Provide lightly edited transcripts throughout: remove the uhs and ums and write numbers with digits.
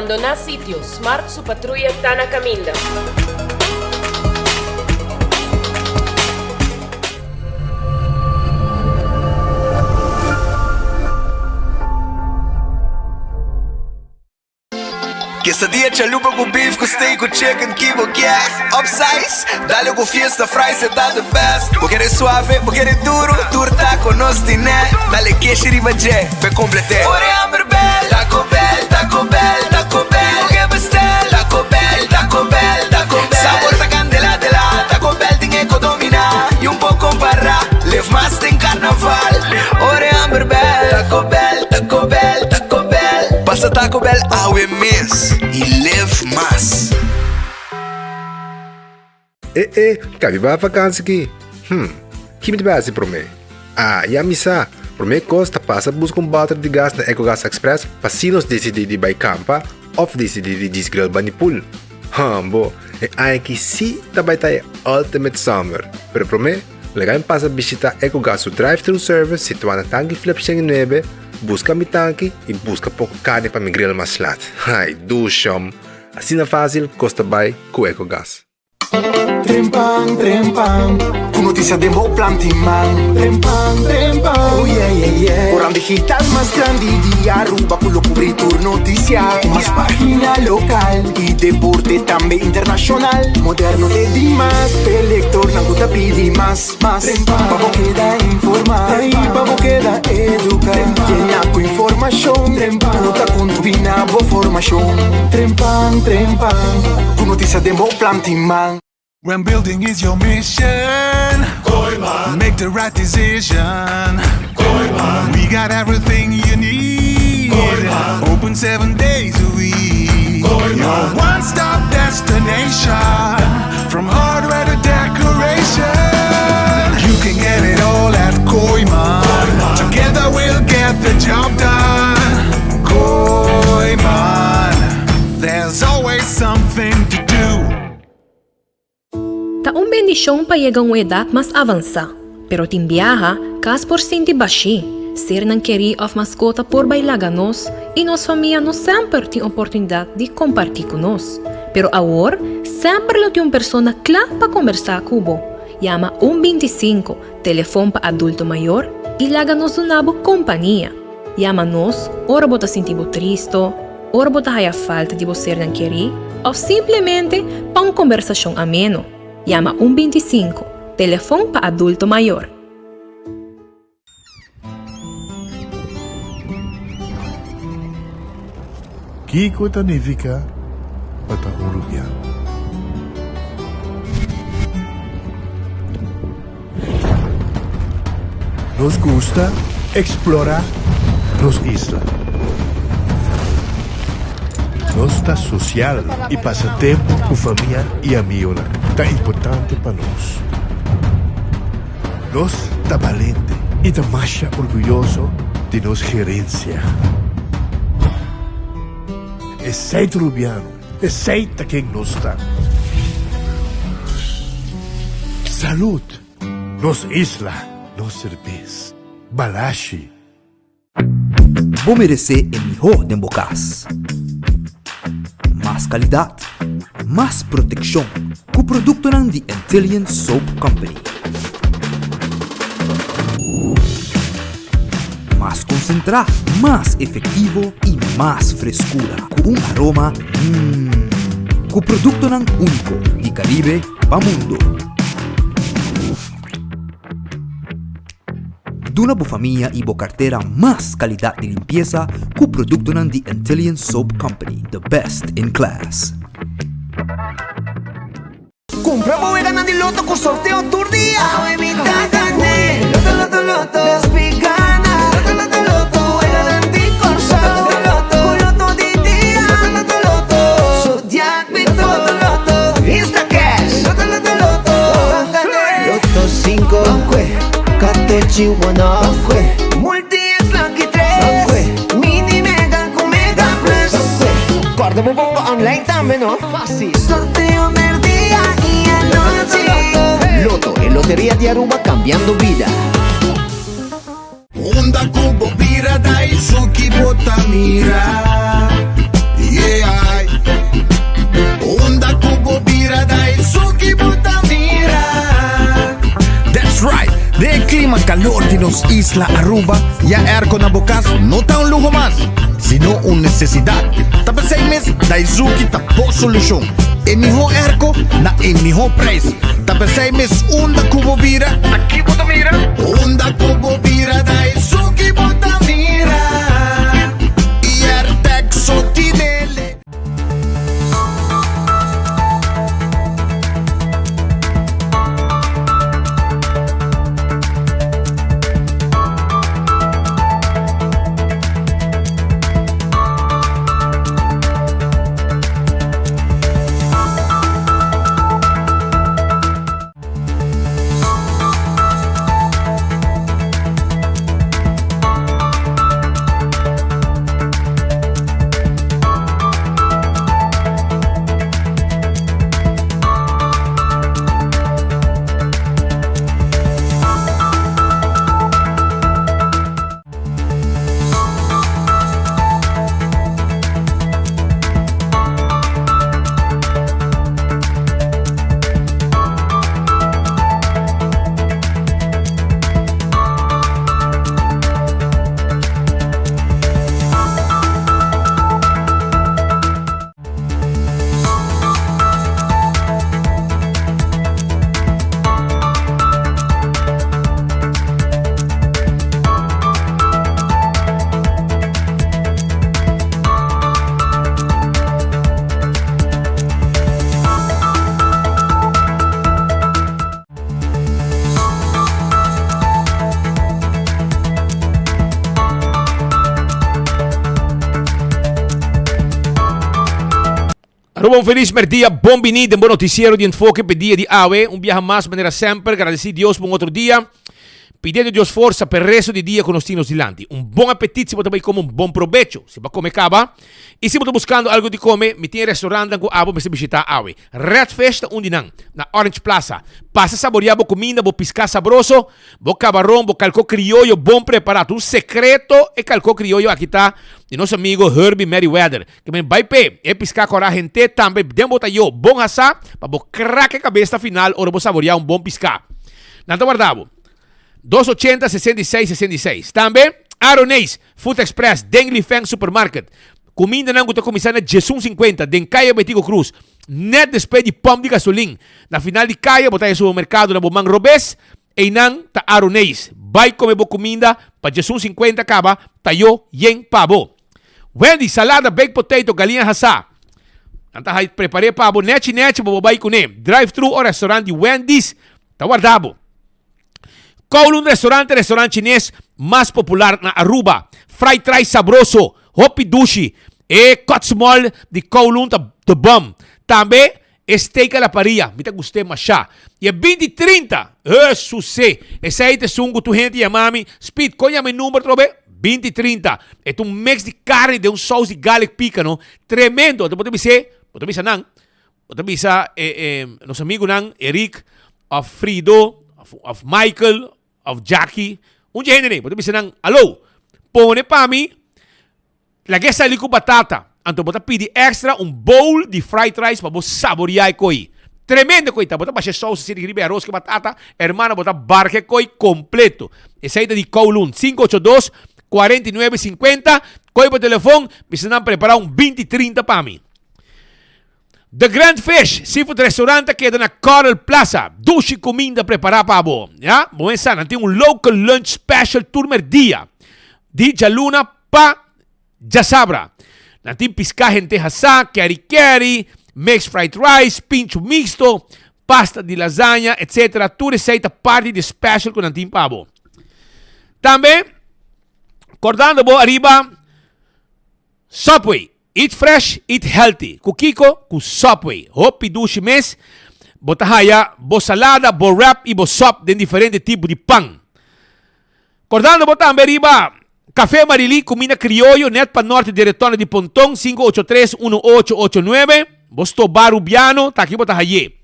Comando na sitio Smart su Patrulha Tana Caminda. Quesadilla, chalupa com beef, com steak, com chicken, kibo, yeah. Upsize, dale com fiesta, fries, tá the best. Vou querer suave, vou querer duro, turta com nós tiné. Dale queijo e bajé, pe complete. Ore Amberbell, Taco Bell, Taco Bell, Taco Bell. O que bestel, Taco Bell, Taco Bell, Taco Bell. Sabor da candela de la, Taco Bell tem que dominar. E pouco para, lev mais tem carnaval. Ore Amberbell, Taco Bell, Taco Bell, Taco Bell. Passa Taco Bell ao mês e leve mais. Cabe ba vakansie aqui? Kimi ba si prome? Ya misa. Prome costa passa busca balde de gás na EcoGas Express para se nos decidir de buy campa ou decidir de desgrill banipul. Bo, aqui si também tá Ultimate Summer. Pero prome, legal passa visitar EcoGas su drive-thru service situado na tanque Flip 9. Busca mi tanque e busca pouco carne para me grill mais lat. Ai, dushom. Assim é fácil, costa buy com EcoGas. Trempang, trempang, ku noticia de mo plantiman. Trempang, trempang, oh yeah, yeah, yeah. Orang digital más grande de Aruba, pulo cubrir tu noticia. Más página local y deporte también internacional. Moderno de Dimas, elector, nanguta pidi más. Pabo queda informar, pabo queda educar. Llena con información, nota con tu binabo formación. Trempang, trempang, ku noticia de mo plantiman. When building is your mission, Koiman. Make the right decision, Koiman. We got everything you need, Koiman. Open 7 days a week, Koiman. Your one-stop destination, from hardware to decoration. You can get it all at Koiman. Together we'll get the job done. Koiman. There's always something to do. Taong bendisyon payegang edad mas avansa, pero timbiaha kas por sinti bashi, ser ng keri of mascota por bailaganos, e nos família nos sempre tem oportunidade de compartilhar conosco. Pero agora, sempre lo tem uma persona clara para conversar cubo. Llama 125, telefone para adulto maior, e laga-nos unabo companhia. Llama-nos, ora bota sentibo tristo, ora bota haya falta de você ng keri, ou simplesmente para uma conversação ameno. Llama 125, telefone para adulto maior. Kiko Tanivika para Uruguay. Nos gusta explorar nos islas. Nos está social e passa tempo com família e amigos. Tá importante para nós. Nós tá valente e tá mais orgulhoso de nossa gerência. É seito rubiano, é seita quem nós está. Saúde, nos isla, nos cerveza, balashi. Vou merecer o melhor de bocas. Mais qualidade, mais proteção, com o produto ng The Antillean Soap Company. Mais concentrado, mais efetivo e mais frescura, com aroma com o produto ng único de Caribe para mundo. Duna bo família e bo carteira mais qualidade de limpeza com o produto ng The Antillean Soap Company, the best in class. Compramos e ganando loto con sorteo tour día. Huevita gané. Loto, loto, loto. Lesbicana. Loto, loto, loto. E ganando con sorteo loto. Con loto di día. Loto, loto, loto. Zodiac Victor. Loto, loto. Insta Cash. Loto, loto, loto. Loto 5. Catechi 1. Multi X Lucky 3. Mini Mega con Mega Plus. Guarda mo pongo online también, no? Fácil. Sorteo del día y anoche. Loto en Lotería de Aruba cambiando vida. Onda cubo vira dai su chi bota mira. Yeah. clima calor de los Isla Aruba, ya airco na bokas no tá un lujo más, sino una necesidad. Tapos 6 meses, Daisuki tapo solución. E miho airco na e miho price. Tapos 6 meses, unda cubo vira. Aqui bota mira. Unda cubo vira, Daisuki bota mira. E airtec sotinele. Bom feliz dia, bom vinito, bom noticiero de enfoque para dia de AWE. Dia mais, maneira sempre, agradecer a Deus por outro dia. Pedindo a Deus força para o resto do dia com os tinos de lante. Bom apetite se você também come bom provecho, se você comer caba. E se você está buscando algo de comer, me tem restaurante com abo para visitar AWE. Red Fest, onde não? Na Orange Plaza. Passa a saborear a comida, a piscar sabroso, a camarão, a calco criollo bom preparado. Secreto é calco criollo aqui está de nosso amigo Herbie Merriweather. Que me vai pe, é piscar coragem também, dem botar eu bom assar, para você craque a cabeça final, ou você saborear bom piscar. Nada guardado. 280-66-66. Também, Aronês, Food Express, Deng Feng Supermarket. Comida não está começando a Jesus 50, den Caia Betigo Cruz. Net despeito de pão de gasolina. Na final de Caia, botar em supermercado na Bomang Robes. E não, tá Aronês. Vai comer boa comida, para Jesus 50 acaba, tá eu, yen pabo. Wendy, salada, baked potato, galinha assá. Nanta preparei pabo, net, bobo vai comer. Drive-thru ou restaurante de Wendy's, tá guardado. Kowloon restaurante chinês mais popular na Aruba. Fried rice sabroso, hopi dushi, e cotsmol de Kowloon de bom. Também steak à la parrilla, me gostei mais chá. E é 2030, sucesso. Esse aí te sungo tu gente e mami, speed, conha meu número trobe, 2030. É um mix de carne de sauce de garlic picano, tremendo. Você pode dizer não, pode dizer nosso amigo não, Eric, of Frido, of Michael, of Jackie, gênero, pode dizer não, alô, põe para mim, lagay sa liko batata. Então, você pede extra bowl de fried rice para você saborear coi. Tremendo coita. Você baixa sauce, se ribe arroz com batata, hermana, você barque coi completo. Essa aí é de Kowloon, 582-4950. Coi por telefone, me ensinam preparar 2030 para mim. The Grand Fish, Seafood Restaurante que é na Coral Plaza. Dushi comida preparada para você. Ja? Bom, sana, tem local lunch special turmer dia. Di Jaluna pa Jasabra. Natin pisca gente hasa, keri, mixed fried rice, pincho mixto, pasta de lasanha, etc. Tu receita parte de special com natin pabo. Também, acordando bo arriba, Subway. Eat fresh, eat healthy. Kukiko, ku Subway. Hopi dushi mes, botahaya, bo salada, bo wrap e bo sop de diferente tipo de pão. Acordando bo também arriba, Café Marili, comida criollo, net pa norte de Retona de Pontong, 583-1889. Bosto Barubiano, tá aqui bota haye.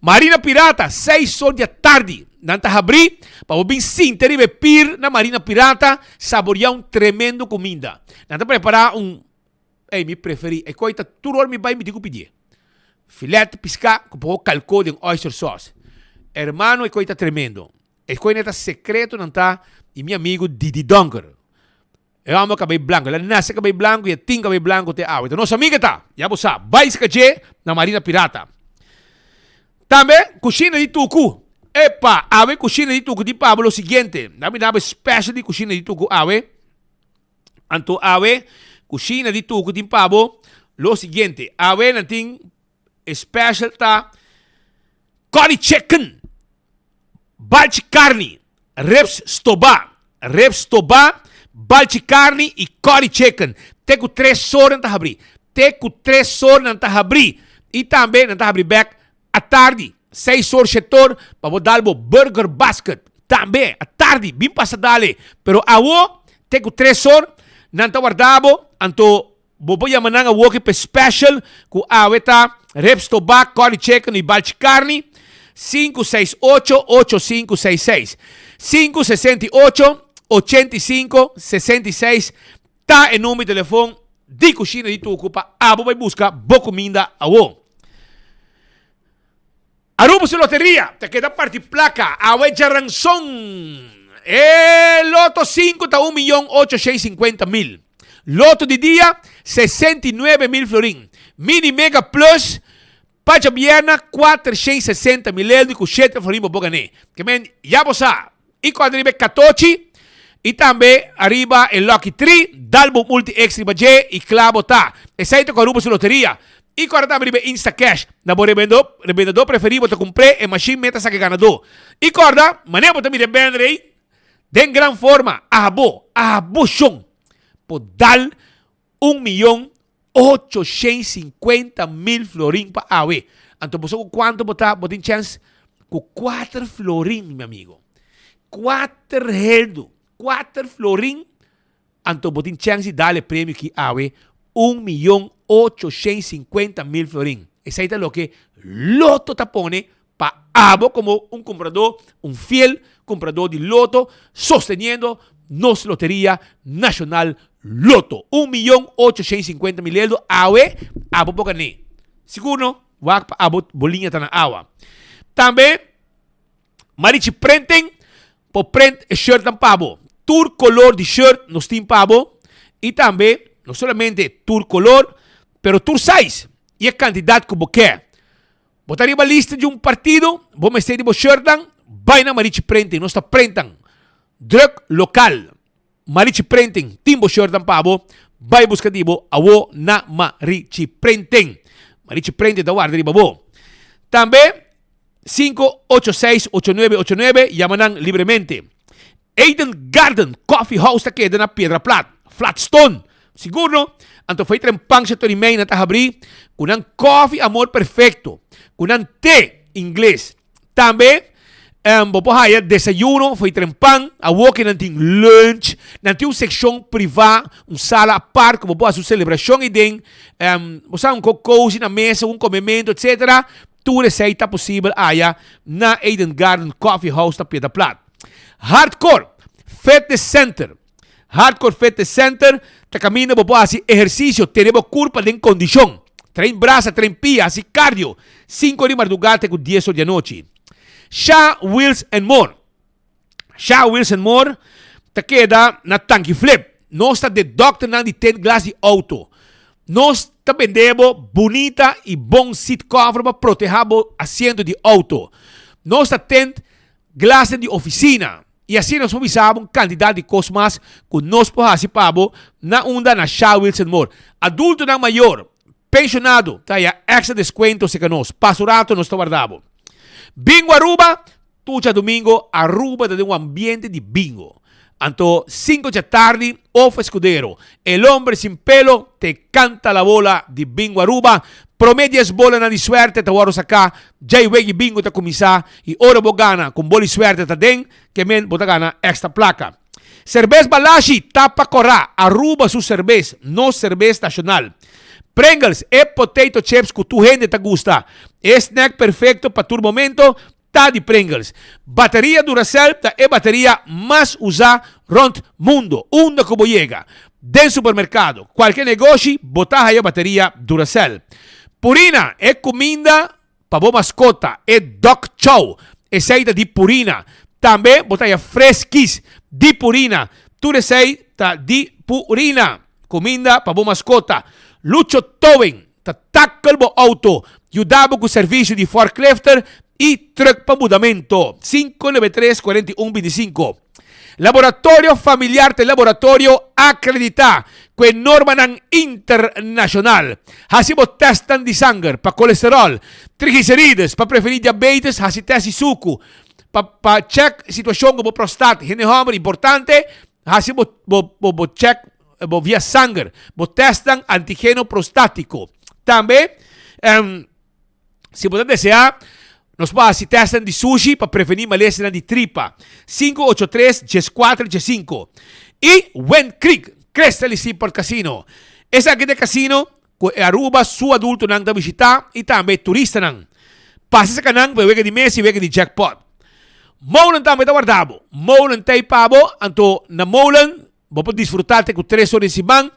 Marina Pirata, 6 horas da tarde. Nanta abrir, para o bem sim, teribe pir na Marina Pirata, saborear tremendo comida. Nanta preparar me preferi, e coita, turor me vai me digo pedir. Filete piscar, com pouco calco de oyster sauce. Hermano, e coita tremendo. E coisa neta secreto não tá e meu amigo Didi Donker. Eu amo cabelo branco, ela nasce cabelo branco e tem cabelo branco te água. Então nossa amiga tá, já você sabe, vai se na Marina Pirata. Também, cozinha de tucu. Epa, ave cozinha de tucu de Pablo o seguinte, dá-me special de cozinha de tucu ave. Anto ave cozinha de tucu de Pablo lo seguinte, ave não tem special tá curry chicken, balchi carne, reps stoba, balchi carne e curry chicken. Teco 3 horas não abrir. Teco 3 horas não abrir. E também não abrir back à tarde. 6 horas setor para dar o burger basket. Também à tarde, bem passa dali. Pero awo, teco 3 horas não guardabo. Anto bobo yamanang awo que special ku aweta reps toba, curry chicken e balchi carne. 568-8566 568-8566 tá em nome de telefone de cozinha de tucu pa abo vai buscar boa comida awo. Aruba se loteria, te queda parte placa, awe jaranson. Loto 5 tá 1.850.000. Loto de dia 69.000 florin. Mini Mega Plus Pacha Bierna 460.000 de cucheta florin bobogané. Que men já você. E quando arriba 14 e também arriba el Lucky 3, dalbo multi extra baje e clavo tá. Essa aí com a Aruba se loteria. E quando arriba Insta Cash, na bo revendedor preferido te comprei e machine meta sa que ganador. E quando manejo também de vender den gran forma abo chon. Por dar 1.850.000 florin para AWE. Então, você quanto botar chance? Com 4 florin, meu amigo. 4 heldo. 4 florin. Então, botin chance de dar prêmio que AWE 1.850.000 florin. Esa es lo que Loto te pone para abo como un comprador, un fiel comprador de Loto, sosteniendo nos Lotería Nacional Loto. 1.850.000 euros. Awe, abo pokane. Seguro, wak pa abo bolinha ta na awa. Também, marichi prenten, po prent shirt ng pabo. Tour color de shirt nos team pabo. E também, não solamente tour color, pero tour size. E a quantidade que você quer. Botaria a lista de partido, vamos ter de shirt, vai na marichi prenten, nós está prentan. Druk local. Marichi Printing, timbo shirt ng pabo, vai buscar dibo, awo na Marichi Printing. Marichi Printing, tawar dari babo. Também, 586-8989, yamanang libremente. Eden Garden Coffee House, ta queda na Piedra Plat, Flatstone. Siguro, anto fai trempang sa torimay na tahabri, kunang coffee amor perfecto, kunang té inglês. Também, bopohaya, desayuno, foi trempang, awoke nanting lunch, nanting section privada, sala aparte, como boa sua celebração e den, você cozy na mesa, comimento, etc. Tudo receita possível aya na Eden Garden Coffee House da Piedra Plat. Hardcore Fitness Center. Hardcore Fitness Center, te camina bopo así ejercicio, tenemos culpa de condición. Train braza, train pia, así cardio. 5 de madrugada con 10 de noche. Shaw Wheels and More. Shaw Wheels and More, te queda na tanque flip. Nós está de doctor na de 10 glass de auto. Nós está vendendo bonita e bom seat cover para proteger o assento de auto. Nós está tendo glass de oficina. E assim nós avisamos um candidato de cosmas que nós participamos na onda na Shaw Wheels and More. Adulto na maior, pensionado, tá aí extra desconto se que nós. Pasurato nós está guardado. Bingo Aruba, tucha domingo, Aruba de un ambiente de bingo. Anto 5 de tarde, off escudero. El hombre sin pelo te canta la bola de Bingo Aruba. Promedias bola na di suerte, te guardo acá. Jai wegi bingo te comisa. Y ora bogana con boli suerte te den. Que men botagana extra placa. Cerveza Balashi, tapa corra. Aruba su cerveza, no cerveza nacional. Pringles e potato chips que tu gente te gusta. Snack perfecto para tu momento, tá de Pringles. Batería Duracell é batería mais usada rond mundo. Onde como llega. Den supermercado. Qualquer negócio, botar aí a batería Duracell. Purina é comida para boa mascota. É dog chow. É saída de Purina. Também botaya fresquis di purina. Tudo sei ta di purina. Comida para boa mascota. Lucho Towing, ta tackle bo auto. Yudabo com serviço de forklifter e truck para mudamento. 593-4125. Laboratorio familiar del laboratorio acredita que norma internacional. Hasibo testan di sangue para colesterol, triglicerides para prevenir diabetes, hasi test suco para check situação como prostate, hene importante, hasibo bo check bo via sangue, bo testan antígeno prostático. Também se você desejar nos basi testan di sushi para prevenir malestar de tripa. 583-14-5. E Wen Creek, Crystal Seaport Casino. Essa aqui de casino, que Aruba, su adulto nang da visitar e também turista nang. Passa sa kanang, wega di Messi, wega di jackpot. Moulan também da guardabo. Moulan tay pabo, anto na moulan, vou disfrutar com 3 horas de simang,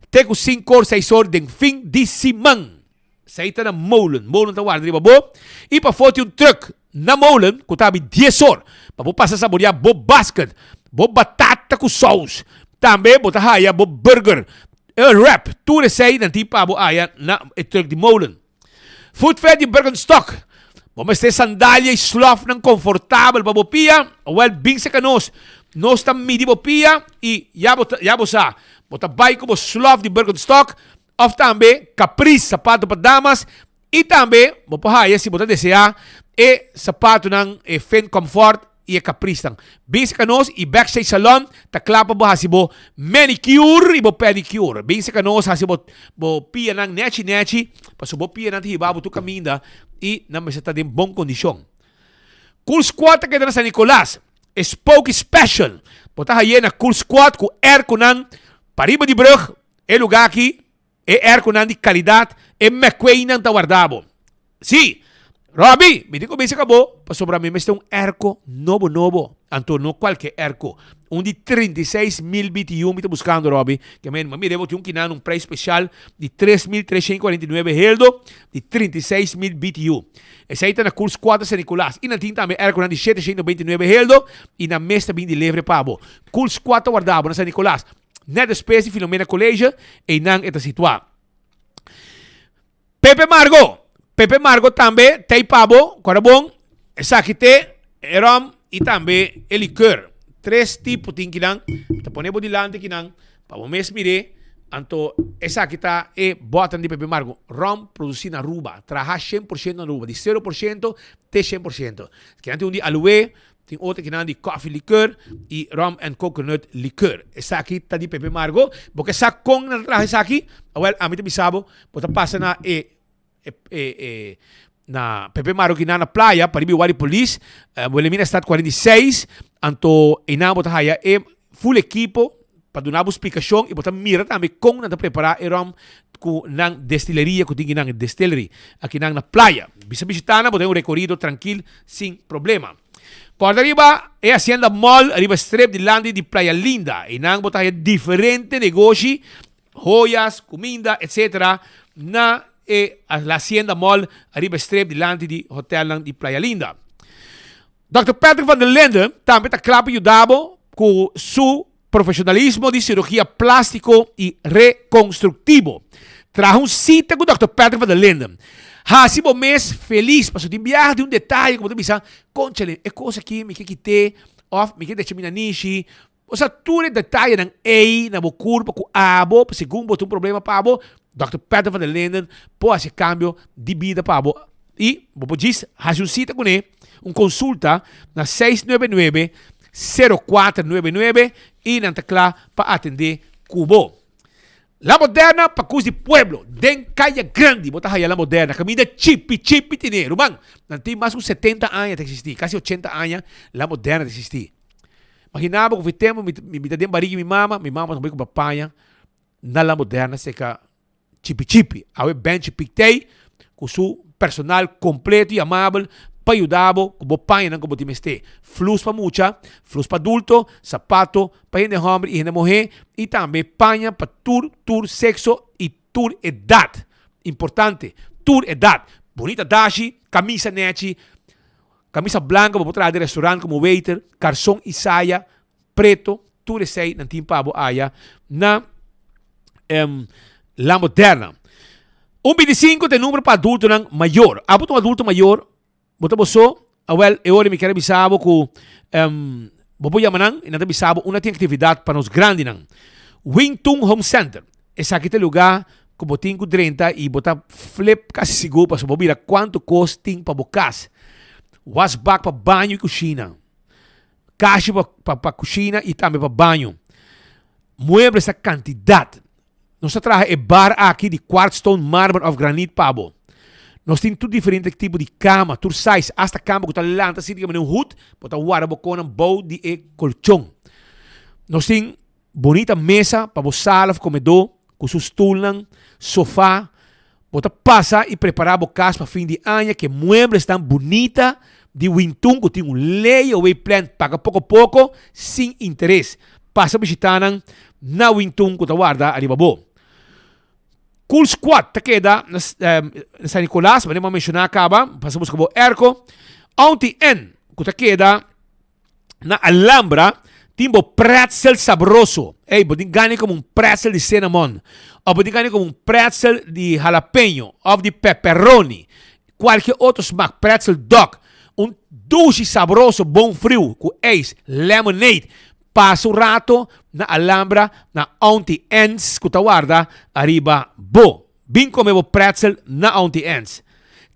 te com 5 horas, 6 horas de fim de simang. Saíta na molen tá guarda riba bo. E para foto truck na molen, que tabi 10 horas. Para bo passar saborear bo basket, bo batata com sauce. Também bota haya bo burger, wrap, tudo sei nanti pa bo aya na truck de molen. Food fair de Birkenstock. Bo mas ter sandália e slof ng confortável para bo pia. Well, bing sa kanos. Nos tam midi bo pia e yabo sa. Bota bay ko bo slof de Birkenstock. Of também Caprice, sapato para damas. E também, vou pahaya se você desejar, sapato ng Fen Comfort e Caprice tang. Basic kanos e backstage salon, taklapa bo hasibo manicure e bo pedicure. Basic kanos hasibo bo pia ng nechi, paso bo pia ng hibabo tu kaminda e na meseta din bom kondisyon. Cool Squad ka na sa Nicolas, Spoke Special. Bota haye na Cool Squad ku air ko ng pariba di brug, lugaki, air ko ng di kalidad, McQueen ng tawardabo. Si, Robbie, me dico bem se acabou, para sobrar mim, mas tem airco novo, Antonio, qualquer airco, de 36.000 BTU, me está buscando, Robbie, que me devo ter que um preço especial de 3.349 heldo, de 36.000 BTU. Essa aí está na curso 4 San Nicolás, e na tinta também airco de 729 heldo, e na mesta bem de livre pabo. Curso 4 guardado na San Nicolás, net espécie Filomena College, e não está situado. Pepe Margo também tem pavo, corabon, saquite, rom e também licor. 3 tipos de kinang, te ponemos dilante kinang, pavo mes mire, anto essa aqui tá botan de Pepe Margo, rom produzido na Aruba, trabalha 100% na Aruba, de 0% até 100%. Que tem de aloe, tem outro que de coffee liqueur e rum and coconut liqueur. Essa aqui tá de Pepe Margo, porque essa com na traje essa aqui, well, a mim te bisabo, bota passa na na Pepe Margo que na praia, para Wari Police, Bolemina Estado 46, anto ina bota haya full equipo para dar uma explicação e bota mira também como na preparar rum com na destileria, com tinha na distillery aqui na praia. Bisa visitana, bota recorrido tranquilo, sem problema. Por arriba é Hacienda Mall, arriba strip de land de Praia Linda. E nang bota haya diferente negócio, joias, comida, etc. na la Hacienda Mall, arriba strip de land de hotel de Praia Linda. Dr. Patrick van der Linden também está claro ajudado com seu profissionalismo de cirurgia plástico e reconstrutivo. Traga cita com Dr. Patrick van der Linden. Hasibo mês feliz, para te enviar de detalhe, como tu pensa, conchale, é coisa aqui, me quer quitar, off, me quer deixar minha niche. Ou seja, tudo detalhe ng na bo curva, com abo, segundo botar problema para abo, Dr. Patrick van der Linden pode fazer cambio de vida para abo. E, vou dizer, haz cita com ele, consulta na 699-0499 e na tecla para atender Cubo. La Moderna para Cruz de Pueblo, den Calle Grande, bota aí La Moderna, comida chipi tine, rumang, não tem mais de 70 anos de existir, quase 80 anos La Moderna de existir. Imaginava que o tempo, me dá barriga minha mama também com papaya, na La Moderna, seca chipi, aí bem chipitei, com seu personal completo e amável, para ajudar com o pai não como timeste. Flus para mucha, flus para adulto, sapato para gente homem e gente mulher e também panha para tur sexo e tur edad. Importante, tur edad. Bonita dashi, camisa nechi, camisa blanca, vou trazer restaurante como waiter, calção e saia preto, tudo sei, não tem pabo aya, na La Moderna. 25 tem número para adulto nang maior. Abot um adulto maior, bota boso, eu ora me quero bisabo com bobo yamanang, e nada bisabo, uma tem atividade para nos grandes nang. Wingtung Home Center. Esse aqui tem lugar com botinho com 30 e botar flip quase seguro para subir quanto custa para bocas. Wasback para banho e cozinha. Caixa para cozinha e também para banho. Mueble essa quantidade. Nós trabalhamos bar aqui de quartzstone, marble of granite pabo. Nós temos tudo diferente tipo de cama, tour size, hasta cama que está lanta, assim, digamos, um hood, bota guarda bocona, bow de colchão. Nós temos bonita mesa para você sala, comedor, com seus stool, sofá, bota passa e preparar a casa para fim de ano, que muebles estão bonita, de Wingtung, que tem um layaway plan, paga pouco a pouco, sem interesse. Passa a visitar na Wingtung, que está guarda, ali babo. Cool Squad, ta queda na San Nicolás, vamos mencionar acaba, passamos com o Erco. Auntie N, que ta queda na Alhambra, timbo pretzel sabroso. Ei, podem ganhar como um pretzel de cinnamon, ou podem ganhar como um pretzel de jalapeno, ou de pepperoni, qualquer outro smack, pretzel dog, um doce sabroso, bom frio, com ace, lemonade. Passa um rato na Alhambra, na Auntie N's, que ta guarda, arriba bo. Bem comevo pretzel na Auntie N's.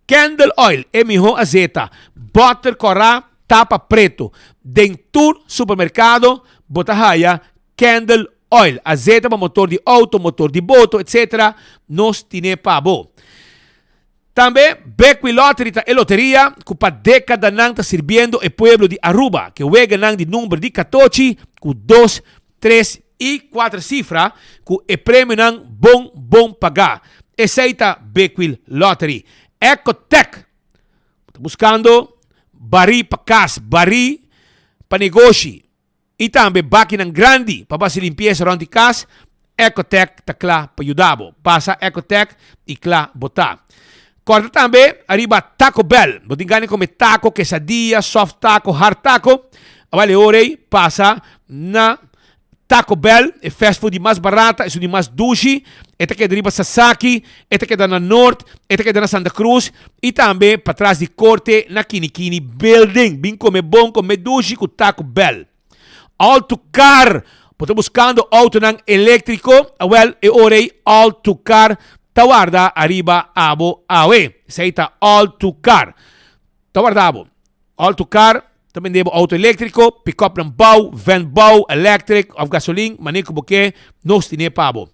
Candle oil, emiho azeta, butter corá, tapa preto. Dentro supermercado, botahaya, candle oil, azeta para motor de auto, motor de boto, etc. Nos tiene pa bo. Também, Becqui Lottery e loteria, que para década não está servindo o pueblo de Aruba, que wega não de número de 14, com 2, 3 e 4 cifras, que o prêmio não bom pagar. Aceita Becqui Lottery. Ecotech, buscando bari para casa, bari para negócio, e também máquina grande para fazer limpeza around de casa. Ecotech está claro para ajudar. Passa Ecotech e claro botar. Corta também, arriba Taco Bell. Você ganha como taco, quesadilla, soft taco, hard taco. Vale, orei, passa na Taco Bell, é fast food mais barata, é de mais duche. Esta que é arriba Sasaki, esta que é na Norte, esta que é na Santa Cruz. E também para trás de corte na Kinikini Building. Bem como é bom, como é duche com Taco Bell. Autocar, você buscando auto elétrico. Well, é orei, Autocar. Tawarda arriba abo awe. Seita all to car. Tawarda abo. All to car. Também debo auto elétrico, pick-up ng bow, van bow, electric, of gasoline, manico buke, nos tine pabo.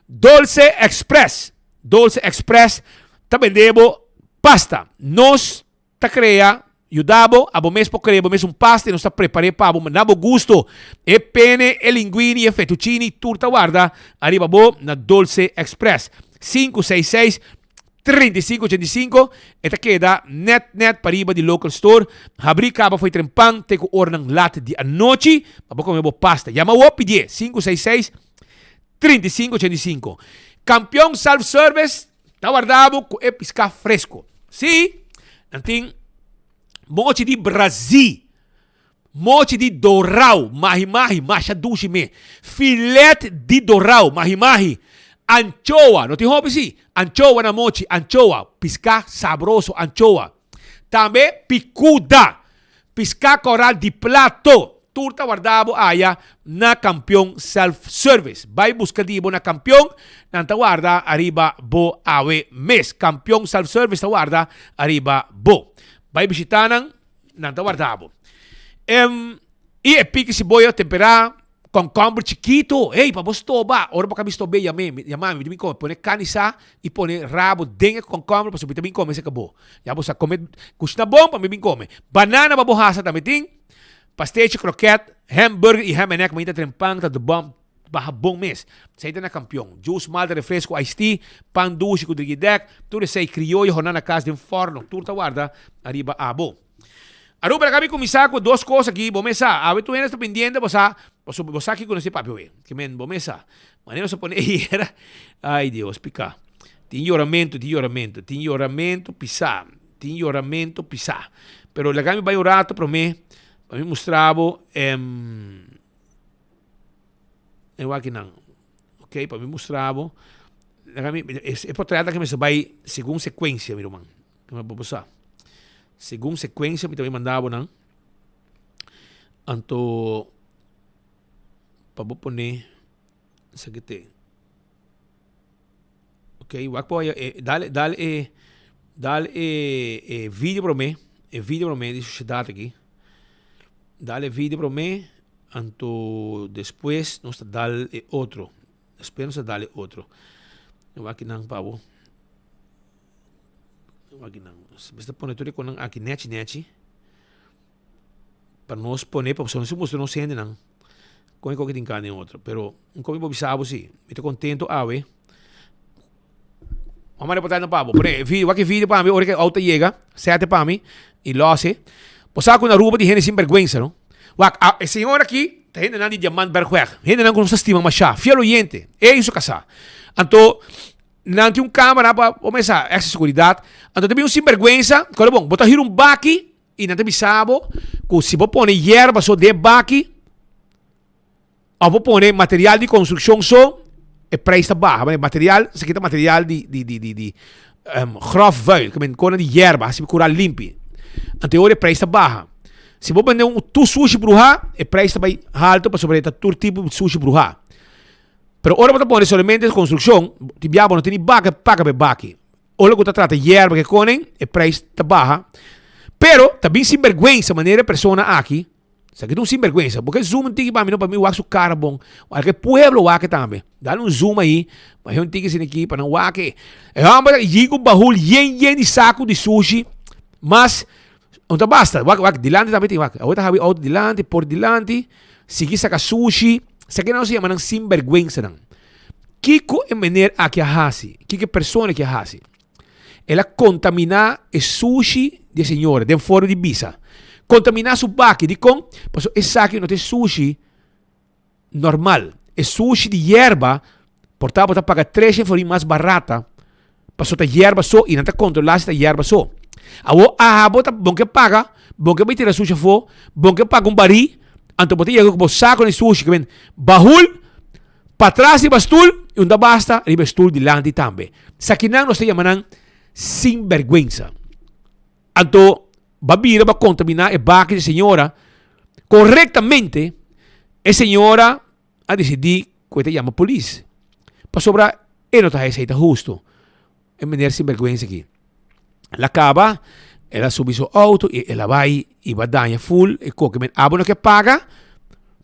Dolce Express. Dolce Express. Também debo pasta. Nos ta crea, yudabo, abo mes po crea, abo mes un pasta, nos ta prepare pabo, manabo gusto. E pene, e linguini, e fettuccini, turta guarda, arriba bo na Dolce Express. 566-3585. Esta queda net para riba di local store. Habri kaba foi trempang, teko or ng latte di anoche. Paboko mebo pasta. Yama wopi die. 566-3585. Campeão self-service. Tawardabo ko e pisca fresco. Si, nanting mochi di Brasil. Mochi di dorau. Mahi-mahi. Masha dushi me. Filet di dorau. Mahi-mahi. Anchoa, não tem roupa assim? Anchoa na mochi, anchoa, pisca sabroso, anchoa. Também picuda, pisca coral de plato. Turta guardado aya na campeão self-service. Vai buscar dibo na campeão, nanta guarda arriba bo awe mes. Campeão self-service guarda arriba bo. Vai visitar nanta guardado. E é pique se boia temperar. Concombre chiquito, hey, pa bosto ba? Ora pa kami stobe yame, yamami, dimi ko, pone kanisa e pone rabo dengue concombre, pa subita bin come se acabou. Yabo sa come, kushna bom pa mi bin come. Banana pa bohasa tamiting, pastéis croquette, hamburger e ham and egg, mainta trempang ta de bom, baha bom mes. Saída na campeão. Juice malta refresco iced tea, pan doce com digidec, tudo sei criollo honan na casa de um forno, turta guarda, arriba abo. Aruba kami começar com duas coisas aqui, bomesa. A ver, tu eres pendiente, você aqui com esse papel, que men, bomesa. Maneiro se pone era. Ai, Deus, pica. Tem oramento, pisar. Tem oramento, pisar. Pero lagami ba yung rato para mim mostravo waki nang. Ok, para mim mostravo. Lagami é portrata que me sabay según sequência, mi rumang. Que me babasa. Según sequência, mi também mandavo nang anto pabopone sa gite. Ok, wak po dale vídeo para mim, vídeo para mim de sociedade aqui. Dale vídeo para mim, anto después nos dale outro. Después nos dale outro. Wak nang pabo. Wak nang. Basta pone tudo com aqui net. Para nós poner, para nós mostrar não sendo não. Com que tem cada outro, pero um como bisabo sim. Estou contento ave. Vamos a reportar no pavo. Por aqui vídeo para mim, hora que auto chega, sete para mim e lo hace. Posar com a ruba de gente sem vergonha, não? A senhora aqui, tá gente não de diamante berguer. Gente não com nossa estima machá. Fiel oyente. É isso casar. Então, não tem câmera para começar essa segurança. Então, tem sem vergonha. Qual bom? Botar um baki e não tem bisabo. Que se você põe hierba só de baki, ou você põe material de construção só, é preço baixo. Material, se quita material de grof vuil, que men com de hierba, se curar limpo. Então, é preço baixo. Se você vender tu sushi bruja, é preço bem alto para sobreviver todo tipo de sushi bruja. Pero ora você põe somente de construção, ti biabo não tem baga, paga be baki. Ora que você trata hierba que conem, é preço baixo. Pero, também sem vergonha, maneira persona aqui, sabe que não sem vergonha, porque zoom tiki para mim, para mim, o axo cara bom, o que pueblo o que também, dá um zoom aí, mas eu tiki sem aqui, para não o que, é uma digo bahul yen de saco de sushi, mas não basta, o dilante também tem o que, outra have out dilante, por dilante, seguir saca sushi, sabe não se chama não sem vergonha não, Kiko é maneira aqui a hasi, que persona que a hasi. Ela contaminar o sushi de senhora, de fora de bisa. Contaminar su baki, de com, porque esse aqui não tem sushi normal. É sushi de hierba, portanto, você paga 3 for mais barata, para a hierba só, e não está controlar essa hierba só. Bota bom que paga, bom que vai tirar sushi for, bom que paga baril, então você chega com o saco de sushi, que vem bahul, para trás de bastul, e onde basta, e bastul de lante também. Sakinang nós chamamos sem vergüenza. Então, babira vai contaminar a baki de senhora corretamente. A senhora a decidir que te chama a polícia. Para sobrar, ele não está receita justo. É maneira sem vergüenza aqui. Ela acaba, ela sube seu auto e ela vai e vai dar full e coque. Abono que paga,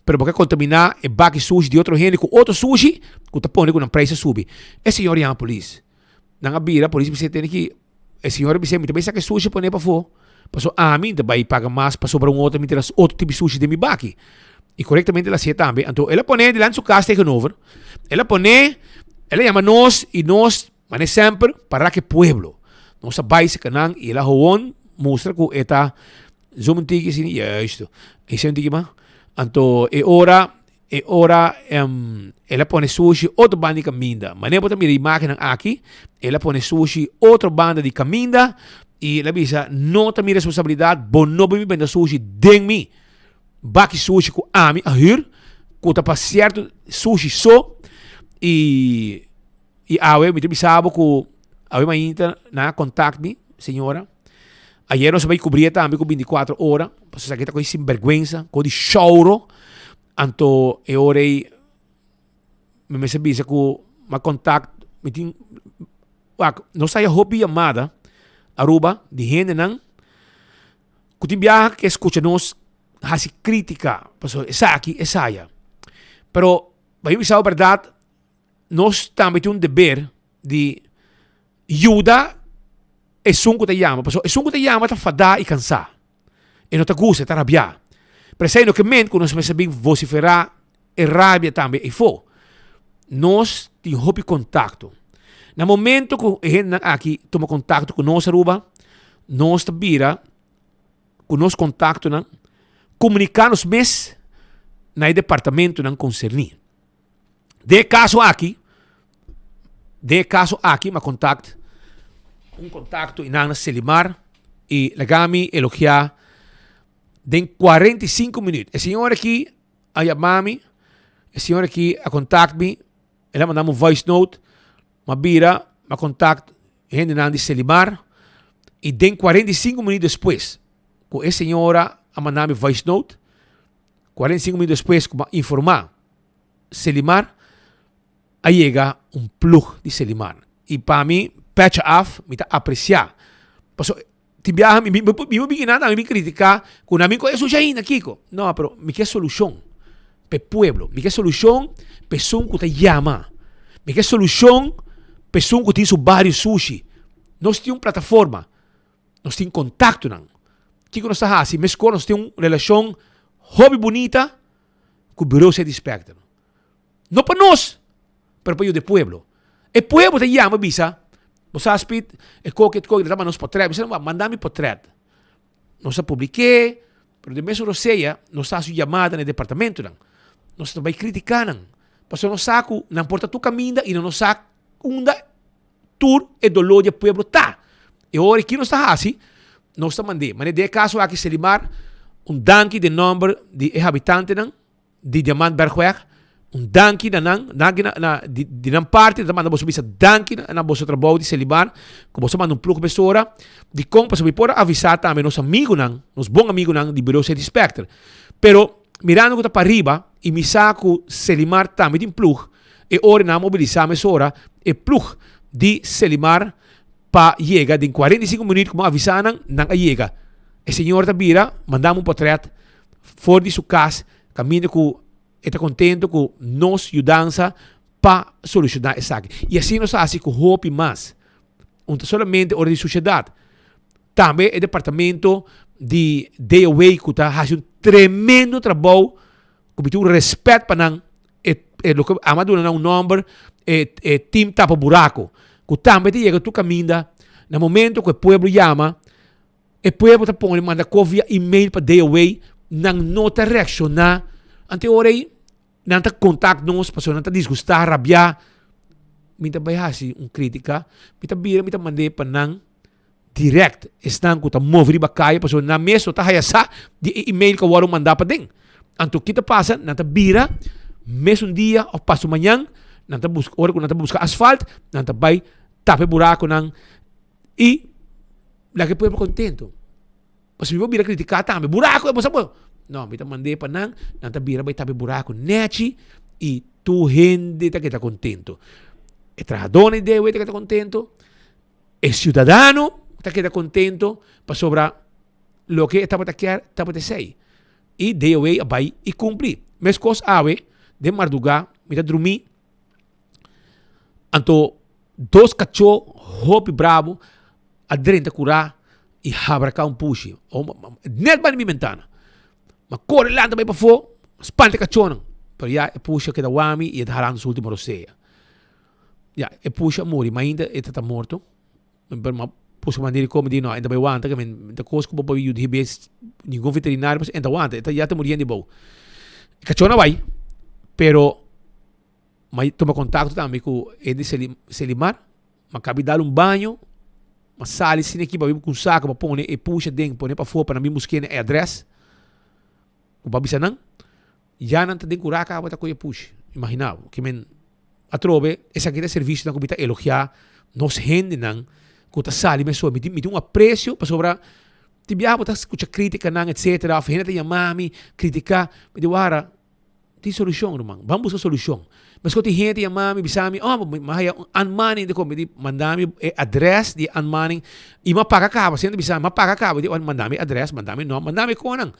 pero porque contaminar a baki sushi de outro gente com outro sushi, que está pondo com uma preço sube. A senhora chama a polícia. Nang abira, polícia precisa ter que a senhora precisa também sabe que sushi põe para fora. Passou a mim vai pagar mais para sobrar outro outro tipo de sushi de mi baki. E corretamente ela se também. Então ela põe de lá no seu casa over. Ela põe, ela chama nós e nós, mas sempre para que pueblo. Nossa base canang e ela hoon mostra que eta zoom tiki sini justo. E sem tiki ma. Então ora ela põe sushi outra banda de caminda. Mas nem botar minha máquina aqui, ela põe sushi outra banda de caminda e ela diz não tem minha responsabilidade, bom não me vender sushi de mim. Baki sushi com a mim a hir, com tá para certo sushi só e awe me tem sabo com awe mainta na contact me senhora. Ayer nós vai cobrir também com 24 horas, para saber que tá com sem vergonha, com de choro. Anto e orei me sabia que ma contact meeting não saia hobby amada aruba de gente não que viaja que escuta nos hasi crítica passo essa aqui essa ya pero vai a verdade nós também temos dever de ajuda e sunco te chama passo e sunco te chama tá fadar e cansar e não te gusta tá rabiar. Presente que mente que nós sabemos vociferar e rabia também e for. Nós temos contato. No momento que a gente aqui toma contato com nós aruba, nós tabira com nosso contato não comunicar-nos mesmo no departamento não concernir. De caso aqui, mas contato um contato em Ana Selimar e lagami elogiar den 45 minutos. O senhor aqui a chamar-me, o senhor aqui a contact-me, ela mandar um voice note, uma bira, uma contact, gente de Selimar, e den 45 minutos depois, com a senhora a mandar-me voice note, 45 minutos depois, como informar Selimar, aí chega plug de Selimar. E para mim, patch off, me tá apreciar. Tibiaha, me criticar, com a mim com isso já ainda, Kiko. Não, pero me quer solução. Pe pueblo, me quer solução, pessoa que te chama. Me quer solução, pessoa que tem seu barrio sushi. Nós temos plataforma, nós temos contato, não. Kiko nós está assim, mas nós temos uma relação hobby bonita com o bureau de espectro. Não para nós, pero para o pueblo. E pueblo te chama, bisa. Você aspit, e qualquer coisa, dá nos portret. Você não mandar-me portret. Nós publiquei, pero de mesmo roceia, nós está chamada no departamento, não. Nós também criticando. Porque nós saco, não importa tu caminho, e não saco onde tour e dolor do pueblo tá. E agora aqui nós está assim, nós está mandando. Mas de caso aqui Selimar, danke de número de habitante, não, de Diamant Bergweg, danke de nan parte da manda você bisa danke na você trabalho de Selimar, que você manda plug pessoa de como para por avisar também nos amigo não, nos bom amigo não de bureau de Spectre. Pero mirando que para arriba e me saco Selimar também de plug e ora na mobilizar mesora e plug de Selimar para chega de 45 minutos como avisar não chega. E senhor da bira mandamos portrait fora de sua casa, caminho com está contento com nós ajudança para solucionar essa aqui. E assim nós fazemos com hope mais. Não somente a de sociedade. Também o departamento de DOA que está fazendo tremendo trabalho, com muito respeito para nós, e amadura um número, e time tapa buraco. Que também chega tu caminho, no momento que o povo chama, o povo está pondo, manda via e-mail para DOA, não está reaccionar. Ante ora aí, não está contato nos, para não está desgostar, rabiar. Me está bem crítica, me está bira, me está mandar para não direct, estão com a mover para caia, para não mesmo está hayasa de e-mail que o varo mandar para dentro. Anto kita passa, não está bira, mesmo dia ou passo manhã, não está busca, hora que não está buscar asfalto, não está vai tape buraco não e lá que o povo contento. Mas se eu bira criticar também, buraco é você não, me mandei para não está bira vai tape buraco neti e tu gente que está contento. O trabalhador de que está contento, o cidadão que está contento para sobrar o que estava a ser. E DOA vai e cumprir. Mas coisa ave de madrugada, me dormir. Anto dois cachorros, hopi bravo, a drenta curar e abracar puxi. Net para minha ventana. Mas corre lá também para fora, espante cachorro. Pero já é puxa que da wami e está nos últimos roceia. Já é puxa morre, mas ainda está morto. Mas puxa maneira como diz, não, ainda vai aguentar, que ainda coisa como para eu receber nenhum veterinário, mas ainda aguenta, já está morrendo de boa. Cachorro vai, pero mas toma contato também com ele Selimar, mas cabe dar banho, mas sale assim aqui para com saco para pôr e puxa dentro, pôr para fora para mim buscar o address. O babisa não, já não tem curar acaba da coisa puxa. Imaginava que men a trove esse aqui é serviço da comida elogiar nos gente não que tá sali mas só me tem apreço para sobrar tibia botar escuta crítica não etc. A gente tem mami criticar me diz ara tem solução irmão vamos buscar solução mas quando tem gente mami bisami mas unmoney de como me mandame address de unmoney e ma paga cabo sendo bisami ma paga cabo de mandame address mandame não mandame conang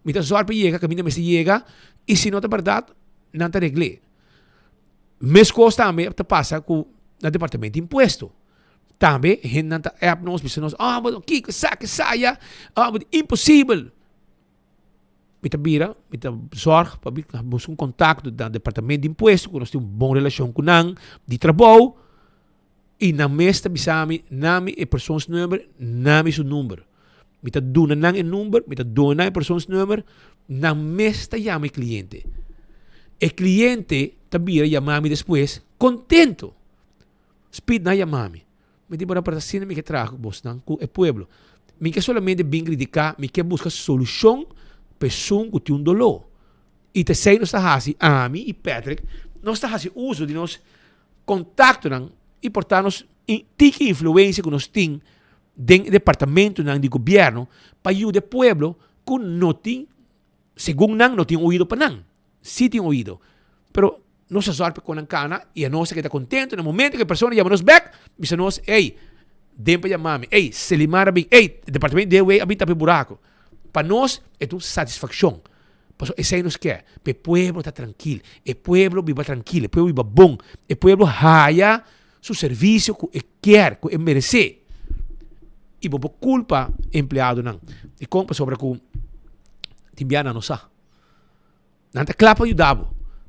me tá só para chega caminho me se chega e se não é verdade não está regle mas costa também passa com no departamento de imposto também gente não está app nos pessoas mas que saia mas impossível me tá bira me tá sorge para buscar contato do departamento de imposto que nós temos boa relação com não de trabalho e na mesta bisami nome e pessoas número nome seu número me tá dona não é número me tá dona é pessoas número na mesta chama o cliente também chama-me depois contento speed na chama-me me diz para assim me que trago bos não com o pueblo mi che solamente ben criticar, mi che busca solução pessoa que tem um dolor. E te sei nós hasi Ami e Patrick, nós hasi uso de nós contacto nan e portarmos tique influência que nós tem dentro departamento nan de governo para ajudar o pueblo com não tem, segundo não tem ouído para não. Sim tem ouído. Pero nós sorte com a cana e a nossa que está contente no momento que a pessoa chama nos back, diz nós, ei, dem para chamar-me, ei, Selimar bem, ei, departamento de UE habita para buraco. Para nós é uma satisfação. Porque isso aí nos quer. O povo está tranquilo. O povo vive tranquilo. O povo vive bom. O povo raia seu serviço que quer, que merece. E por culpa empregado não. E como sobre que timbiana não sabe. Não está claro para ajudar.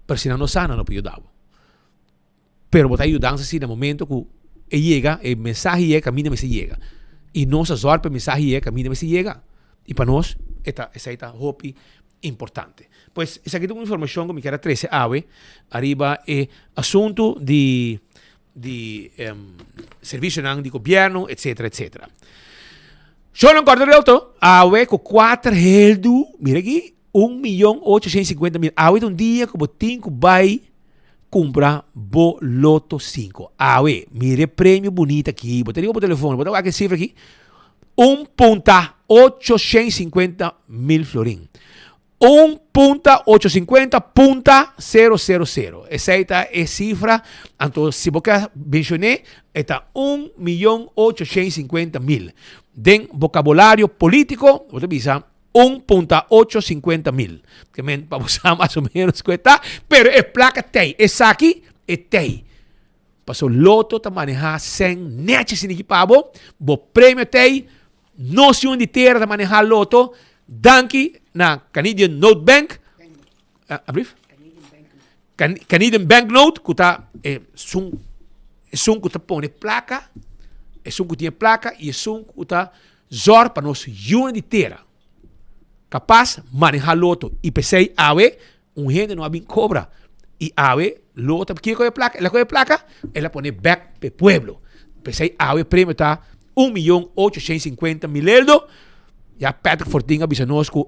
Mas se não sabe, não pode ajudar. Pero botar ajudar assim no momento que chega, o mensagem é caminho se chega. E nossa sorte o mensagem é caminho se chega. E para nós, essa é a hope importante. Pois, essa aqui é uma informação que me quero trazer arriba é assunto de serviço de governo, etc, etc. Só não corta realto, com 4 heldo, mira aqui, 1.850.000. É um dia que você vai comprar Loto 5. Mire prêmio bonito aqui, bota liga pro telefone, bota aqui cifra aqui, 1.850.000 florim. 1.850.000. Essa é a cifra. Então, se você mencionar, é 1.850.000. Den vocabulário político, você pisa 1.850.000. Que para usar mais ou menos que está, pero é placa tem. Essa aqui é tem. Passou loto para manejar sem net sin equipado, o prêmio tem. Noção de terra para manejar loto, danke na Canadian Note Bank, Canadian Bank Note, que está que está põe placa, que tem placa e que está zor para nós unidade de terra. Capaz manejar loto e pensei gente não bem cobra e loto porque com a placa, ela põe back para pueblo. Pensei prêmio está 1.850.000 euros. Já Patrick Fortinga avisa nós que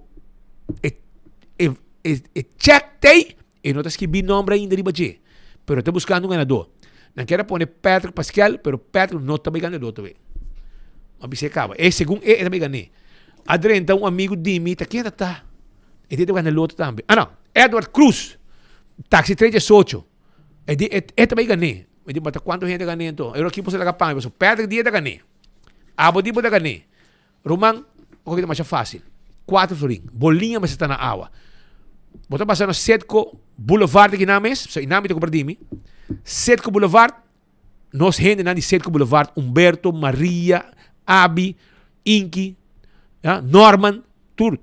check tem e não está escrevendo nome ainda de baixo. Pero está buscando um ganador. Não quero pôr Patrick Pascal, pero Patrick não está bem ganhando também. Mas você acaba. É segundo ele também ganhou. Adrenta, um amigo de mim, está aqui, está. Ele está ganhando outro também. Não. Edward Cruz, táxi 38. Ele também ganhou. Ele disse, mas quanto gente ganhou então? Eu aqui posso lagar pão. Mas o Patrick dia está ganhando. Abo tipo está ganhando. Roman, o que é mais fácil. 4 florim. Bolinha, mas está na água. Bota passar no Setco Boulevard aqui na mesa. So, inami te compradimi. Setco Boulevard. Nós gente na de Setco Boulevard. Humberto, Maria, Abi, Inky, Norman, Tur.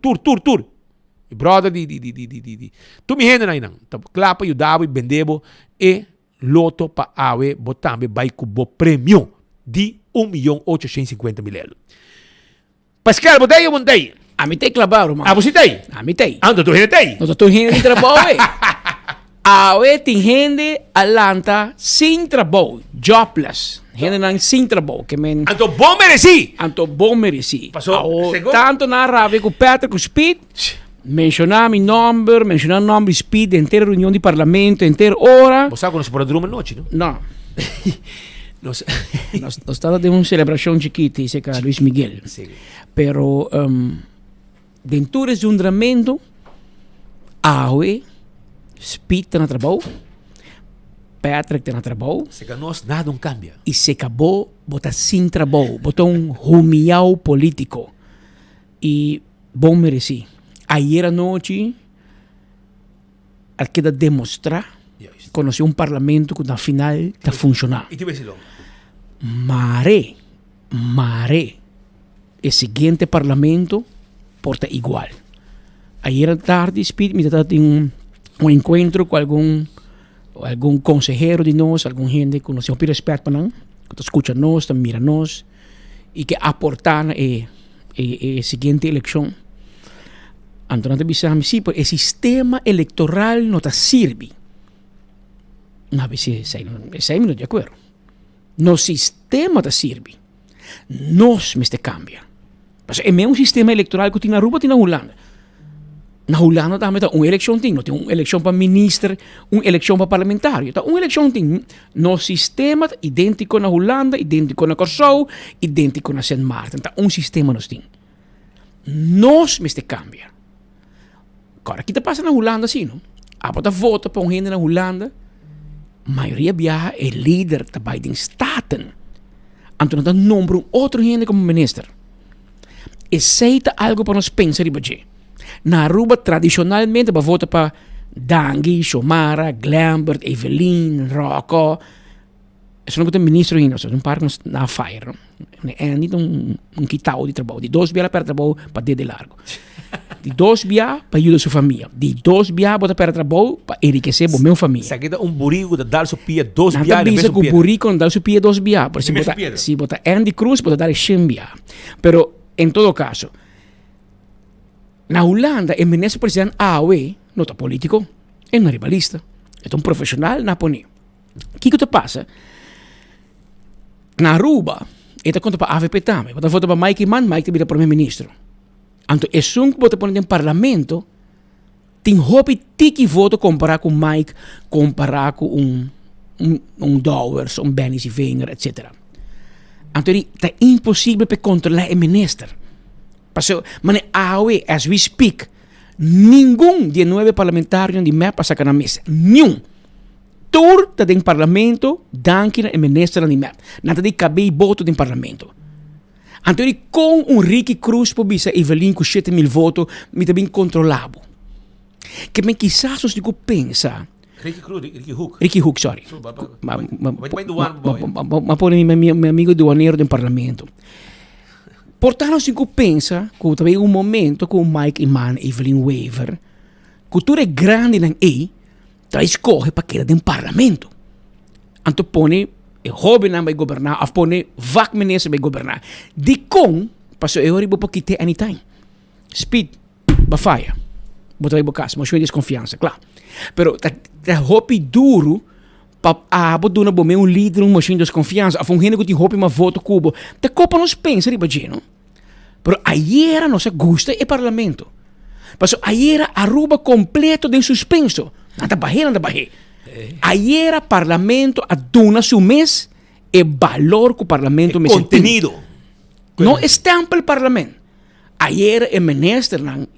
Brother di. Tu mi gente na inang. Clapa, ajudava e vendebo. E loto pa awe botambe vai kubo prêmio de 1.850.000 euros. Pascal, botei ou montei? A mim tem clavar, mano. Você tem? A mim tem. Então tu tem? Não estou gente de trabalho. Tem gente Atlanta sem trabalho, jobless. Gente não sem trabalho, que men. Então bom mereci. Passou. Tanto na rave com Patrick com Speed. Mencionar meu nome, mencionar o nome de Speed, inteira reunião de parlamento, inteira hora. Você sabe que nós podemos uma noite, não? Não. Nós estamos de uma celebração chiquita, esse é Luiz Miguel. Sim. Pero dentro de um dramento, Speed está no trabalho, Patrick está no trabalho. Se que nós nada não cambia. E se acabou, botar sem trabalho, botar rumial político. E bom mereci. Ayer à noite, queda demonstrar, conheci um parlamento que na final está funcionando. E tu vês logo? Mare, o seguinte parlamento porta igual. Ayer à tarde, Speed me está tendo um encontro com algum consejero de nós, algum gente que nós temos respeito para nós, que escuta nós, que mira nós, e que aportar a seguinte eleição. Então, nós pensamos, sim, o sistema eleitoral não está sirve. Não, sei de acordo. No sistema está sirve. Nós me cambia. Mas é mesmo sistema eleitoral que tem na Aruba, tem na Holanda. Na Holanda também tem uma eleição, tem uma eleição para ministro, uma eleição para parlamentário. Então, uma eleição tem no sistema idêntico na Holanda, idêntico na Curaçao, idêntico na Sint Maarten. Então, um sistema nós tem. Nós, mas cambia. Agora, o que passa na Holanda, assim, não? A bota vota para um gente na Holanda, a maioria viaja é líder da Biden Staten. Então, não nombra outro gente como ministro. Aceita algo para nós pensar e bater. Na Aruba, tradicionalmente, vai votar para Dangi, Xomara, Glambert, Evelyn, Rocco. Isso não tem ministro ainda, só um par na fire. É um quitao de trabalho. De 2 bias para trabalho para de largo. De 2 bias para ajudar sua família. De 2 bias para trabalho para enriquecer a minha família. Isso aqui é um burigo de dar sua pia 2 bias. Não bisa que o burigo dar sua pia 2 bias. Se botar Andy Cruz, pode dar 100 bias. Pero, em todo caso, na Holanda, o ministro presidente AOE, não é político, é um rivalista, é um profissional na Pony. O que passa? Na Aruba, ele conta para a AVP também, ele vota para Mike Mann, Mike vira primeiro-ministro. Então, é só que você põe no parlamento, tem hobby tiki voto comparar com Mike, comparar com Dowers, Benny Sivinger, etc. Então, é impossível para controlar o ministro. Mas AOE, as we speak, nenhum de 9 parlamentários de MEP passa na mesa. Nenhum. Tur está em parlamento, danke na ministra de MEP. Nada de caber voto em parlamento. Então, com Ricky Cruz, por bisa, Evelyn, com 7.000 votos, me também controlado. Que me quizás os digo pensa. Ricky Hook, sorry. Mas põe meu amigo doaneiro do parlamento. Portanto, se pensa que também um momento com Mike Iman, Evelyn Weaver, que tu é grande na E, tu escorre para quedar no parlamento. Então, põe o jovem vai governar, ou põe vac ministro vai governar. De com, passou eu ribo para quitar anytime. Speed, bafaia. Botar aí bocas, mas eu desconfiança, claro. Pero, tá roupa duro, para botar um líder, um machine de desconfiança, a um gente que tem roupa uma voto cubo. Tá copa nos pensa, ribadino. Pero aí era nossa gusta e parlamento. Passou aí era Aruba completo de suspenso. Nada barre. Aí era parlamento a dona su mês e valor que o parlamento me contenido. Não estampa o parlamento. Aí era o ministro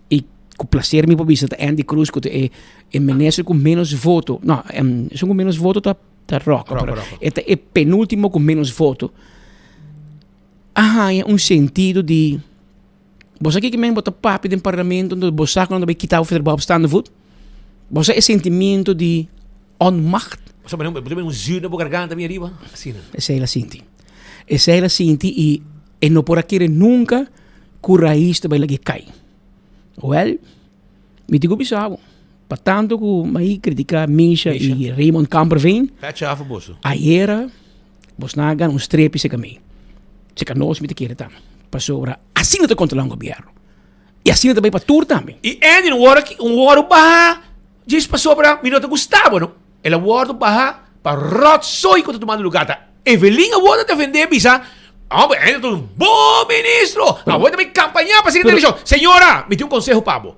e com prazer me visitar Andy Cruz que é o ministro com menos voto. Não, só com menos voto tá Rocco. Este é penúltimo com menos voto. É um sentido de você aqui que mesmo bota papo no parlamento, você quando vai quitar o federal stand voet. Você é sentimento de onmacht. Você tem um zuur na garganta minha riba. Essa ela sente. E não por aqui nunca que o raiz vai lá que cai. Well, me digo bisavo. Portanto, que aí criticar Misha e Raymond Camperveen. Aí era, você não ganha uns trepes a caminho. Se que nós me te querer também. Passou para assim não te controlar o governo. E assim também para tudo também. E Andy, um hora barra, diz passou para minuto Gustavo, não? Ele hora barra para rotsoi quando tomando lugar. Tá? Evelyn, a hora defender, bisa. Andy, um bom ministro. A hora também campanhar para seguir a televisão. Senhora, me tem um conselho, Pablo.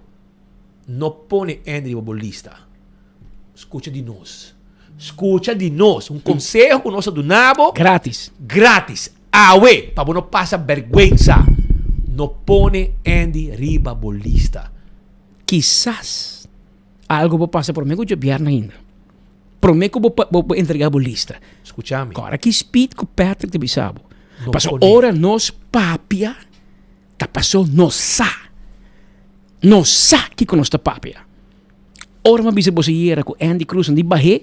Não põe Andy como lista. Escuta de nós. Um conselho que nós do Nabo. Grátis. Awe, para não passar vergonha. Não põe Andy riba bolista. Quizás algo vai passar por mim que eu governo ainda. Prometo que vou entregar a bolista. Escucha-me. Agora que speed com Patrick de Bissabo. Passou hora nos papia, tá passou nos sa que com nossa papia. Ora uma bisa você era com Andy Cruz de Bahia.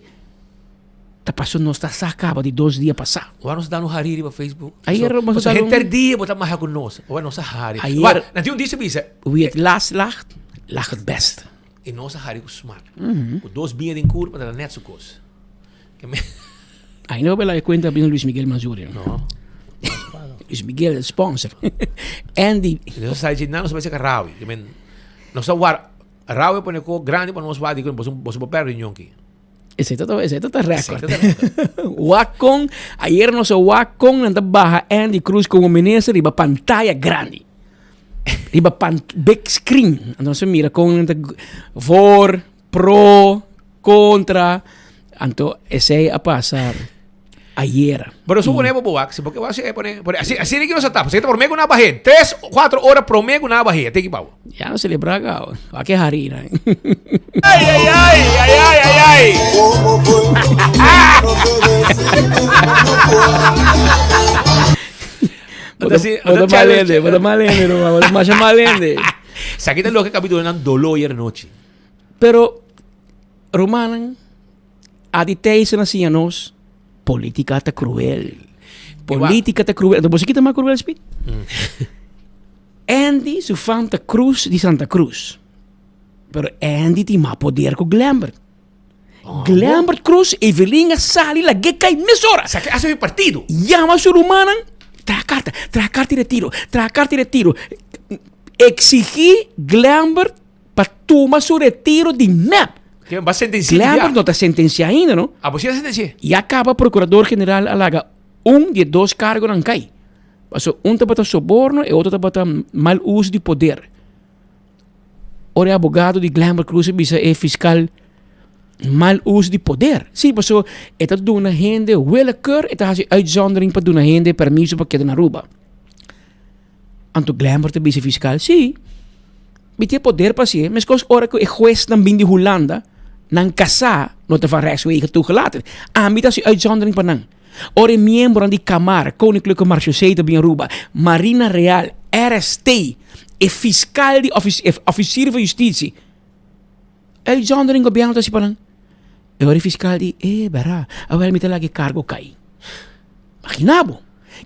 Tá passou nos tá acaba de 2 dias passar. Ou nos dá no Hariri para Facebook. Aí era mas você renter dia botar mais com nós. Ou nossa Hariri. Aí era não disse bisa. Wie het laat lacht het best. E nossa Hariri com smart. Com 2 binha em curva para net so coisa. Aí não vai lá conta bem Luis Miguel Manzuri. Não. Luis Miguel é sponsor. Andy. Não sai de nada, não vai ser Raui. Não sei o Raui põe com grande para nós vai dizer você vai perder reunião aqui. Ese é o recorde. Wacom, ayer nosso Wacom nanda baja Andy Cruz como ministro riba pantalla grande. Riba big screen. Então se mira com for, pro, contra. Então esse a passar ayer. Pero suponemos, Boax, porque va a ser poner así que no se tapa. Se por meio na barreira. 3 o 4 horas por meio na barreira. Tem que pau. Ya no se le braga. Va que harina. Ay, ay, ay, ay, ay, ay, ay. Bota malende, Roma. Bota mais malende. Sakita lo que capítulo ng dolo ayer noche. Pero, Romanan, aditei sa nasiyanos, politika ta cruel. Politika ta cruel. Então, você que tá mais cruel, Speed? Andy, su Santa Cruz de Santa Cruz. Pero Andy ti ma poder com Glambert. Glambert Cruz, Evelina Sali, la que cai mesora. Sa que hace mi partido. Llama a su Romanan, trae carta y retiro. Exigí Glambert para tomar su retiro de MEP. Que va a sentenciar. Glambert no está sentenciado ainda, ¿no? Ah, pues sí la sentencia. E acaba o procurador-geral alaga de 2 cargos não cai. Passou está para soborno e outro está para mal uso de poder. Ora, advogado de Glambert Cruz é fiscal mal uso de poder. Sim, passou está dando gente willekeur, está fazendo uitzondering para dar gente permisso para que na Aruba. Anto Glambert é fiscal, sim. Tem poder para si, mas quando ora que o juez também de Holanda não casar, não te faz rechtswege toegelaten. Aanbieden als uitzondering para não. Ora membro de Câmara, Koninklijke Marechaussee de Aruba, Marina Real, RST, e fiscal de officier van justitie. Uitzondering op biang si panang. E ora fiscal de, bara, awel mi talaga cargo kai. Imaginabo,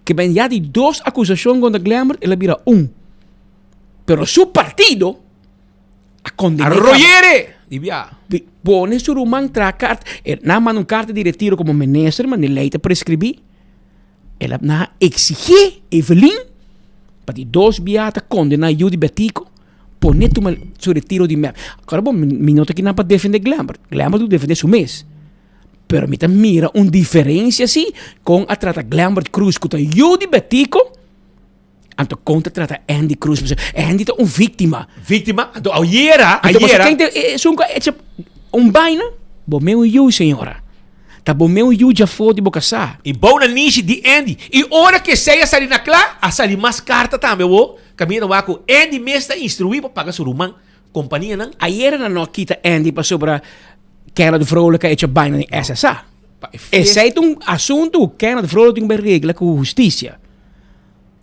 que ben ya de 2 acusações contra Glambert, ela vira 1. Pero su partido a condenar. Arroyere! Divia. Pone su rumang tra carta. Na man un carta de retiro como minister, man de leite prescribi. Ela na exigir Evelyn para de 2 biata condenar Judy Betico. Pone tu su retiro de MEP. Agora bom, mi nota que não para defender Glambert. Glambert tu defender su mês. Pero mi mira diferença assim com a trata Glambert Cruz com Judy Betico. Anto conta trata Andy Cruz. Andy é vítima. Vítima? Anto ayer. Baina, bom meu eu, senhora. Tá bom meu eu já foi de bocaçá. E bom na niche de Andy. E hora que saia sair na clá, a sair mais carta também, o caminho do Waco. Andy mesmo instruir para pagar seu rumang. Companhia, não? Ayer não quita Andy para sobre Kena de Vrolijke e Baina em SSA. Esse é assunto Kena de Vrolijke tem regra com justiça.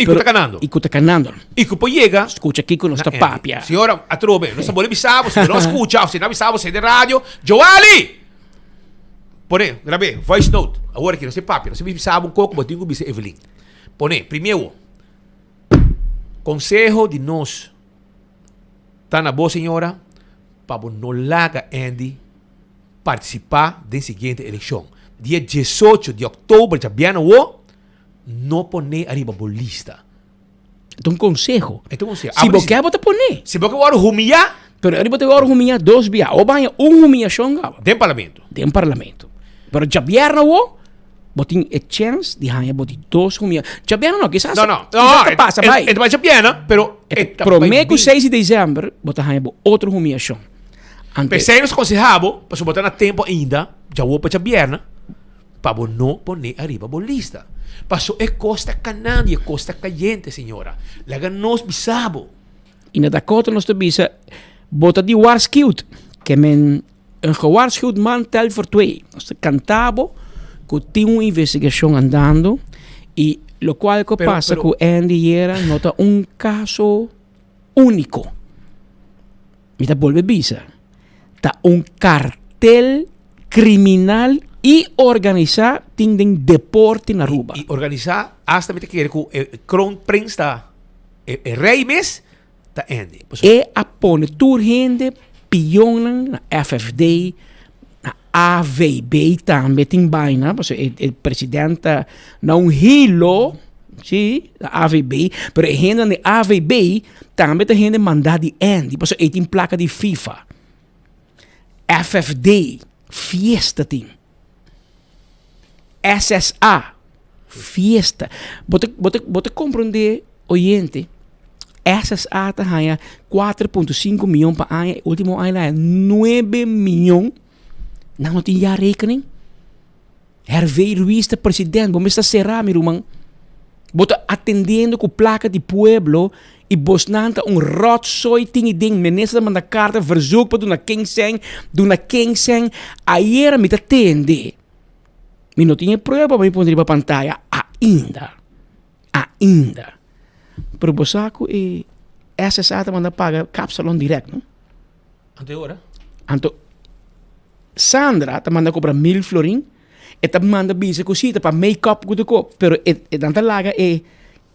E que está canando. E que poi llega. Escucha aqui com nossa papia. Signora, a trobe, non vuole bisavo, se non escucha, se non bisavo, se de radio. Joali! Pone, grave, voice note. Agora que não sei papia, não sei bisavo um pouco, mas tenho que bisa Evelyn. Pone, primeiro, consejo de nós. Tá na boa, senhora, para não larga Andy participar da seguinte eleição. Dia 18 de outubro, já viene o não pone arriba bolista. É um conselho. Se você quer, você pone. Se você quer humilhar, pero arriba te agora humilhar 2 via. Ou vai humilhação parlamento. Tem parlamento. Pero já vierna o botin a chance de ganhar botin 2 humilhar. Já vierna não, quizás. Não. Passa, vai. É já vierna, pero prometo 6 de dezembro, botar ganhar outra humilhação. Pensei nos aconselhava, para botar na tempo ainda, já vou para já vierna, para não poner arriba bolista. Passou é costa canande, é costa caliente, senhora. Laga nos bisabo. E na Dakota nós bisa bota de waarschuwd. Que men een gewaarschuwd man telt voor 2. Nós cantabo que tinha investigação andando e lo qual que passa com Andy era nota caso único. Mita volve bisa. Tá cartel criminal e organizar ting deporte na Aruba. E organizar hasta me te quer com Crown Prince da rei mes da Andy. E apone tur gente pionan na FFD, na AVB também tem baina, porque o presidente não hilo, sim, da AVB, pero a gente na AVB também tem gente mandada de Andy, porque ele tem placa de FIFA. FFD fiesta ting. SSA, fiesta. Bote compreender, oyente, SSA ta haya 4.5 miljoen per ano, último ano é 9 miljoen. Não tem já rekening. Hervé Ruiz, de presidente, vamos estar será, meu irmão. Bota atendendo com placa de pueblo e bosnanta rotzooi ting ding. Minister manda carta verzoek para doen na Kingseng. Ayer me atende. Me não tinha prova para me pôr na pantalla ainda. Pero bosaco e essa sata manda paga capsalon direct, não? Ante hora? Sandra te manda cobrar 1.000 florin e te manda bisa cosita para make-up com o corpo. Pero tanta laga e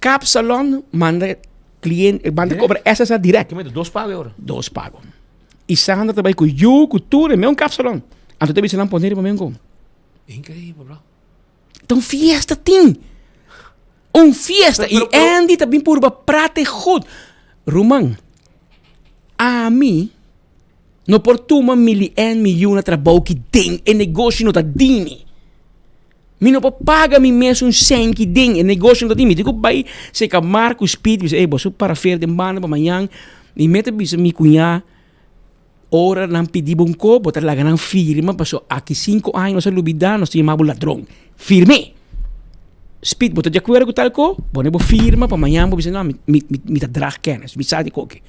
capsalon manda cliente, manda cobrar essa sata direct. Que medo, 2 pagos agora? 2 pagos. E Sandra também com you, com tudo, é mesmo capsalon. Então te bisa não poner para mim como. Incrível, bro. Então fiesta tem. Fiesta. E Andy também por prate goed. Roman, a mim, não por tuma miljoen trabalho que tem e negócio não tá dini. Mi não pode pagar me mesmo cent que tem e negócio não tá dini. Digo, vai, se que Marco Speed, diz, você para fer de banda para amanhã, me mete bisa mi cunha, ora não pedi bom co, botar lá ganhar firma, passou aqui 5 anos, nós lubida, nós tínhamos ladrão. Firme. Speed, botar de acordo com tal co, bone bo firma, para amanhã, bo bisa não, me tá drag kennis, me sabe coque.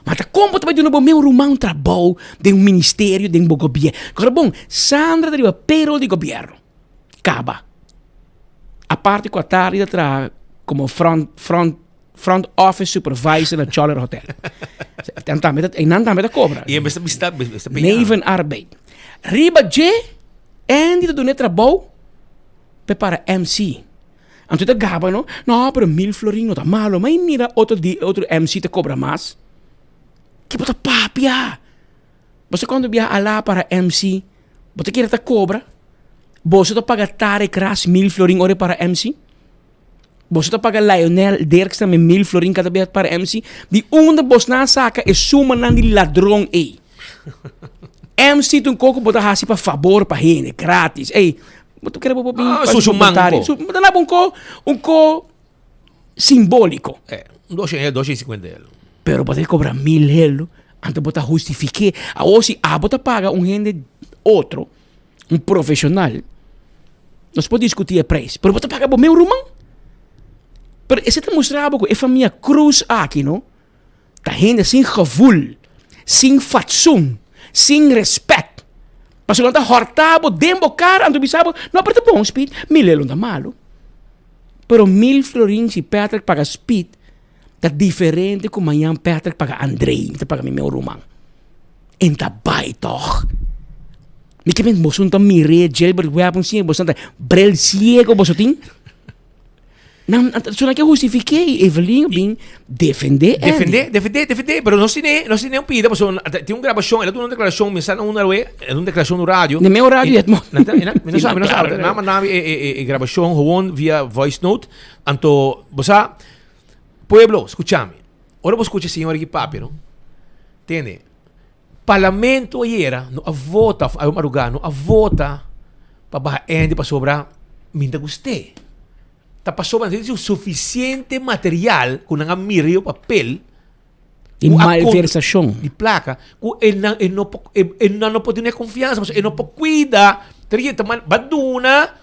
Mas tá como também de novo meu rumão trabalho de ministério, de governo. Agora bom, Sandra deriva payroll de governo. Caba. A parte com a tarde tra como front office supervisor na Choller Hotel. E não também da cobra. E basta Neven arbeid. Riba J, Andy de doen trabalho para MC. Anto da gaba no, no, pero 1.000 florin no tá malo, mas mira outro MC te cobra mais. Que bota papia. Você quando viaja lá para MC, você quer te cobra. Você te paga tare cras 1.000 florin ore para MC. Você te paga Lionel Dirks também 1.000 florin cada vez para MC. Die onda bosna saca e suma nan die ladrão ei. MC tu coco bota hasi para favor para gente, grátis. Ei, tu quer bobo bem? Sujo manco. Bota na um co simbólico. 250. Pero para cobrar 1.000 euros, antes bota justifique. Ahora si bota paga gente outro, profissional, nós podemos discutir o preço. Pero bota paga por meu irmão. Pero esse te mostrava que é minha cruz aqui, não? Tá gente sem gevoel, sem fatsoen, sem respeito. Mas se não tá hortabo, dembocar, antes bisabo, não aperta bom speed, 1.000 euros não tá malo. Pero 1.000 florins se Patrick paga speed, tá diferente como amanhã Patrick paga Andrei, tá paga meu irmão. Enta bai toch. Mi que men bosun tá mire, Gilbert weapon sim, bosun tá brel ciego bosotin. Não, so na que justifiquei, Evelyn bem defender, pero não se nem pida, porque tem gravação, ela tem uma declaração, mensagem uma declaração no rádio. No meu rádio, não sabe, nada gravação, gewoon via voice note, anto, você pueblo, escúchame. Ahora vos escucha, senhor aqui papi, não? Entende? Parlamento ayer no a vota, a marugano, a vota para baixar ende para sobrar minta guste. Tá para sobrar o suficiente material com um mirio papel de malversação de placa, que não pode ter confiança, mas ele não pode cuidar. Teria também baduna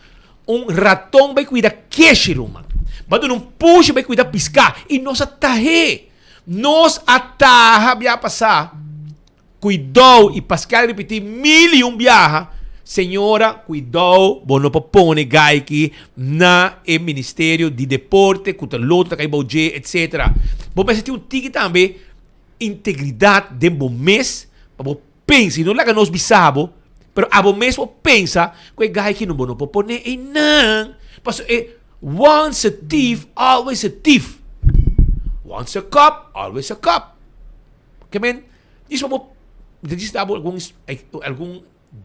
ratão vai cuidar queixiruma. Baduna puxa vai cuidar piscar e nós atahe. Nós ataha via passar. Cuidou e Pascal repetir 1.000 viaja. Senhora, cuidou, bono propone gaiki na Ministério de Deporte, Cutaloto, Caiboje, etc. Vou pensar um tique também, integridade de bom mês, para pensar, não laga nos bisabo, pero a bom mês pensa que gaiki não bono propone e não. Passo é once a thief, always a thief. Once a cop, always a cop. Que men, isso diz algum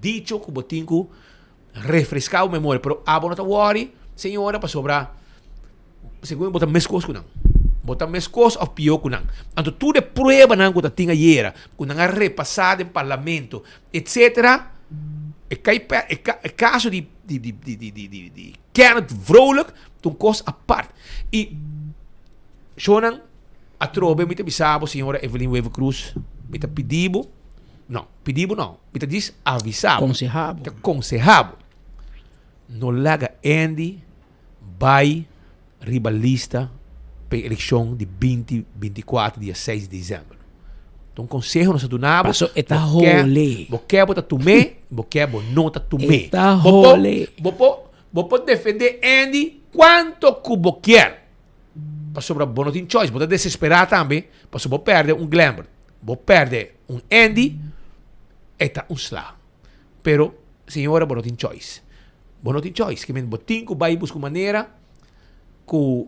dicho que botinho refrescar a memória, pero não tá worry, senhora, para sobrar. Segundo botar mescos com não. Botar mescos ou pior com não. Então tudo é prova não que tinha ayer, com não repassado em parlamento, etc. Het caso die Kenneth Vrolijk, toen kost apart. E Shonan, a trobe, met de bisabo, senhora Evelyn Wever Cruz, met de Pidibo, não, met de diz avisabo. Concejabo. No laga Andy, vai ribalista, para a eleição de 2024, dia 6 de dezembro. Então, conselho nós donamos. Passou, eta rolê. Você bota tumé, você nota tumé. Eta rolê. Você defender Andy quanto que você quer. Para sobrar bom tem choice. Você desesperar também. Para você perder Glamour. Você perder Andy, eta slá. Pero, senhora, você tem choice. Você não tem choice. Que você tem que vai buscar maneira que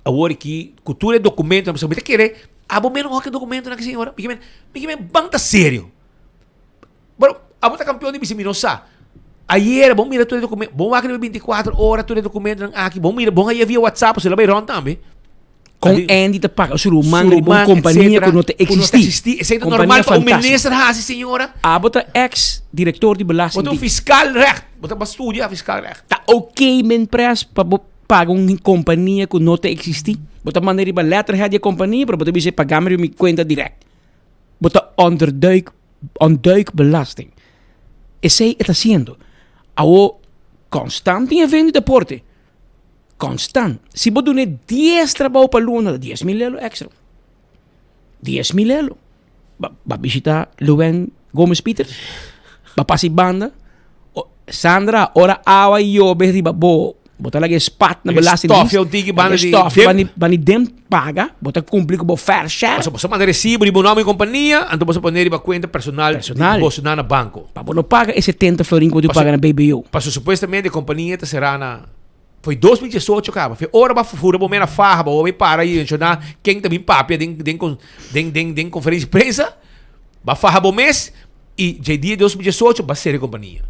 agora que cultura é documento, você vai querer. Abo menos qualquer documento na senhora. Porque banta sério. Bro, abo tá campeão de biciminosa. Ayer, bom mira todo documento. Bom aquele 24 horas todo documento aqui. Bom mira, bom aí via WhatsApp, você lá vai rond também. Com Andy te paga, Suruman, bom companhia que não te existir. Isso é normal para o ministro Hasi, senhora. Abo tá ex-diretor de belasting. Bota fiscal recht. Bota para estudar fiscal recht. Tá ok, men press, para pagar uma companhia que não te existir. Bota maneira de letra de companhia, para você pagar minha conta direct. Bota onderduik belasting. Esse está sendo. Ao constante em evento de deporte. Constant. Se você doar 10 trabalho para luna, 10.000 euros extra. 10.000 euros. Vai visitar Luen Gomes Peters. Vai passar banda. Sandra, ora awa e eu bem riba bo. Botar lá que spat na belasting. Stof, eu digo banda de bani dem paga. Botar cumprir com o fair share. Você manda recibo de bom nome e companhia, então você pode ir para conta personal. Você na banco. Para não paga esse 70 florin que você paga na BBU. Para supuestamente a companhia será na foi 2018, cara. Foi hora para fura, bom na farra, bom para aí, mencionar quem também papia den conferência de prensa. Vai farra bom mês e de dia 2018 vai ser a companhia.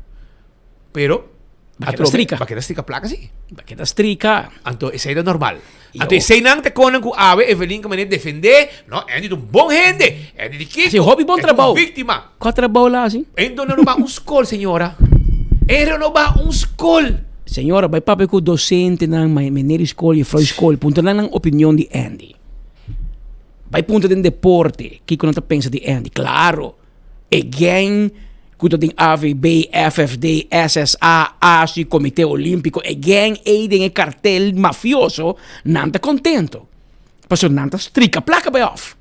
Pero vai quedar estrica placa sim. Vai quedar estrica. Então, isso aí é normal. Então, isso aí não te conem com a Evelyn que maneira defender, não, é de um bom gente, é de Kiko. Sim, hobby bom trabalho. Vítima. Qual trabalho lá, assim? Então, não vai um school, senhora. Não vai um school. Senhora, vai papai com docente na maneira escola e frau escola, punta lá na opinião de Andy. Vai punta de deporte, que quando pensa de Andy, claro. Again, quando tem AVB, FFD, SSA, ASI, Comitê Olímpico, again, Aiden e cartel mafioso, não está contento. Passou não está strica, placa vai off.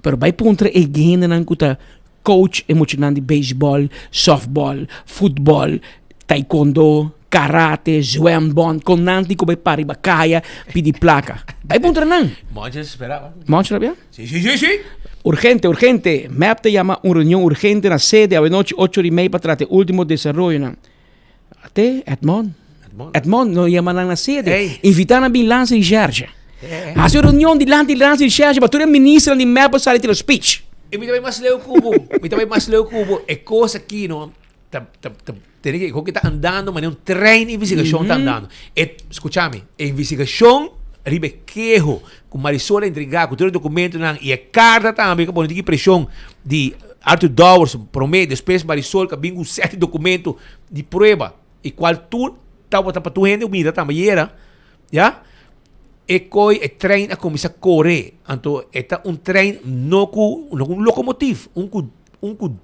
Pero vai punta again na kuta coach emocional de baseball, softball, futebol, taekwondo, karate, zwembond, con nanti come pari baccaia, pidi placa. Vai punta nan. Monja esperava. Monja bien? Sí. Urgente. MEP te llama una reunión urgente en la sede a la noche 8:30 para tratar último desarrollo. Até Edmond no llaman a la sede. Invitan a Bin Lance y Serge. Hace reunión de Lance y Serge, para tú eres ministro de MEP para salir el speech. E me também mais leu cubo. É coisa aqui, não. Tem que tá andando, mas é um treino de investigação tá andando. Escúchame, a investigação ribequejo com Marisola entregar com todo o documento e a carta também com a pressão de Arthur Dowers promete depois Marisola que vinha 7 documentos de prova e qual tu estava para tu gente humilde também era, já? E coi é treino a começar a correr, então é um treino não com locomotivo, com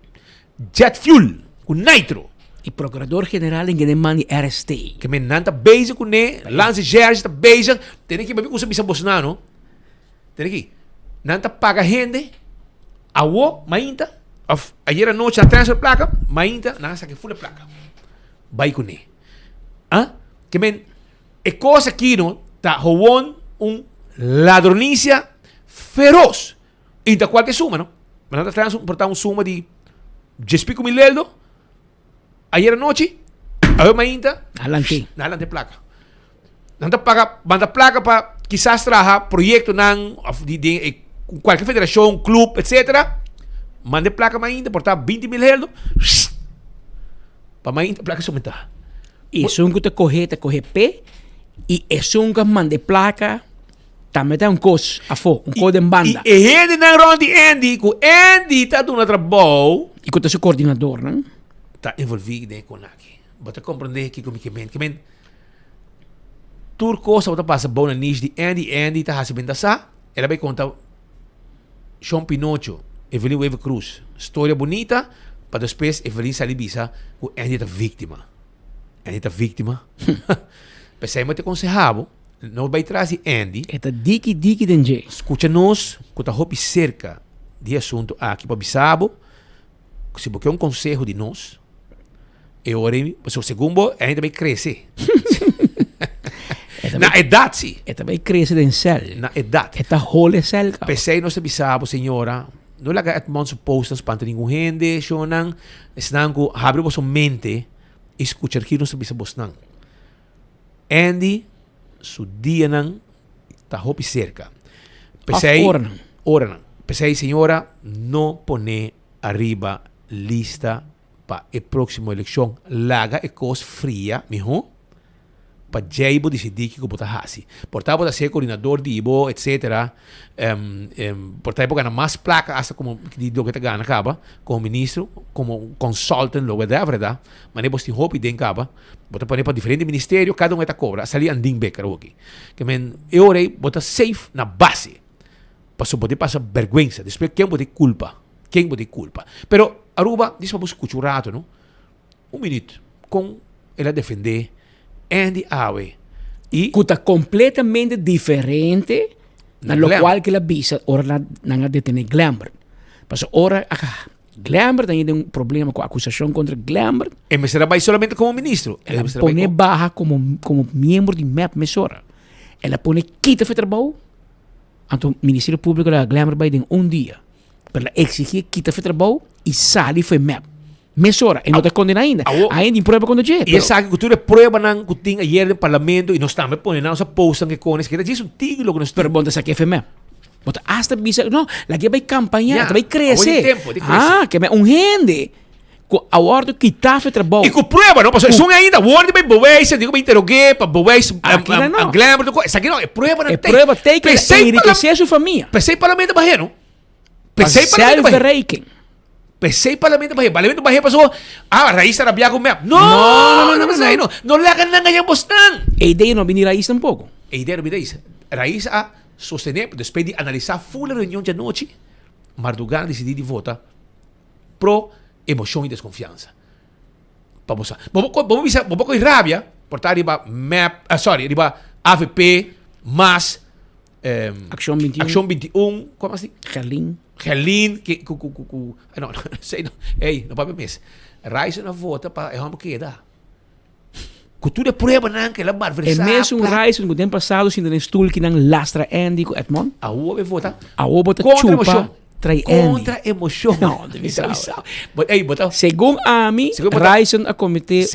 jet fuel, com nitro. E procurador-geral em Guiné-Mani RST. Que men nanta bezig com ne, Lance Gerge está bezig, tem que babi usar bisa Bolsonaro, tem que nanta paga gente, awo mainta, of ayer a noite na transfer placa, mainta na saque full placa, vai com ne, que men é coisa aqui não tá roubando ladronícia feroz, ainda qualquer suma não, mas nanta transportar suma de 10.000 euros. Ayer noche, a mainta, adelante placa. Nanta paga, manda placa para quizás trabalhar projeto de qualquer federação, clube, etc. Mande placa mainta, portar 20.000 euros. Para mainta, placa somentar. E se te corre P, e se mande placa, também tem costo a fo, costo em banda. E gente não ronde Andy, que Andy está dando trabalho. E que é seu coordenador, não? tá envolvido com aqui. Bota compreender que men tur cosa bota passa bom na niche de Andy tá recebendo essa. Ela vai contar Sean Pinocho, Evelyn Wave Cruz, história bonita, para depois Evelyn Salibisa, o Andy tá vítima. Pensei que te aconselhava, não vai trazer Andy. Esta diki denje. Escuta-nos, que tá roupa cerca de assunto aqui para Bisabo, se você quer conselho de nós, eu orei, o segundo, a gente vai crescer. Na idade, sim. Esta vai crescer em cel. Na idade. Esta hole cel. Pensei nós Bisabo, senhora, não laga at mão supostas para ninguém gente, shonan, estão com abre vossa mente, escutar que nós Bisabo não. Andy, su dia não, tá roupa cerca. Pensei, ora. Pensei, senhora, não pone arriba lista para a próxima eleição. Laga é coisa fria, mijo, para Jaibo decidir que botar hasi. Portanto, para ser coordenador de Ibo, etc. Portanto, ganhar mais placa, hasta como do que te ganha, acaba, como ministro, como consultant, logo é verdade. Mas não tem roupa e den acaba. Bota para diferentes ministérios, cada um está cobra. Sali anding becker aqui. Que men, eu orei, bota safe na base. Para poder passar vergonha. Depois, quem pode culpa? Pero Aruba, diz para escutar um rato, não? Minuto. Com ela defender Andy Awe. E que está completamente diferente da lo qual que la visa ora não detener Glamour. Mas ora Glamour tem problema com a acusação contra Glamour. E me será vai solamente como ministro. Ela pone baja como membro de MEP mesora. Ela pone quita fe trabalho. Então, o Ministério Público da Glamour vai ter dia. Para exigir quita fe trabalho e sali foi MEP. Mesora, e não está condenado ainda. Ainda em prova quando é. E essa que tu é prova não que tem ayer no parlamento e não está me ponendo nossa posta que cones que diz tigre que nos pero bom dessa que é MEP. Bota hasta bisa no, lagi vai campanha, vai crescer. Que é gente a ordem que tá fe trabalho. E com prova, não, passou isso ainda, ordem vai bobeis, digo me interroguei para bobeis, a Glamour, essa aqui não, é prova não tem. É prova tem que enriquecer sua família. Pensei parlamento barreiro. Pensei parlamento barreiro. Pensei parlamento barreiro passou, raiz era biago mesmo. Não laga nada ganhar bostan. A ideia não vinir raiz tampouco. A ideia não vinir raiz a sostener, depois de analisar full reunião de noite, Mardugan decidiu de votar pro emoção e desconfiança. Vamos com rabia, portar riba MEP, riba AVP, mas Action 21, como assim? Gelin, que não sei não. Ei, não pode mesmo. Raiz na vota para é uma queda. Cultura prova não que ela marvelhosa. É mesmo Raiz no tempo passado se no estudo que não lastra Andy com Edmond. A UOB vota. A UOB vota chupa. Contra emoção. Não, deve ser. Bota. Segundo a mim, Raiz a cometer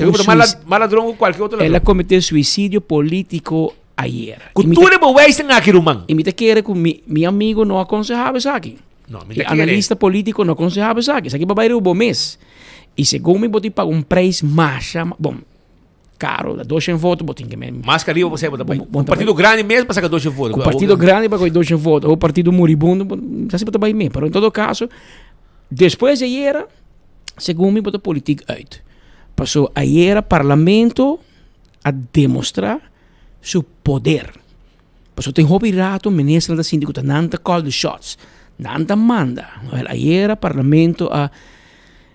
maladrão qualquer outro. Ela cometeu suicídio político ayer. Cultura boa tem aqui rumang. E me te quer que meu amigo não aconselhava isso aqui. Não, analista político não aconselhava isso aqui. Isso aqui vai ir o bom mês. E segundo me botei para preço mais bom. Caro, 200 votos, botem que mesmo. Mais caro você bota. Um partido grande mesmo para sacar 200 votos. Um partido grande para 200 votos. Ou partido moribundo, já se bota bem mesmo. Mas em todo caso, depois de ayer, segundo me bota política out. Passou ayer parlamento a demonstrar seu poder. Passou tem hobby rato, ministro da sindicato, nanta call the shots. Nanta manda. Ayer parlamento a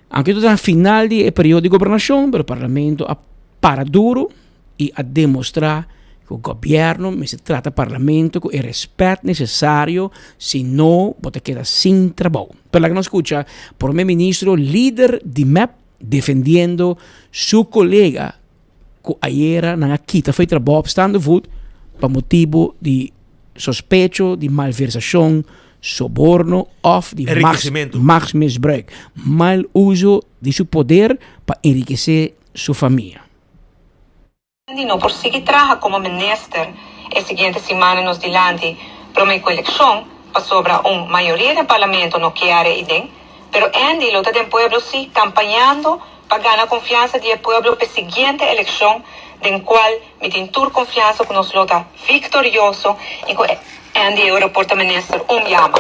anche tutto al final di periodo di governazione, però il Parlamento a para duro e a dimostrare che il governo si tratta il Parlamento con il rispetto necessario, se no potete quedare sin trabajo. Per la che non scusa, per me ministro, leader di MEP, difendendo suo collega che ieri non ha chiesto fai trabajo stando voto per motivo di sospecho di malversazione, soborno of di machtsmisbruik, mal uso di suo poder per enriquecer sua famiglia. No prosegui trabaja como ministro la siguiente semana nos dilante promete elección para sobre una mayoría del parlamento no quiere idem, pero Andy lo del pueblo sí campañando para ganar confianza del pueblo para la siguiente elección, del cual me tiene confianza que nos lota victorioso y que Andy es el ministro llama.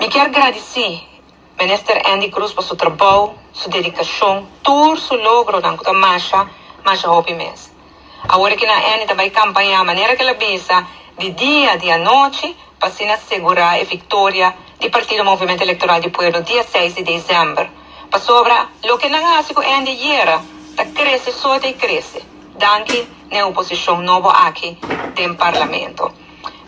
Me quiero agradecer Minister Andy Cruz por su trabajo, su dedicación, todo su logro en la marcha hobby mes. Ahora que na Andy também campanha a maneira que ela visa, de dia a noite, para se assegurar a vitória do Partido Movimento Eleitoral do Pueblo dia 6 de dezembro. Para sobra, lo que não hace com Andy era, tá cresce só e cresce. Danke na oposição nova aqui no parlamento.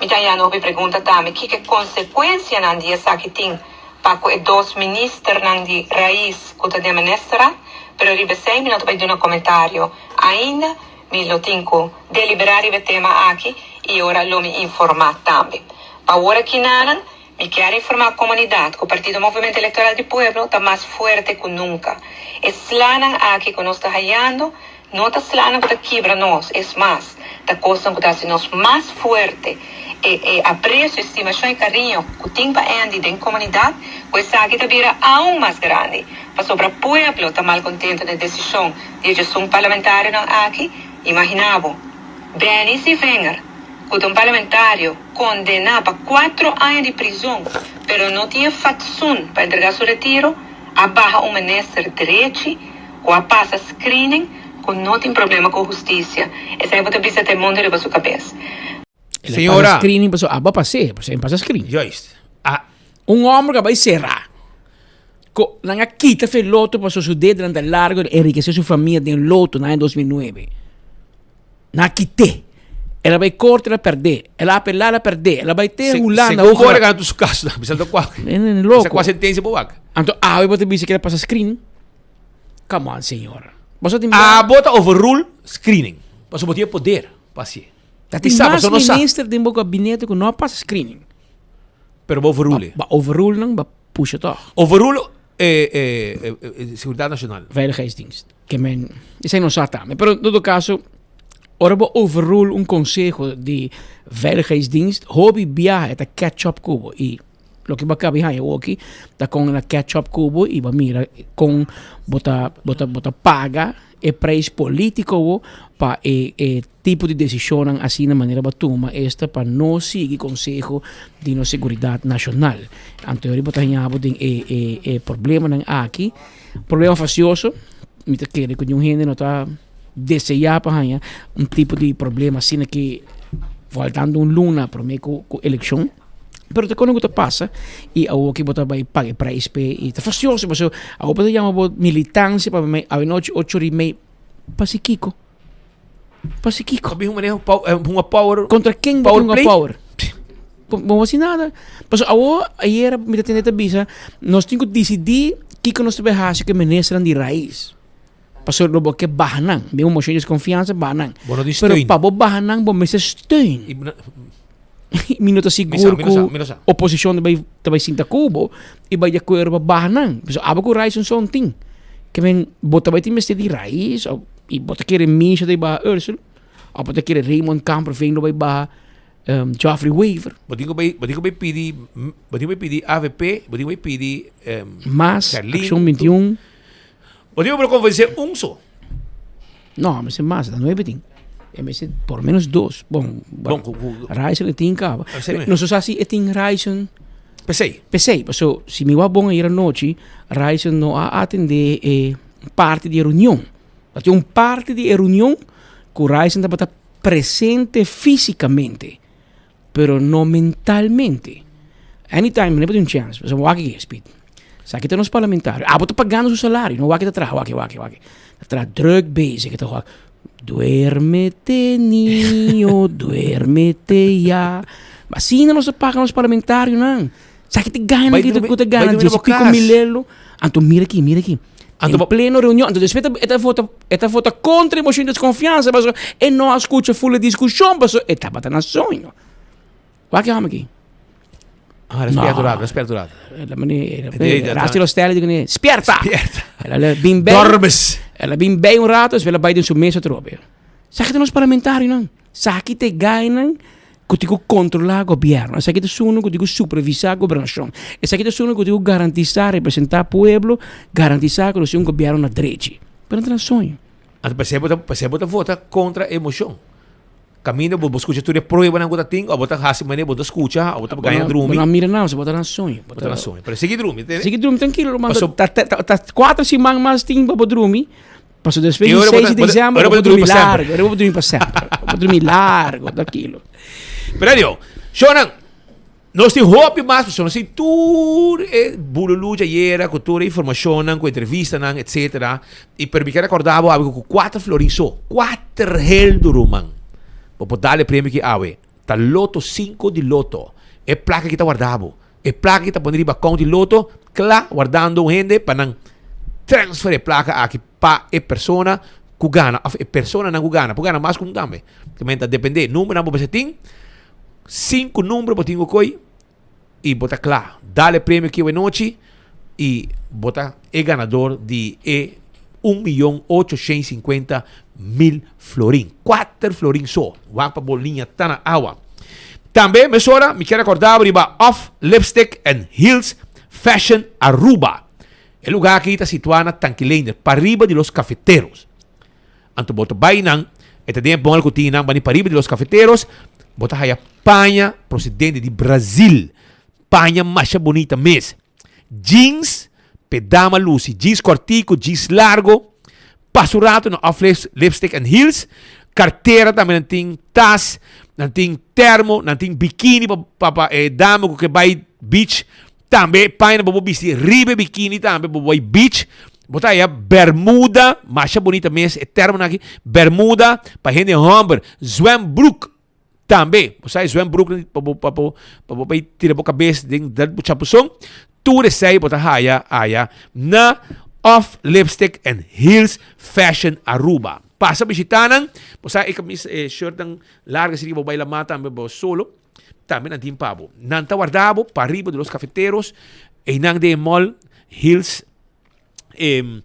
Me tá nova pergunta também, que consequência não dia que tem para que dois ministros não de raiz que da ministra, pero ribe 6 minutos para dar um comentário. Ainda me lo tenho deliberar o tema aqui e ora lo me informar também. Para agora que não, me quero informar a comunidade que o Partido Movimento Eleitoral do Pueblo está mais forte que nunca. Eslanan aqui que nós está hallando, não está slanan que está quebra nós, é mais, está coisa que está nós mais forte. E apreço, estimação e carinho que tem para Andy da comunidade, pois aqui está vira aún mais grande. Para sobre o pueblo está mal contente da decisão de gestão parlamentar aqui, imaginava, Benny Wenger, que um parlamentário condenado a 4 anos de prisão, pero não tinha facção para entregar seu retiro, abarra um ministro direito, ou passa screening, que não tem problema com a justiça. Essa é a vista até mundo de sua cabeça. Senhora, screening pasó, passei, você passa screening. Juist. Homem que vai serrar. Na quita fez loto passou seu dedo durante largo enriquecer sua família de loto em 2009. Na quite. Ela vai cortar, ela perder. Ela apelar, ela perder. Ela vai ter Holanda. Se agora ganha dos casos, bisa do qual. Louco. Essa sentença boa. Então, eu vou te dizer que ela passa screening. Come on, senhora. Bota overrule screening. Você botia poder, passe. Tem mais ministro de um gabinete que não passa screening. Pero overrule. Overrule não, puxa toch. Overrule Seguridade Nacional. Veiligheidsdienst. Que men, isso aí não sabe também. Pero, em todo caso, ora we overrule consejo de Veiligheidsdienst, hobby viaja esta catch-up cubo. E lo que va a viajar aqui, está com a catch-up cubo e va mira com bota paga e preço político para tipo de decisão assim na maneira que toma esta para não seguir consejo de nossa seguridade nacional. Então eu bota tem problema aqui, problema facioso, me te quer que um gente não está desejar para tipo de problema assim que faltando luna para mim com eleição. Pero te kono passa e a que bota vai pagar preço e tá facioso, mas a bota chama militância para mim a noite 8h30 Pasikiko. Sabi uma power contra quem power uma power? Não assim nada. Mas aí era me atender a visa, nós temos que decidir que nós temos que que ministra de raiz. Pastor lo que bahanan, bem uma moção de desconfiança bahanan. Pero para bahanan bom me se steun. Minuto seguro que oposição vai sinta cubo e vai de acordo para bahanan. Mas aba ko raiz son ting. Que vem bota vai ter de raiz e bota querer misa de ba Ursula. Ou bota querer Raymond Camper vem no vai Geoffrey Weaver. Botinho vai pedir AVP, botinho vai pedir Mas Action 21. Botinho para convencer só. Não, mas é mais, não é bem. É por menos 2. Bom, Ryzen tem cabo. Não só assim, tem Ryzen PC. So, se me va bom ir à noite, Ryzen não a atender parte de reunião. Tem parte de reunião que o Ryzen está para presente fisicamente, pero não mentalmente. Anytime, não tem chance. Mas eu aqui speed. Sabe que nos parlamentares. Bota pagando seu salário, não vai que atrás, vai. Atrás druk bezig, que tá duérmete, niño, duérmete ya. Assim não se paga nos parlamentários, não. Sabe que te ganha, que te ganha, de 5 mil. Então, mira aqui. Em pleno reunião, então, después, esta vota contra a moção de desconfiança, mas não escuta full discussão, mas está batendo sonho. O que é aqui? Respirado. La maniera, rasti lo stelle dicono spierta. Ela bem dormes. Ela bem um rato, ela vai dentro mesa trobe. Sabe que nos parlamentários não. Sabe que te ganham que te controlar o governo. Sabe que te sono que te supervisar a governação. Sabe que te sono que te garantizar representar o povo, garantizar que o governo na direita. Para entrar sonho. Então, percebe vota contra a emoção. Caminho, vou escutar tudo, prueba na gota ting, ou botar hasi mané, botar escuta, ou botar ganha drumi. Não mira não, você bota na sonho. Botar na sonho. Pero seguir drumi, entende? Seguir drumi tranquilo, Romano. Passou- Tá 4 semanas mais tem para dormir. Passou desde E ora 6 bota- de dezembro, ora eu vou bota dormir dormir pra largo. Eu vou dormir para sempre. Vou dormir largo daquilo. Pero adiós, Shonan, nós temos hope mais, pessoal, nós temos tudo, bululu, jayera, com toda a informação, com entrevista, etc. E para mim, que recordava, havia com 4 florins só, 4 real do Roman. Para dar o prêmio que havia, tá loto 5 de loto. É placa que tá guardado. É placa que tá pondo em account de loto, claro, guardando gente para não transferir placa aqui para a pessoa que ganha, a pessoa não ganha, porque ganha mais que um dame. Também tá depender, número não você tem, 5 números botinho o coi e bota claro, dá-lhe prêmio que é noite e bota é ganador de 1.850.000 florim. 4 florim só. Vai para bolinha, tá na água. Também, mesora, me quero acordar riba Off Lipstick and Heels Fashion Aruba. É lugar que está situado na Tanquilender, para riba de los cafeteros. Anto bota bainang, eta den bom que tinha bani para riba de los cafeteros, bota haya panha procedente de Brasil. Panha mais bonita mesmo. Jeans, pedama luci, jeans cortico, jeans largo, passo rato no Off Lipstick and Heels, carteira também não tem tas, não tem termo, não tem biquíni para dama que vai beach, também paina para vestir ribe biquíni também para beach, botar aí bermuda, mais bonita mesmo, é termo aqui, bermuda para gente homem, zwembroek também, você zwembroek para tirar a cabeça de chapuzão, tudo isso aí botar aí na Off Lipstick and Heels Fashion Aruba. Passa visitanan, você aí camisa shirt larga se vai lá mata também solo, também não tem pabo. Não tá guardado para riba de los cafeteros, e não de mall Hills, e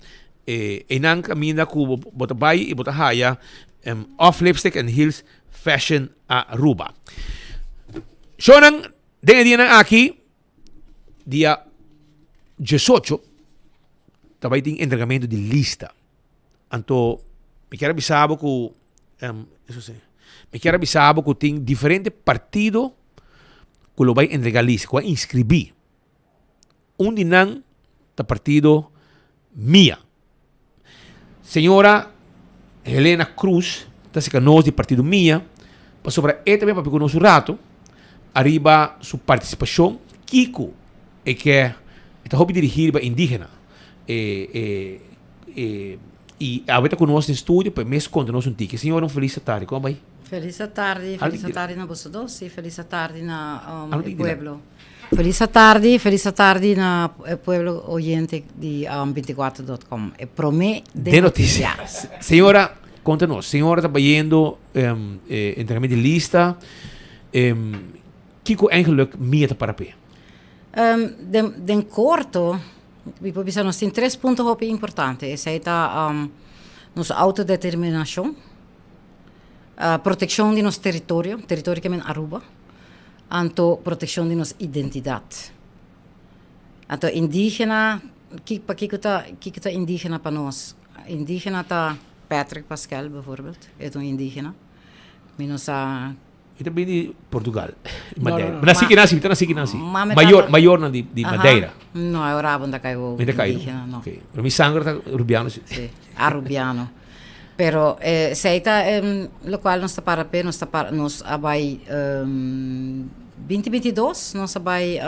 não caminha com bota vai e bota haya Off Lipstick and Heels Fashion Aruba. Shonan, denga aqui, dia 18, também tem entregamento de lista. Então, me quero avisar que tem diferentes partidos que lo vai entregar lista, que vai inscrever. De não é partido minha. Senhora Helena Cruz, está se conosco do partido minha, para sobre também para conosco um rato, arriba sua participação, Kiko, que está hobby dirigir para indígena. E avete conosco no estúdio per me conta-nos um tique. Senhora, feliz tarde, como vai? Feliz tarde na Bossa Doce, feliz tarde na Pueblo. Feliz tarde na Pueblo oyente de 24.com. É para mim de notícias. Senhora, conta-nos. Senhora está vendo entregamento de lista. Kiko eigenlijk meer para pé? Den corto, vi nós tem 3 pontos importantes. Esse é a nossa autodeterminação, a proteção de nosso território que é Aruba, e a proteção de nossa identidade. Então, indígena, que está indígena para nós? Indígena está Patrick Pascal, bijvoorbeeld, é um indígena. E também de Portugal, Madeira. No. Nasci que nasci. Maior de Madeira. Não, é orava onde caiu indígena, não. Okay. Pero mi sangre está rubiano. Sì, arubiano. Pero seita lo qual nós para pé, nós abai 2022, nós abai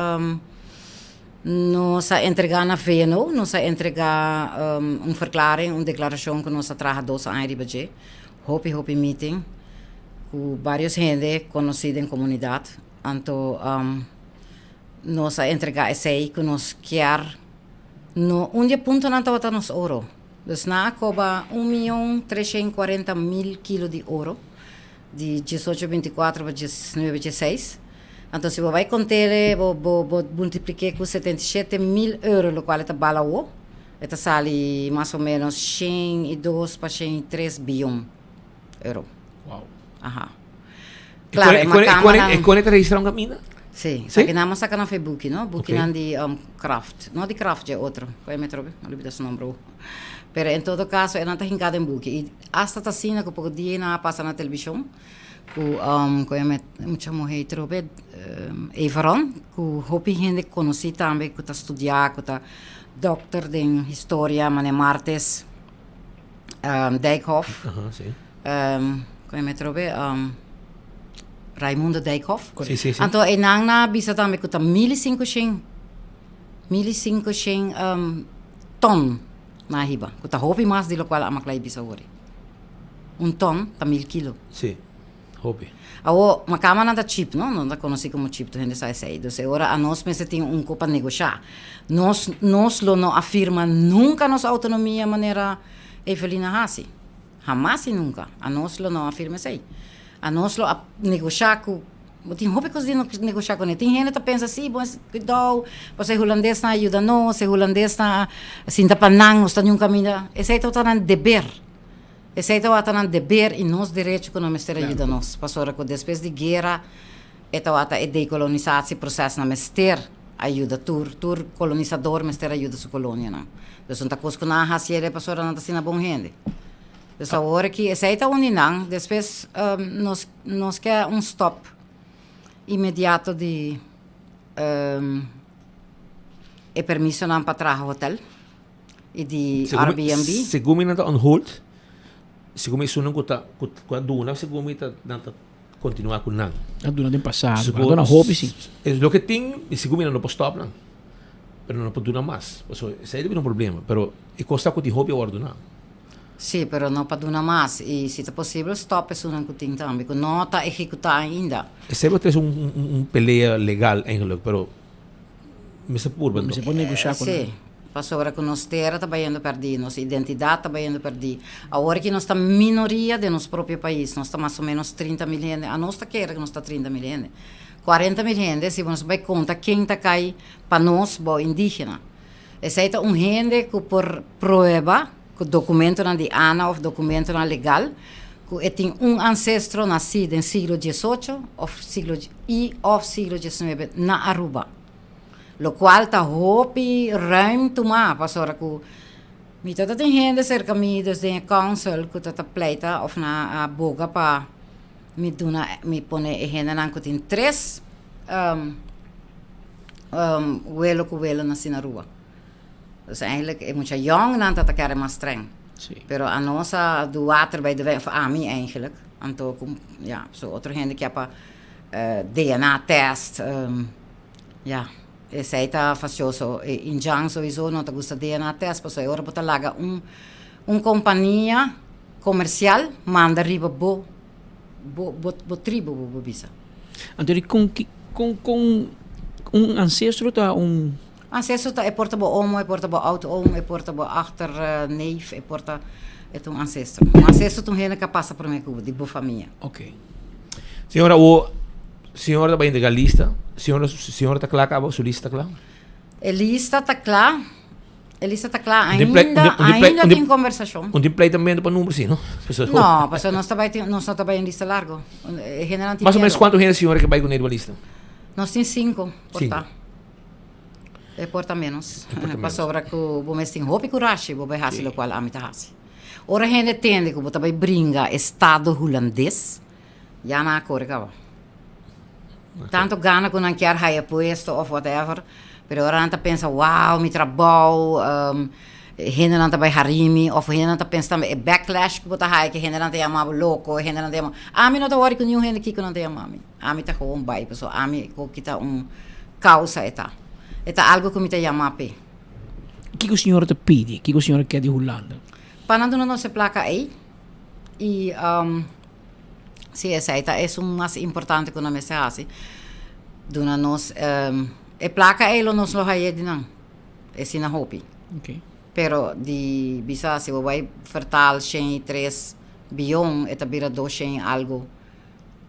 nós entregar na VNO, nós entregar verklaring, declaração que nós traga 2 anos de budget. Hopi meeting com vários gente conhecida em comunidade. Então, nós entregar esse aí que nós quer no dia ponto não está nos ouro. Então, na coba 1.340.000 kg de ouro de 1824 para 1926. Então, se você vai contar, você multiplica com 77.000 euros, o qual é bala o, está sali mais ou menos 102 para 103 bilhões euro. Wow. Ajá. Claro, e com ele registrar uma mina? Sim, aqui nós saca na Facebook, não? Booking de craft, não de craft é outro, qual é o metro? Não lembro desse nome. Pero em todo caso, ela está hincada em book e hasta tá assim que pouco dia na passa na televisão, com muita mulher trobe Everon, com hopi gente conheci também, que tá estudar, que tá doctor de história, Mané Martes, Dijkhoff, Sim. com trobe Raimundo Dijkhoff. Sim. Então, enang na bisa também que tá 1.500 ton na hiba. Que tá hopi mais de lo qual a maklai bisa ori. Ton tá 1.000 kilo. Sim. Hopi. Awo, makama na da chip, no? Não da conheci como chip, tu gente sai sei. Então, agora a nós pensa tem copa negociar. Nós lo não afirma nunca nossa autonomia maneira Evelina Hassi. Jamás e nunca. A nós lo não afirma sei. A nós lo negociar com tem roupa que de negociar com ele. Tem gente que pensa assim, bom, cuidado, você holandês na ajuda nós, se holandês na sinta panang, nós tá num caminho. Esse é todo um dever. Esse é um dever e nós direitos que nós ter ajuda nós. Passou que depois de guerra, é a decolonização processo na mester ajuda tur colonizador mester ajuda sua colônia não. Então tá coisa que na hasiere passou na sina bom gente. Então agora que esse é onde não, depois nós quer stop imediato de permisso não para trabalhar hotel e de Airbnb. Segumi na on hold. Segumi sunang ko duna segumi ta continuar com nang. A duna tem passado. A duna hobby sim. É lo que tem e segumi não pode stop não. Pero não pode durar mais. So, esse é um problema. Pero e costa que de hobby agora dunar. Sim, pero não para durar mais. E se é possível, stop isso não tem também. Porque não está executado ainda. Esse é peleia legal eigenlijk, pero me se purba. Me se pode negociar com ele. Passou agora que nós terra está indo perder, nossa identidade está indo perder. Agora que nós estamos minoria de nosso próprio país, nós estamos mais ou menos 30 mil gente. A nossa quer que nós está 30 mil gente. 40 mil gente, se nós vai conta quem está cai para nós, bom, indígena. Esse é gente que por prova, que documento não de ANA ou documento não legal, que tem ancestro nascido no século XVIII ou século XIX na Aruba. Lo qual tá hopi ruim tomar, pastora que me toda tem gente cerca me desde a council que tá pleita of na boga pa me duna me pone gente nan que tem 3 welo na sinarua. Dus eigenlijk é muito jong nan tá querer mais streng. Pero a nossa do water by de AMI eigenlijk. Anto ja, so outra gente que é para DNA test ja. Esse aí está facioso. Em Jang, sowieso, não está gostando de DNA test, porque agora pode lagar companhia comercial, manda riba bo tribo, bo bisa. Então, com ancestro, tá Ancestro tá, é porta bo omo, é porta bo auto-omo, é porta bo achter neef, é porta... É um ancestro. Ancestro tem gente que passa por mim, de boa família. Ok. Senhora, senhora vai indicar lista? Senhora está clara, acabou sua lista, claro? A lista está clara. A lista está clara. Ainda tem conversação. Um template também para número, sim, não? Não, porque nós estamos em lista larga. Mais ou menos quanto gente a senhora que vai com ele a lista? Nós temos 5, porta. É porta menos. Para sobra que o mês tem roupa e coragem, vou ver se o qual a mim está assim. Ora, a gente entende que você vai brincar Estado holandês, já na cor, tanto gana que não quer higher puesto ou whatever, pero ora não pensa, wow, mi trabalho, gente não vai harimi, ou gente não pensa também, é backlash que você vai, que gente não tem amado louco, gente não tem amado. A mim não está hora que nenhum gente aqui que não tem amado. A mim está com bai, pessoal, a mim que está causa eta. Eta algo que me está chamando. O que o senhor te pede? O que o senhor quer de Holanda? Para não nos placa aí, e sim, essa é o mais importante que nós fazemos. Dona nós, a placa é o nosso loja de não, é sina hobby. Okay. Pero de bisa se vai fertal 3 bilhão, eta bira 200 algo.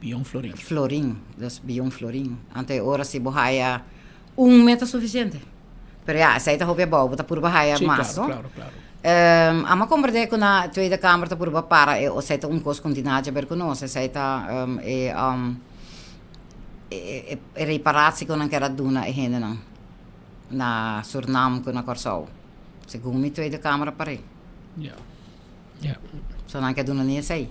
Bilhão florim. Florim, das bilhão florim. Ante ora se bohaia metro suficiente. Pero ja, essa é hobby bom, botar por bohaia mais, não? Claro. A ma compreende que na Tweede Kamer te purba para o seita cos continuatie per conosce seita reparatie con anche raduna e hene na Suriname con na Corsou. Secondo me Tweede Kamer pare. Ja. Sono anche duna nie sei.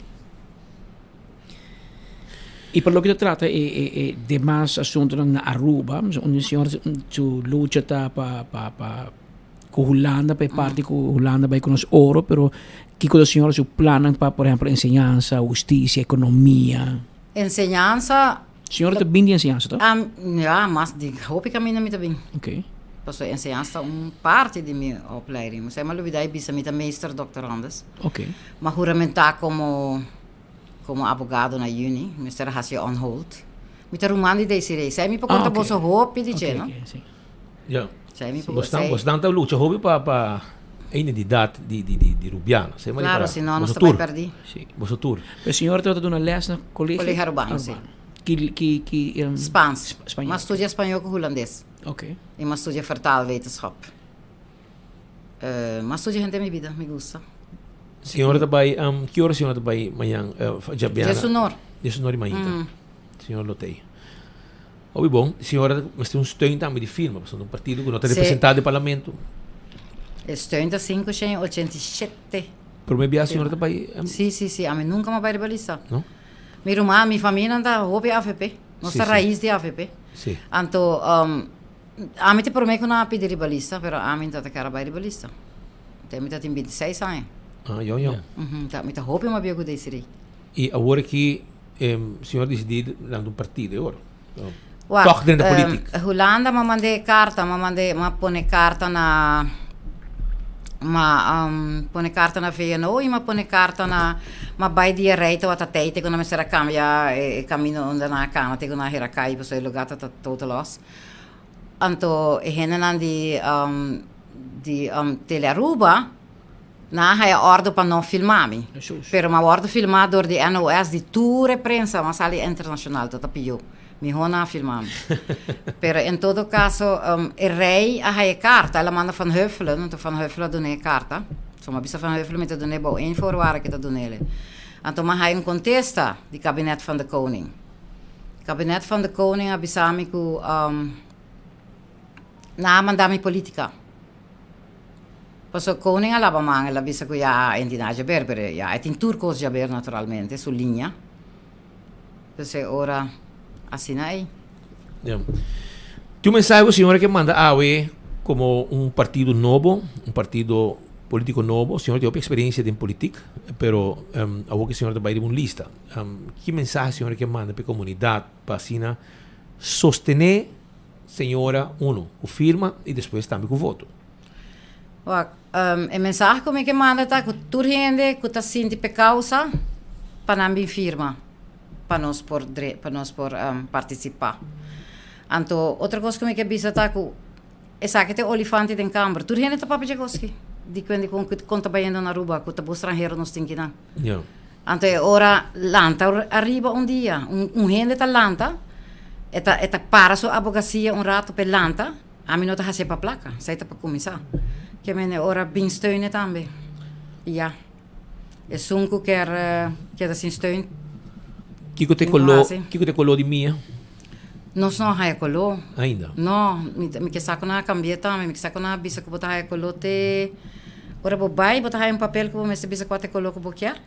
Y por lo que se trata de más asuntos en Aruba, un señor su lucha está pa con Holanda, pa parte con Holanda, va con los oro, pero ¿qué con los señores su planan para, por ejemplo, enseñanza, justicia, economía? Enseñanza. Señor, te bien de enseñanza, ¿no? Ja, mas die hoop ik aan mij niet te Oké. Dus de enseñanza parte de mi opleiding. Maar me olvidei bisa met meester doctorandes. Oké. Maar juramentar como abogado na uni, Mr. Hassie on hold. Met de Romani deze reis. Zij me por conta bosso hoop e dice, no? Ja. Zij me por Bastante lucha hobby para a identidade de Rubiana. Claro, senão nós também perdi. Sim, você tour. O senhor está dando les na colégio? Colégio Urbano, sim. Que Spaans. Maar studeer espanhol com holandês. Oké. E maar studeer vertaalwetenschap. Maar studeer gente mi vida, me gusta. Senhora também, que hora a senhora também amanhã? De sonor. De sonor e manhã. Senhor Lotei. Oi, bom, senhora, mas tem steun também de firma, porque um partido que não está representado no parlamento. Steun da 587. Por me a senhora também? Sim. A mim nunca me vai rebelizar. Não? Minha irmã, minha família anda hobby AVP. Nossa raiz de AVP. Sim. Então, a mim te prometo que não é pedir rebelista, mas a mim está cara vai rebelista. Então, a tem 26 anos. Ah, eu. Tá, me tá hobby uma biego desse aí. E agora que o senhor decidiu dando um partido, agora? Well, toch dentro da política. Holanda ma mandei carta, ma pone carta na pone carta na VNO e ma pone carta na ma vai di reito a tatete quando mi sarà cambia e cammino onda na cama te na hirakai per sei logata tutto los. Anto e henan di Telearuba na hai ordo para non filmami. Pero ma ordo filmado di NOS di tour e prensa ma sali internacional tot più. Mi hona filmam. Pero in todo caso, il rei ha je carta, ela manda van Huffelen, want van Huffelen doneer carta. Insomma, bisa van Huffelen met de doneer bouw één voorwaarde dat doneren. En toen hij een contesta, die kabinet van de koning. Het kabinet van de koning ha bisamiku na mandami politica. Pas o koning alaba mangela bisa ku ja entidade berbere, ja, het in turcos jaber naturalmente, su linea. Dus ora assinei. Yeah. Tu mensaje, senhora, que manda a AUE como partido novo, partido político novo. Senhora tem experiência em política, pero a que senhora vai de uma lista. Que mensagem, senhora, que manda para a comunidade para assim sostener, senhora, o firma e depois também com o voto? A mensagem que manda tá que tu gente que está sentindo por causa para não firma. Para nós participar. Então, outra coisa que me quer dizer é que essa que tem olifante em câmara. Tu gente tá para pedir coisa de quando conta bem na Aruba, que tá estrangeiro nos tem que não. Yeah. Então, ora lanta arriba dia, gente tá lanta, eta para sua advocacia rato per lanta, a mim não tá para placa, sai tá para começar. Que me ora bem steun também. Ja. É sunco quer assim steun. Kiko te colou de minha? Nós não há colou. Ainda? Não, me que saco na cambia também, me que saco na bisa que botar há colou te. Ora bobai botar há papel que me se bisa quatro colou que boquear.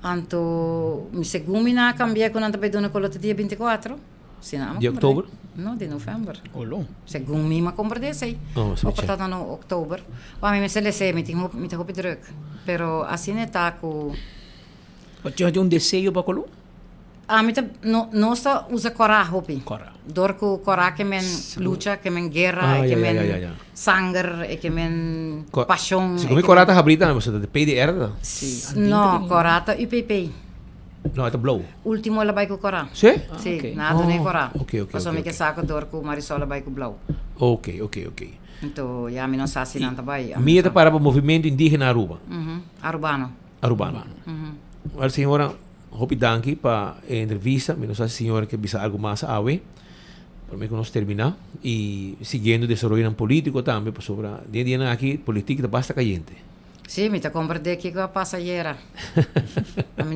Anto me segumi na cambia quando anda pedindo colou te dia 24. Sinama. De outubro? Não, de novembro. Olô. Segumi ma compra desse aí. Oh, o portanto no outubro. Wa me se lese me te hopi druk. Pero assim é tá com. Mas tinha um desejo para colou? Não só usa corá, hopi. Corá. Dorco corá que men lucha, que men guerra, que men sangue, que men paixão. Se come corá tá abrida, mas de PDR? Não, corá tá UPP. Não, é blow. Último ela vai com corá. Sim? Sim, nada nem corá. Ok. Só me que saco dorco Marisola vai com blow. Ok. Então, já me não sei se não tá vai. Minha para o movimento indígena Aruba. Arubano. A senhora hope danki para a entrevista, menos a senhora que bisa algo mais a AUE, para mim que nós terminar e seguindo o desenvolvimento político também, para sobre dia aqui política basta caliente. Sim, me tá compreendendo que a passageira.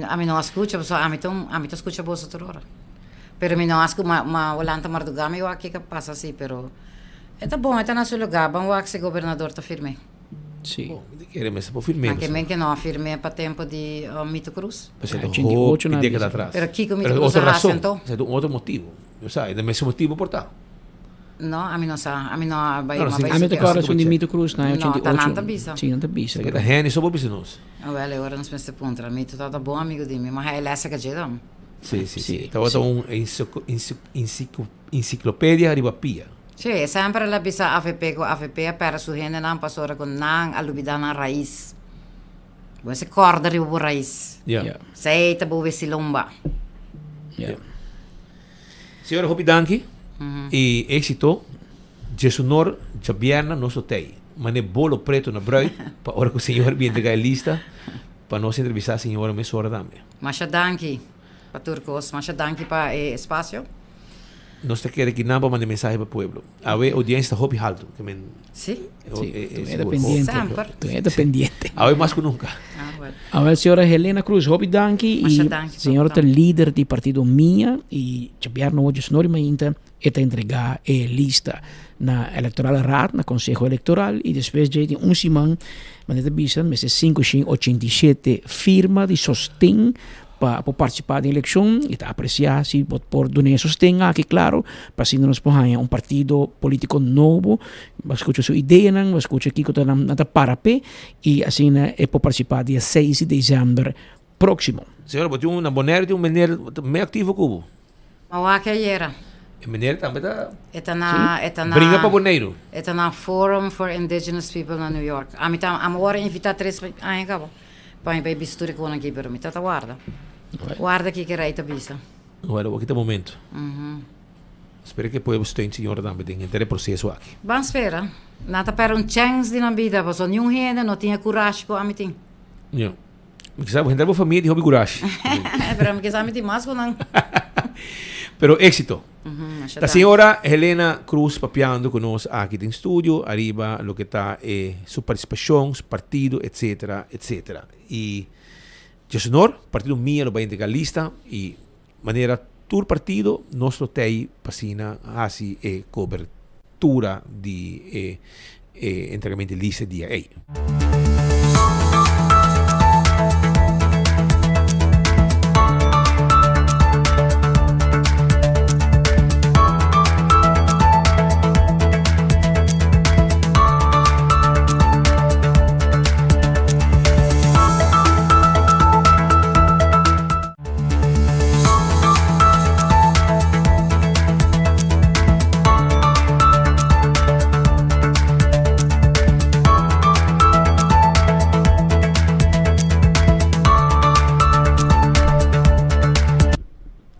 A mim não escuta, a mim tô escuta bolsa toda hora. Pero me não escuta, mas olhando Mardugami eu aqui que passa assim, pero é tá bom, é tá na seu lugar, vamos lá que o governador tá firme. Sì. Queremos por firme. Anche men che no, firme para tempo di Mito Cruz. Pues el 88 na década bisa. atrás. Pero Kiko Mito Pero Cruz otra ha razón, sentó. o sea, otro motivo. O sea, el mesmo motivo por tal. No, a mim não sa, a mim não vai Não, uma sim, vez. A mim que- agora Sì, sono di c'è. Mito Cruz, na No, 88. tá nada bisa. Sì, nada bisa. Perché da Henny só por nós. Well, agora nós pensa ponto, Mito tá bom amigo di me, mas é essa que jedam. Sì, sì, Sì, sì. Stava enciclopedia ribapia. Sì, sempre la bisa AVP per su hene nan pasora con nan alubidana raiz. Você corda riu por raiz. Ja. Sei ta bove silomba. Yeah. Senhora Hopi Danki, e êxito, Jesunor, Jabiana, nosso tei. Mane bolo preto na brui, para hora que o senhor vier entregar a lista, para nós entrevistar a senhora Messora também. Masha danki. Pa turcos, masha danki pa espacio. Nós te queremos que não mande mensagem para o pueblo. A ver, audiência Hopi Alto. Que men, Sì. Sì, tu è seguro. dependiente. Sempre. Tu è dependiente. A ver, mais que nunca. Ah, well. Agora, senhora Helena Cruz, Hopi Danki, Masha e danki, senhora Hopi é líder do partido Minha, e Jabiarno hoje, senhora ainda, é entregar a lista na Electoral Rad, na Conselho Eleitoral, e depois de semana, mas de bisa, mas 587 firma de sostém para participar da eleição e tá apreciar se por donar sostém aqui claro para se nós ponhamos um partido político novo vai escutar sua ideia não vai escutar aqui que tá na parapé e assim é para participar dia 6 de dezembro próximo. Senhora, botou um boneiro de um menino meio ativo cubo. Ma wa che era? O menino também tá Eta na briga para boneiro. Eta na Forum for Indigenous People na New York. A mi tam ora invita 3 anni cabo. Poi bei bisturi con aqui per mi tata guarda. Guarda aqui que reita bisa. Agora, aqui tá momento. Espero que o povo esteja senhora também tem inteiro processo aqui. Ban spera. Nata per un chance di na vida, pa so nenhum rende não tinha coragem com a mi ting. Ja. Ik zei, we gaan daar família de Hobby Garage. Pero me quesa mi ting mas con nan. Pero éxito. La señora Helena Cruz papiando con nosotros aquí en estudio, arriba lo que está su participación, su partido, etcétera, etcétera. Y Jesunor, partido mío, lo va a entregar lista y manera tu partido, nuestro tei pasina así cobertura de entregamiento de lista día.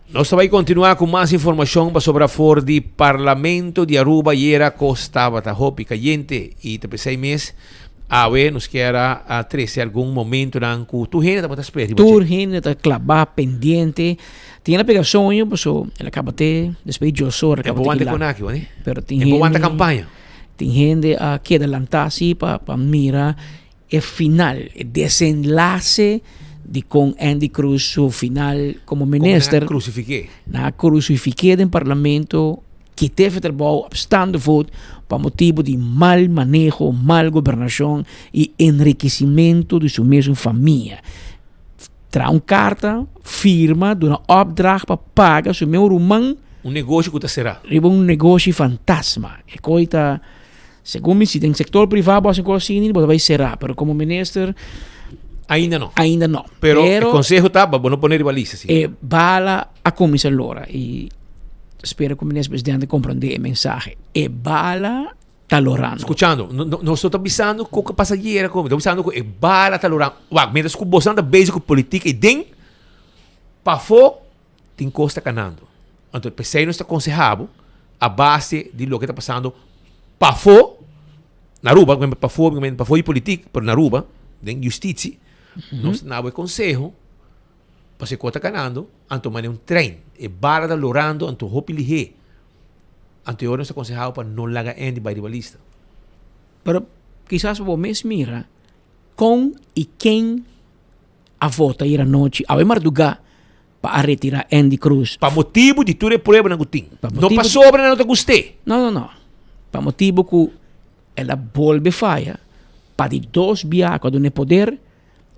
Nós vamos continuar com mais informação sobre a fora do Parlamento de Aruba e era Costa Batahopi caliente e te pensei mês a ver nos quer a 13 algum momento na tu gente tá espera Tu gente tá clavar pendente tinha pegar sonho pessoal ela acaba de depois eu sou acaba de com aqui né pero tem gente campanha tem gente que adelantar assim para mirar o final o desenlace de com Andy Cruz su final como minister na crucifiquei do parlamento que teve trabalho abstando voto para motivo de mal manejo, mal governação e enriquecimento de sua mesma família. Traz uma carta, firma, de uma opdracht para pagar seu meu rumão. Negócio que será? Um negócio fantasma. E coita, segundo me, se tem sector privado, assim, assim, vai ser, mas como minister ainda não. Ainda não. Pero o conselho tá para não pôr baliza. E bala a comissão Lora e espero que o ministro presidente compreenda a mensagem. E bala tá lorando. Escuchando, não estou avisando com o passageiro, estou avisando que bala tá lorando. Mientras que você anda básico política e tem para fora tem costa canando. Então, pensei não está aconselhado a base de lo que está passando para fora na Aruba, para fora de política, para na Aruba, tem justiça. Nós não é conselho para se cota canando, anto mane um trem e bala da lorando anto hopi lihe. Anto eu não está aconselhado para não laga endi by rivalista. Pero quizás vos mesmo mira com e quem a vota ir à noite ao madrugar para retirar Andy Cruz. Para motivo de tu prueba na gutim. Não para sobra não te gostei. Não. Para motivo que ela volve falha para de dos biar quando não é poder,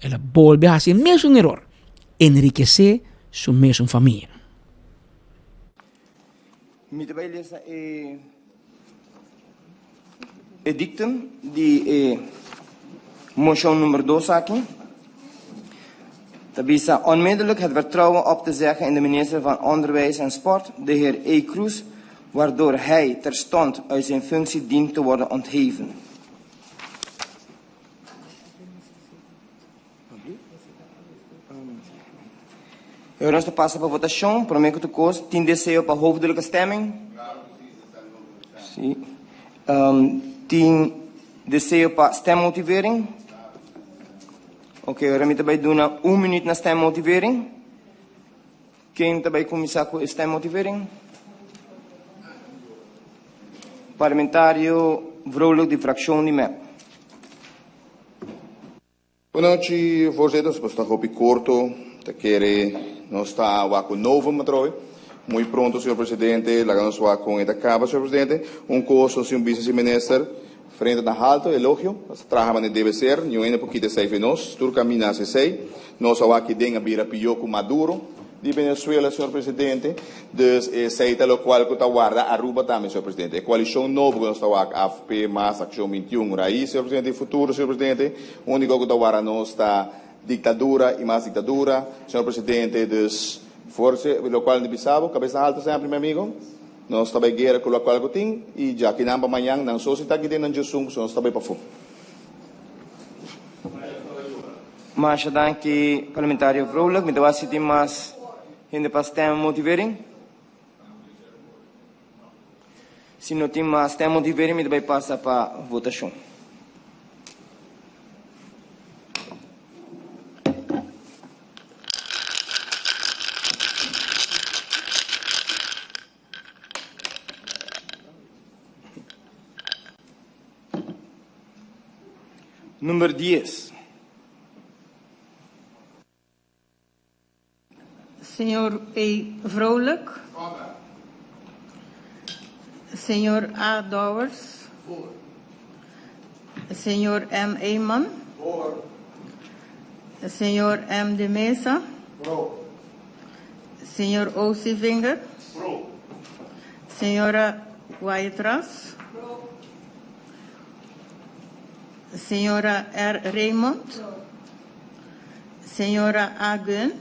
ela volve a fazer mesmo erro, enriquecer sua mesma família. Muito bem, Lisa. Dictum de motion nummer 2 aqui. Tabisa onmiddellijk het vertrouwen op te zeggen in de minister van Onderwijs en Sport, de heer E. Kroes, waardoor hij terstond uit zijn functie dient te worden ontheven. Eu resta passa para votação. Prometo que o custo tem desejo para hoofdelijke stemming. Sim. Tem desejo para stemmotivering. Oké, we gaan erbij doen 1 minuut na stemmotivering. Quem erbij começar com stemmotivering? Parlamentário Vrolijk, de fractie de MEP. Boa noite, voorzitter. Zoals está op curto, te quere nós está com novo matroi. Muito pronto, senhor presidente. Lá nós vamos com esta capa, senhor presidente. Curso, senhor vice-minister. Frente da alto elogio, as trabalhos deve ser, não é porque de sei nós, tudo caminha se sei, nós aqui denga bira pioco maduro de Venezuela, senhor presidente, dus sei lo qual que tá guarda Aruba também, senhor presidente, a coalição nova que nós está aqui, AFP mais Ação 21, raiz, senhor presidente, futuro, senhor presidente, único que tá guarda nós está ditadura e mais ditadura, senhor presidente, dus força, lo qual de Bissau, cabeça alta sempre, meu amigo. Nós também guerra com o qual eu tenho e já que não amanhã não só se está aqui dentro de Jesus, nós também para fora. Mas dank parlamentário Vrolijk, met de was het mas in de pastem motivering. Se não tem mais stem motivering, me vai passar para votação. Número 10. Senhor E. Vrolijk. Senhor A. Dowers. Senhor M. Eeman. Senhor M. de Mesa. Senhor O. Sivinger. Senhora Waitras. Senhora R. Raymond. Senhora A. Gun.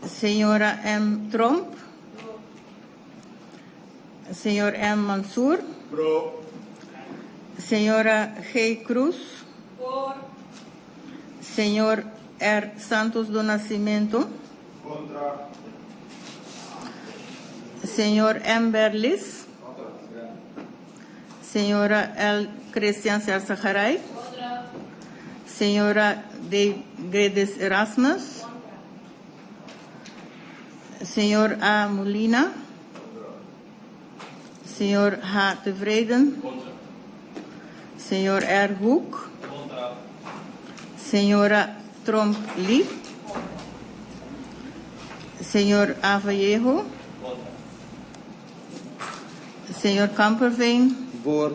Senhora M. Trump. Senhor M. Mansour. Senhora G. Cruz. Senhor R. Santos do Nascimento. Senhor M. Berlis. Senhora L. Cristian Sersaharay. Senhora D. Gredes Erasmus. Senhor A. Molina. Senhor H. Tevreden. Senhor R. Hoek. Senhora Trump Lee. Senhor A. Vallejo. Senhor Kamperveen. Voor.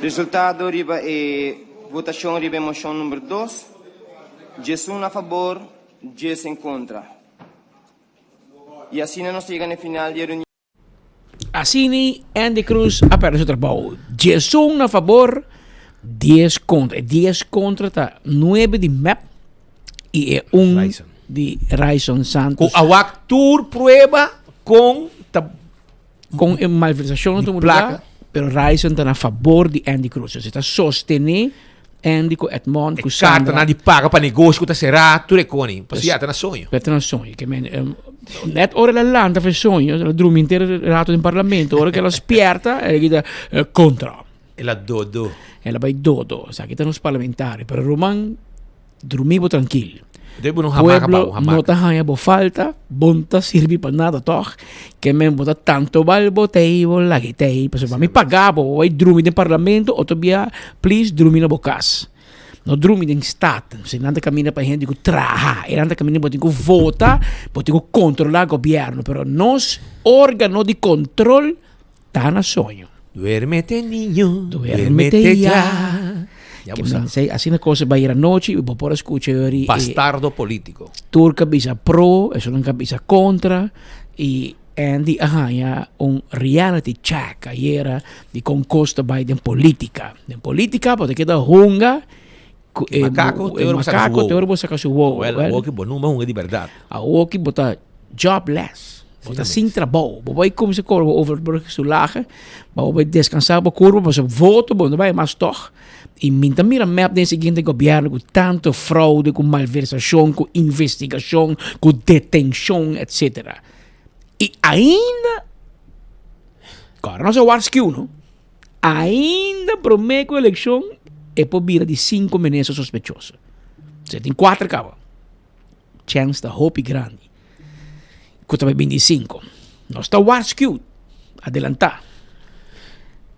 Resultado riba votação riba moção número 2. 11 a favor, 10 em contra. E assim nós chegamos no final da reunião. Assim, Andy Cruz aperta seu trabalho. 11 a favor, 10 contra. 10 contra está 9 de MEP e 1 de Raison Santos. Com a tour prueba com malversação de placa. Pero Raison está a favor de Andy Cruz. Você está sostenendo Andy com Edmond, com Sandra. Carta não paga para negócio que está cerrado, tudo é coni. Pois já está na sonho. Está na sonho. Net ora la landa fa sonho, la drum inteiro rato in Parlamento, ora che la spierta e gli dà contra. Ela dodo. Ela vai dodo. Sa kita nos parlamentari. Pero Roman, dormibo tranquilo. Debo nung hamaka Pueblo pa, hamaka. no tahaya bo falta, bonta sirvi pa nada toch, que men bota tanto bal botei bo lagi tei, paso pa mi pagabo, vai drumi den parlamento, o tobia, please drumi na bokas. No drumi den stat, se nanda camina pa gente que traha, e nanda camina botico vota, botico controlar governo, pero nos órgano de control tá na sonho. Duérmete, niño. Duérmete ya. Ya Que vos men sei, assim na cosa vai ir a noite, e bo por escuchar Bastardo político. Turca bisa pro, eso nunca bisa contra, y Andy ya un reality check ayer di concosta by den politica. Den politica, porque queda hunga, Macaco, teor bo saka su wo. Well, o que bonuma hunga de verdade. A o que bota jobless. Bota sin trabalho. Bo vai como se corvo over su lagen, bo vai descansar bo curva, bo se voto, bo não vai mas toch. E minta mira map den seguinte governo com tanto fraude, com malversação, com investigação, com detenção, etc. E ainda, agora não se o não? Ainda promete que a eleição é por vira de 5 meses sospechosos. Você tem 4 cabos. Chance da hope grande. Custa 25. Não está o adelantar.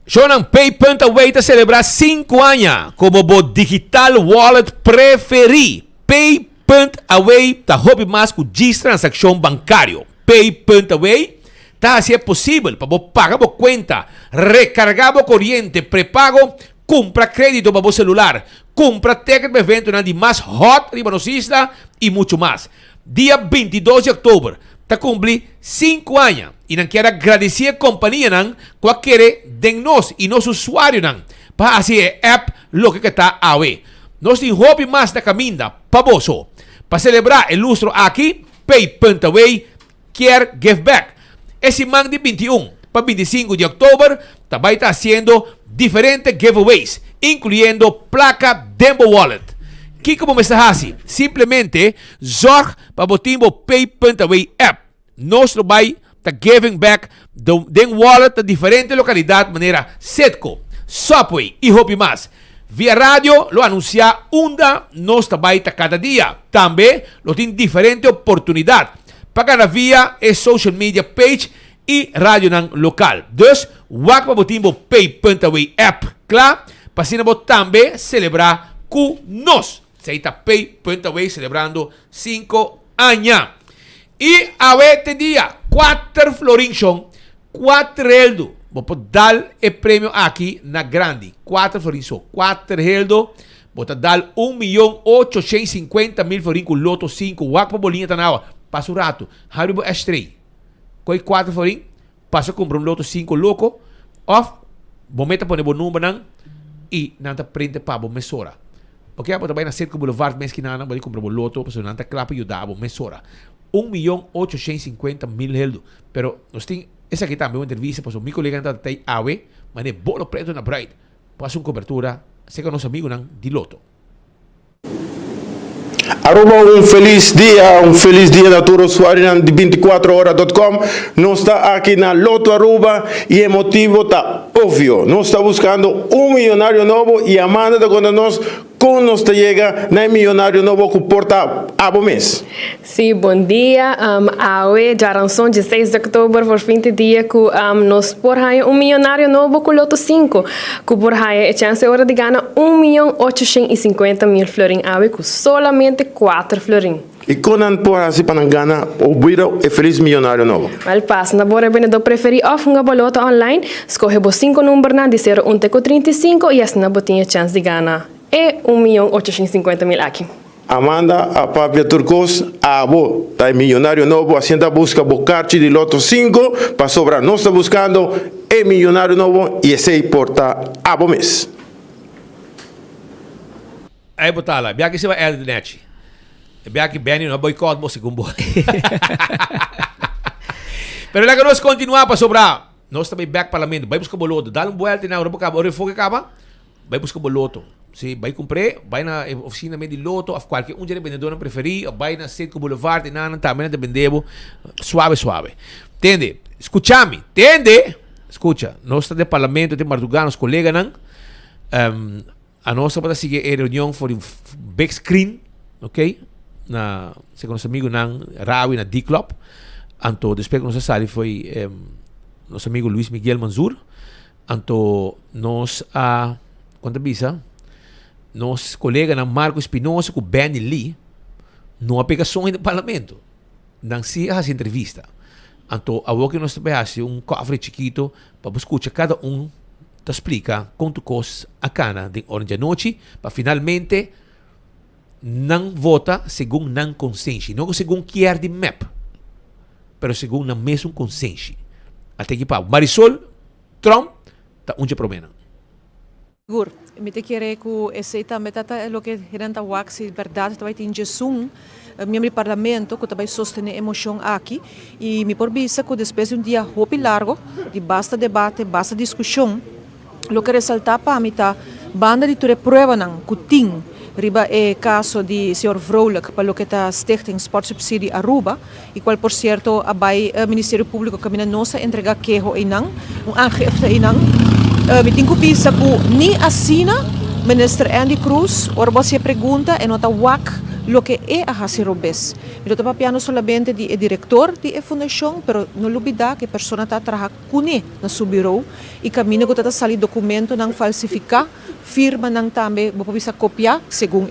Shonan PayPal away a celebrar 5 años como bo digital wallet preferi. PayPal away ta hobby mais com transação bancário. PayPal away ta assim é possível para bo pagar bo conta, recargar bo corriente, pré-pago, compra crédito para bo celular, compra ticket para evento na de mais hot riba nos isla e muito mais. Dia 22 de outubro ta cumpri 5 anos e não quero agradecer a companhia não qualquer de nós e nosso usuário não para assim app lo que está aí. Nós temos hobby mais da caminda para você para celebrar o lustro aqui PayPal away quer give back. Esse man de 21 para 25 de outubro também está haciendo diferentes giveaways incluyendo placa Dembo Wallet. Que como mensagem? Simplesmente zorg para o timbo PayPal away app. Nós vai tá giving back den wallet a diferentes localidades maneira Setco, Subway e Hopi mais. Via rádio lo anuncia unda nós também tá cada dia. Também lo tem diferente oportunidade. Pagar via e social media page e rádio nan local. Dus wak para o timbo PayPal away app. Claro? Para também celebrar com nós. Se está PayPal away celebrando 5 anos. E a este dia, 4 florinchon, 4 heldo. Vou dar o prêmio aqui na grande. 4 florinchon, 4 heldo. Vou dar 1.850.000 florin com loto 5. Wak bolinha tá na hora. Passa o rato. Haribo estrei. Com 4 florin, passa a comprar loto 5 louco. Off. Vou meter para o número não. E nada prende para a mesora. Porque a também na Cerco Boulevard, mês que não vai comprar o loto. Para nada clapa e ajudar a mesora. 1.850.000 heldo. Pero nós tem essa aqui também uma entrevista para o meu colega da TAI AWE, mas é bolo preto na Bright. Passa uma cobertura, sei que nosso amigo não de loto. Aruba, feliz dia da todos os usuários de 24horas.com. Nós está aqui na Loto Aruba e o motivo está óbvio. Nós está buscando milionário novo e a manda de quando nós chega na milionário novo que porta a mês. Sim, bom dia. Hoje, já ranção de 6 de outubro, por fim de dia, que nós por aí milionário novo com Loto 5. Que por aí a chance hora de ganhar 1.850.000 florin hoje com somente 4 florin. E quando por assim para ganhar o buiro é feliz milionário novo. Al passo, na bora vendedor preferi off uma bolota online, escolhe os 5 números de 0 1 35 e assim na botinha chance de ganhar. E 1.850.000 aqui. Amanda, a Papia Turcos, a Abo, tá milionário novo, hacienda busca bocarte de Loto 5, para sobrar, nós está buscando milionário novo e esse porta Abo mês. Aí botar lá, bem que você vai é do net. Bem que Benny não boicote você com boa. Pero lá que nós continuar para sobrar, nós também back parlamento, vai buscar boloto, dá volta na Europa, agora fogo acaba, vai buscar boloto. Se vai comprar, vai na oficina de loto, ou qualquer dia vendedor não preferir, ou vai na Cerco Boulevard, não também não vendemos, suave. Entende? Escucha-me, entende? Escucha, nós estamos de parlamento, de Mardugan, os colegas, não? A nossa para seguir a reunião for um big screen, ok? Na segundo nosso amigo nang Rawi na D-Club. Anto depois que nossa sali foi nosso amigo Luis Miguel Manzur. Anto nós quando bisa nosso colega na Marco Espinosa com Benny Lee não aplicação no parlamento. Não se faz entrevista. Anto a que nós trabalhamos um cofre chiquito para escutar cada te explica quanto custa a cana de orange à noite para finalmente não vota segundo não consciência, não segundo quer de map, mas segundo não mesmo consciência. Até que Marisol Trump tá onde problema. Gur, me te querer que esse também tata lo que geranta waxi verdade também tem Jesus, membro do parlamento que também sustém emoção aqui e me por vista que depois de dia hopi largo de basta debate, basta discussão, lo que ressalta para mim tá banda de ture prueba não kuting riba caso de Sr. Vrolijk para lo que está Stichting Sport Subsidy Aruba e qual por certo abai Ministério Público que mina nossa entrega quejo e não aangifte e não me tenho pisa que ni assina Minister Andy Cruz orbo se pergunta e nota wak lo que a hasi robes. Pero tapa piano solamente di diretor di fundação, pero não olvida que persona está trabalhando kune na subiro e caminho que tá sali documento não falsificar, firma não também, vou bisa copiar, segundo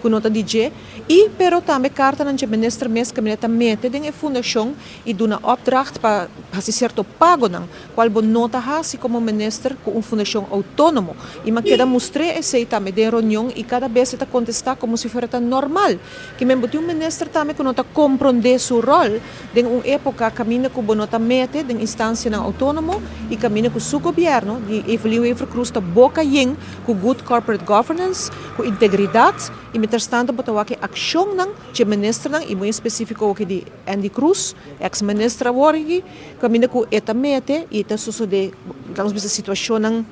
com nota DJ e pero também carta nan je minister mes caminho também tem fundação e duna opdracht para hasi certo pago não, qual bon nota hasi como minister com fundação autônomo e ma queda mostre esse também de reunião e cada vez está contestar como se fosse normal que mesmo tem minister também que nota compreender seu rol de época caminho com bon nota mete de instância não autônomo e caminho com seu governo de Evelio Cruz ta boca yen com good corporate governance com integridade e mientras tanto botawa que ação não de ministro não e muito específico que de Andy Cruz ex-ministra worgi caminho com eta mete e eta sucede digamos essa situação não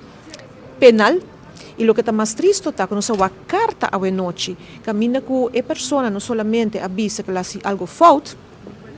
penal e o que está mais triste está que nossa carta a noite caminho com a pessoa não solamente avisa que ela se algo falta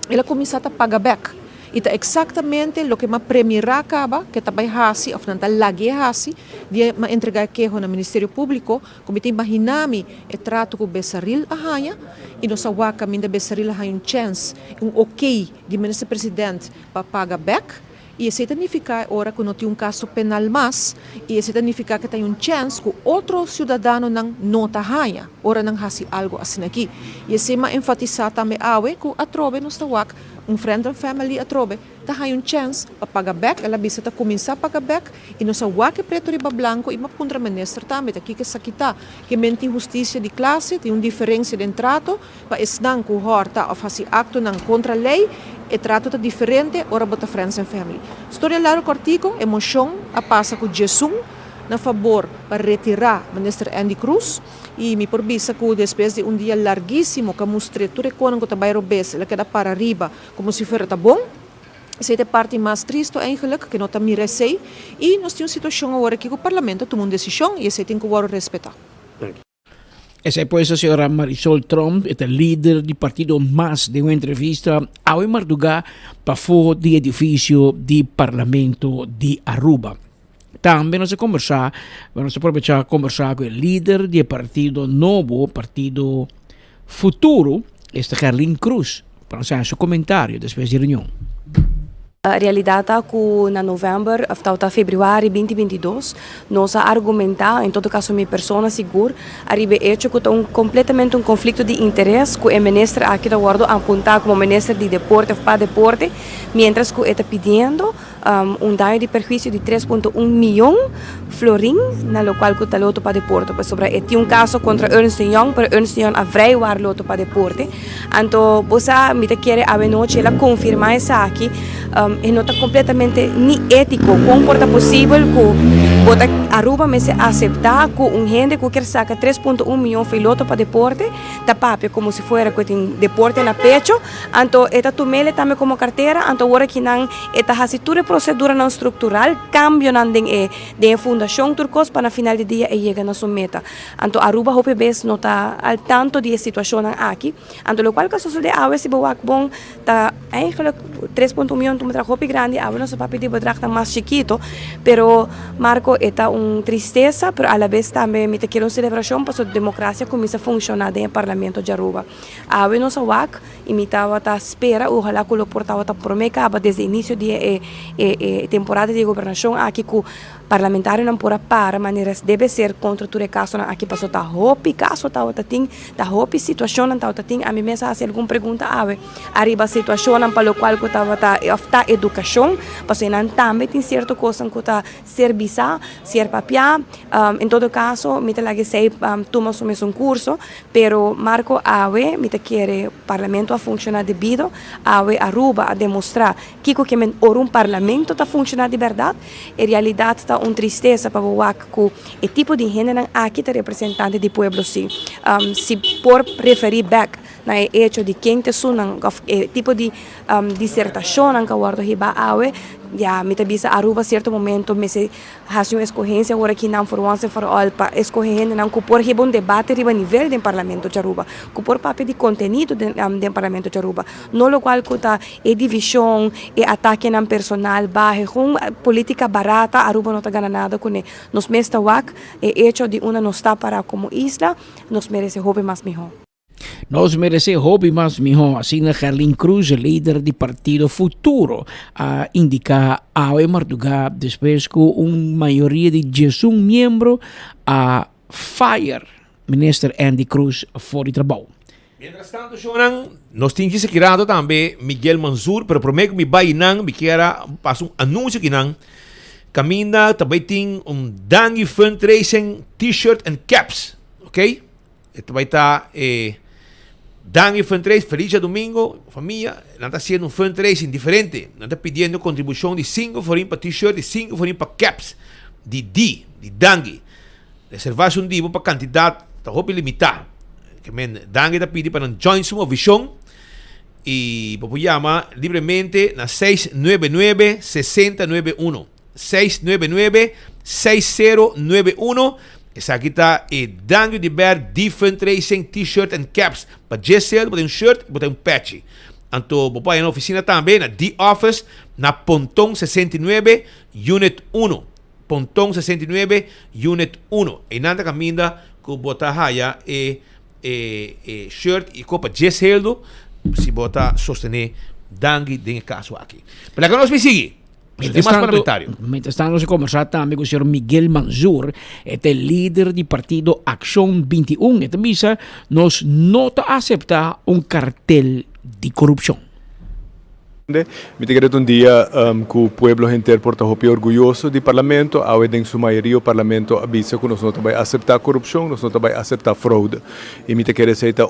ela começa a pagar back e tá exatamente o que ma premiera acaba que também hasi of nanta lagi hasi dia ma entregar quejo no Ministério Público como te imaginami e trato com Besaril ahaya e nossa waka minda Besaril ahaya chance ok de ministro presidente para pagar back e isso significa ora que não tem caso penal mais e isso significa que tem chance que outro cidadão não tá haya ora não hasi algo assim aqui e isso ma enfatizar também awe que a trobe nos tawak friend and family a trobe tá haya chance para pagar back ela bisa tá começar a pagar back e nossa wak preto riba blanco e ma contra ministro também aqui que sakita que menti justiça de classe tem diferença de trato para esnan que horta of hasi acto não contra lei e trato tá diferente ora bota friends and family. História largo cortico, emoção a passa com Jesus na favor para retirar ministro Andy Cruz e me por vista que depois de dia larguíssimo que mostrei tudo quando que trabalho bes, ela queda para arriba como se fosse tá bom. Essa é a parte mais triste eigenlijk que não tá me receio e nós temos situação agora que o parlamento toma uma decisão e esse tem que respeitar. Essa é pois a senhora Marisol Trump, é a líder do partido MAS, de uma entrevista ao Marduga para fora do edifício do Parlamento de Aruba. Também nós vamos aproveitar conversar com o líder do partido novo, partido futuro, este Carlin Cruz, para fazer seu comentário depois da reunião. A realidade é que na novembro, até fevereiro 2022, nós argumentar, em todo caso minha pessoa segura, arriba hecho que tem completamente conflito de interesse com o ministro aqui da Guardo apontar como ministro de deporte para deporte, mientras que está pedindo dano de perjuízo de 3.1 milhão florin, na lo qual que está loto para deporte. Sobre tem caso contra Ernst Young, pero Ernst Young avrei war loto para deporte. Então, você me quer a noite ela confirmar isso aqui. E não está completamente ni ético, como é possível que bota Aruba me se aceitar que gente que quer sacar 3.1 milhão de loto para deporte, da papel como se fosse que deporte na pecho, então está tomele também como carteira, então agora que não está fazendo tudo procedura não estrutural, cambio nan de fundação turcos para na final de dia e chega na sua meta. Então Aruba hope bes não tá al tanto de situação aqui. Então lo qual caso de awe se boak bom tá eigenlijk 3.1 milhão tu hope grande, awe não se papi de bedrag tá mais chiquito, pero Marco eta tristeza, pero a la vez também me te quero celebração para a democracia começa a funcionar dentro do parlamento de Aruba. Awe não wak imitava ta espera, ojalá que o portava ta promecaba desde o início de temporada de governação aqui que o parlamentário não pode para maneiras deve ser contra tudo caso aqui passou ta hopi caso ta ting ta hopi situação não ta ting a mim mesma fazer alguma pergunta ave arriba situação não para o qual que tava ta educação passou não também tem certo coisa que ta serviço ser papia em todo caso me te lagi sei toma um curso pero Marco ave me te quer parlamento a funcionar devido ave Aruba a demonstrar que men parlamento ta funcionar de verdade em realidade ta tristeza para o que o tipo de gênero aqui é representante do povo sim se por referir back na hecho de quem te sunan tipo de dissertação que guardo hiba awe já me tabisa Aruba certo momento me se faz uma escorrência agora que não for once for all para escorrer não que por riba debate riba nível do parlamento de Aruba que por papel de conteúdo do parlamento de Aruba no lo qual que tá divisão e ataque não personal barre com política barata Aruba não tá ganhando nada com nos mesta wak e hecho de uma não está para como isla nos merece hobby mais melhor. Nos merece hobby mais melhor, assim na Carlin Cruz, líder do Partido Futuro, a indicar a Marduga depois que maioria de 11 membros a fire Minister Andy Cruz fora de trabalho. Mientras tanto, Shonan, nós tínhamos sekirado também Miguel Manzur, pero prometo que me vai não, me quera passo anúncio que não. Caminda também tem Dangi Fundraising T-shirt and caps, ok? Ito vai estar Dangi Fundraising, feliz domingo, família, não está sendo fundraising diferente, não está pedindo contribuição de 5 forinhos para T-shirt e 5 forinhos para caps, de Dangi. Reservar-se dia para quantidade, está roupa limitada. Que Dangi está pedindo para um joint suma visão e para chamar livremente na 699-6091. 699-6091. Essa aqui está Dangi de Bear Different Racing T-shirt and caps. Para Gessel, botar shirt e botar patch. Então, papai na oficina também, na The Office, na Pontão 69, Unit 1. Pontão 69, Unit 1. E nada caminha com botar raia shirt e copa Gessel, se botar sostener Dangi de caso aqui. Para que nós me seguir. Mientras tanto, se conversar também com o senhor Miguel Manzur, é líder do partido Ação 21. Esta misa nos não aceitar cartel de corrupção. Me quero dia que o povo inteiro porta orgulhoso do parlamento, ao em sua maioria o parlamento avisa que nós não vai aceitar corrupção, nós não vai aceitar fraude. E me quero aceitar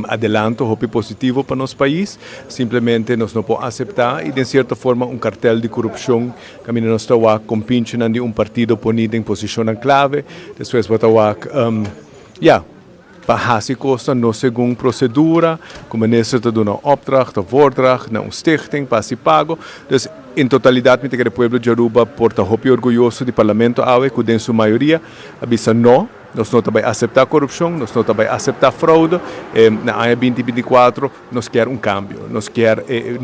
adelanto positivo para nosso país, simplesmente nós não podemos aceitar e de certa forma cartel de corrupção que nós estamos competindo de partido ponido em posição clave, depois estamos para hace costa no segundo procedura, como minister te doen een opdracht of voordracht naar een stichting, para se pago. Dus in totalidade, met o povo de Aruba porta orgulhoso do parlamento awe, que em sua maioria avisa não, nós não também aceitar corrupção, nós não também aceitar fraude. Na ANA 2024, nós queremos cambio, nós queremos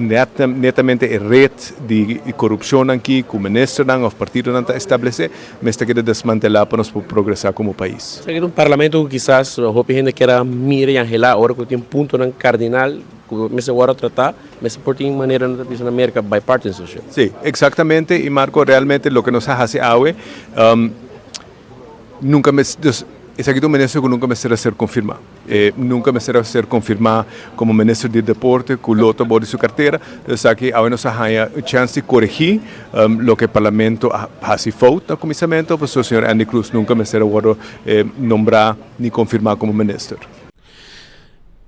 netamente a rede de corrupção aqui, que o ministro ou o partido não está estabelecer, mas quer desmantelar para nós progressar como país. É um parlamento quizás a gente quer mirar e angelar agora que tem ponto cardinal que agora tratar, mas por tem maneira na América bipartisanship. Sim, exatamente, e Marco, realmente o que nos hace hoje nunca me esse aqui é um ministro que nunca me será ser confirmado. Nunca me será ser confirmado como ministro de deporte, que o loto bode sua carteira. Então aqui agora nós temos a chance de corrigir o que o parlamento faz falta no começamento, porque o senhor Andy Cruz nunca me será nombrar nem confirmar como ministro.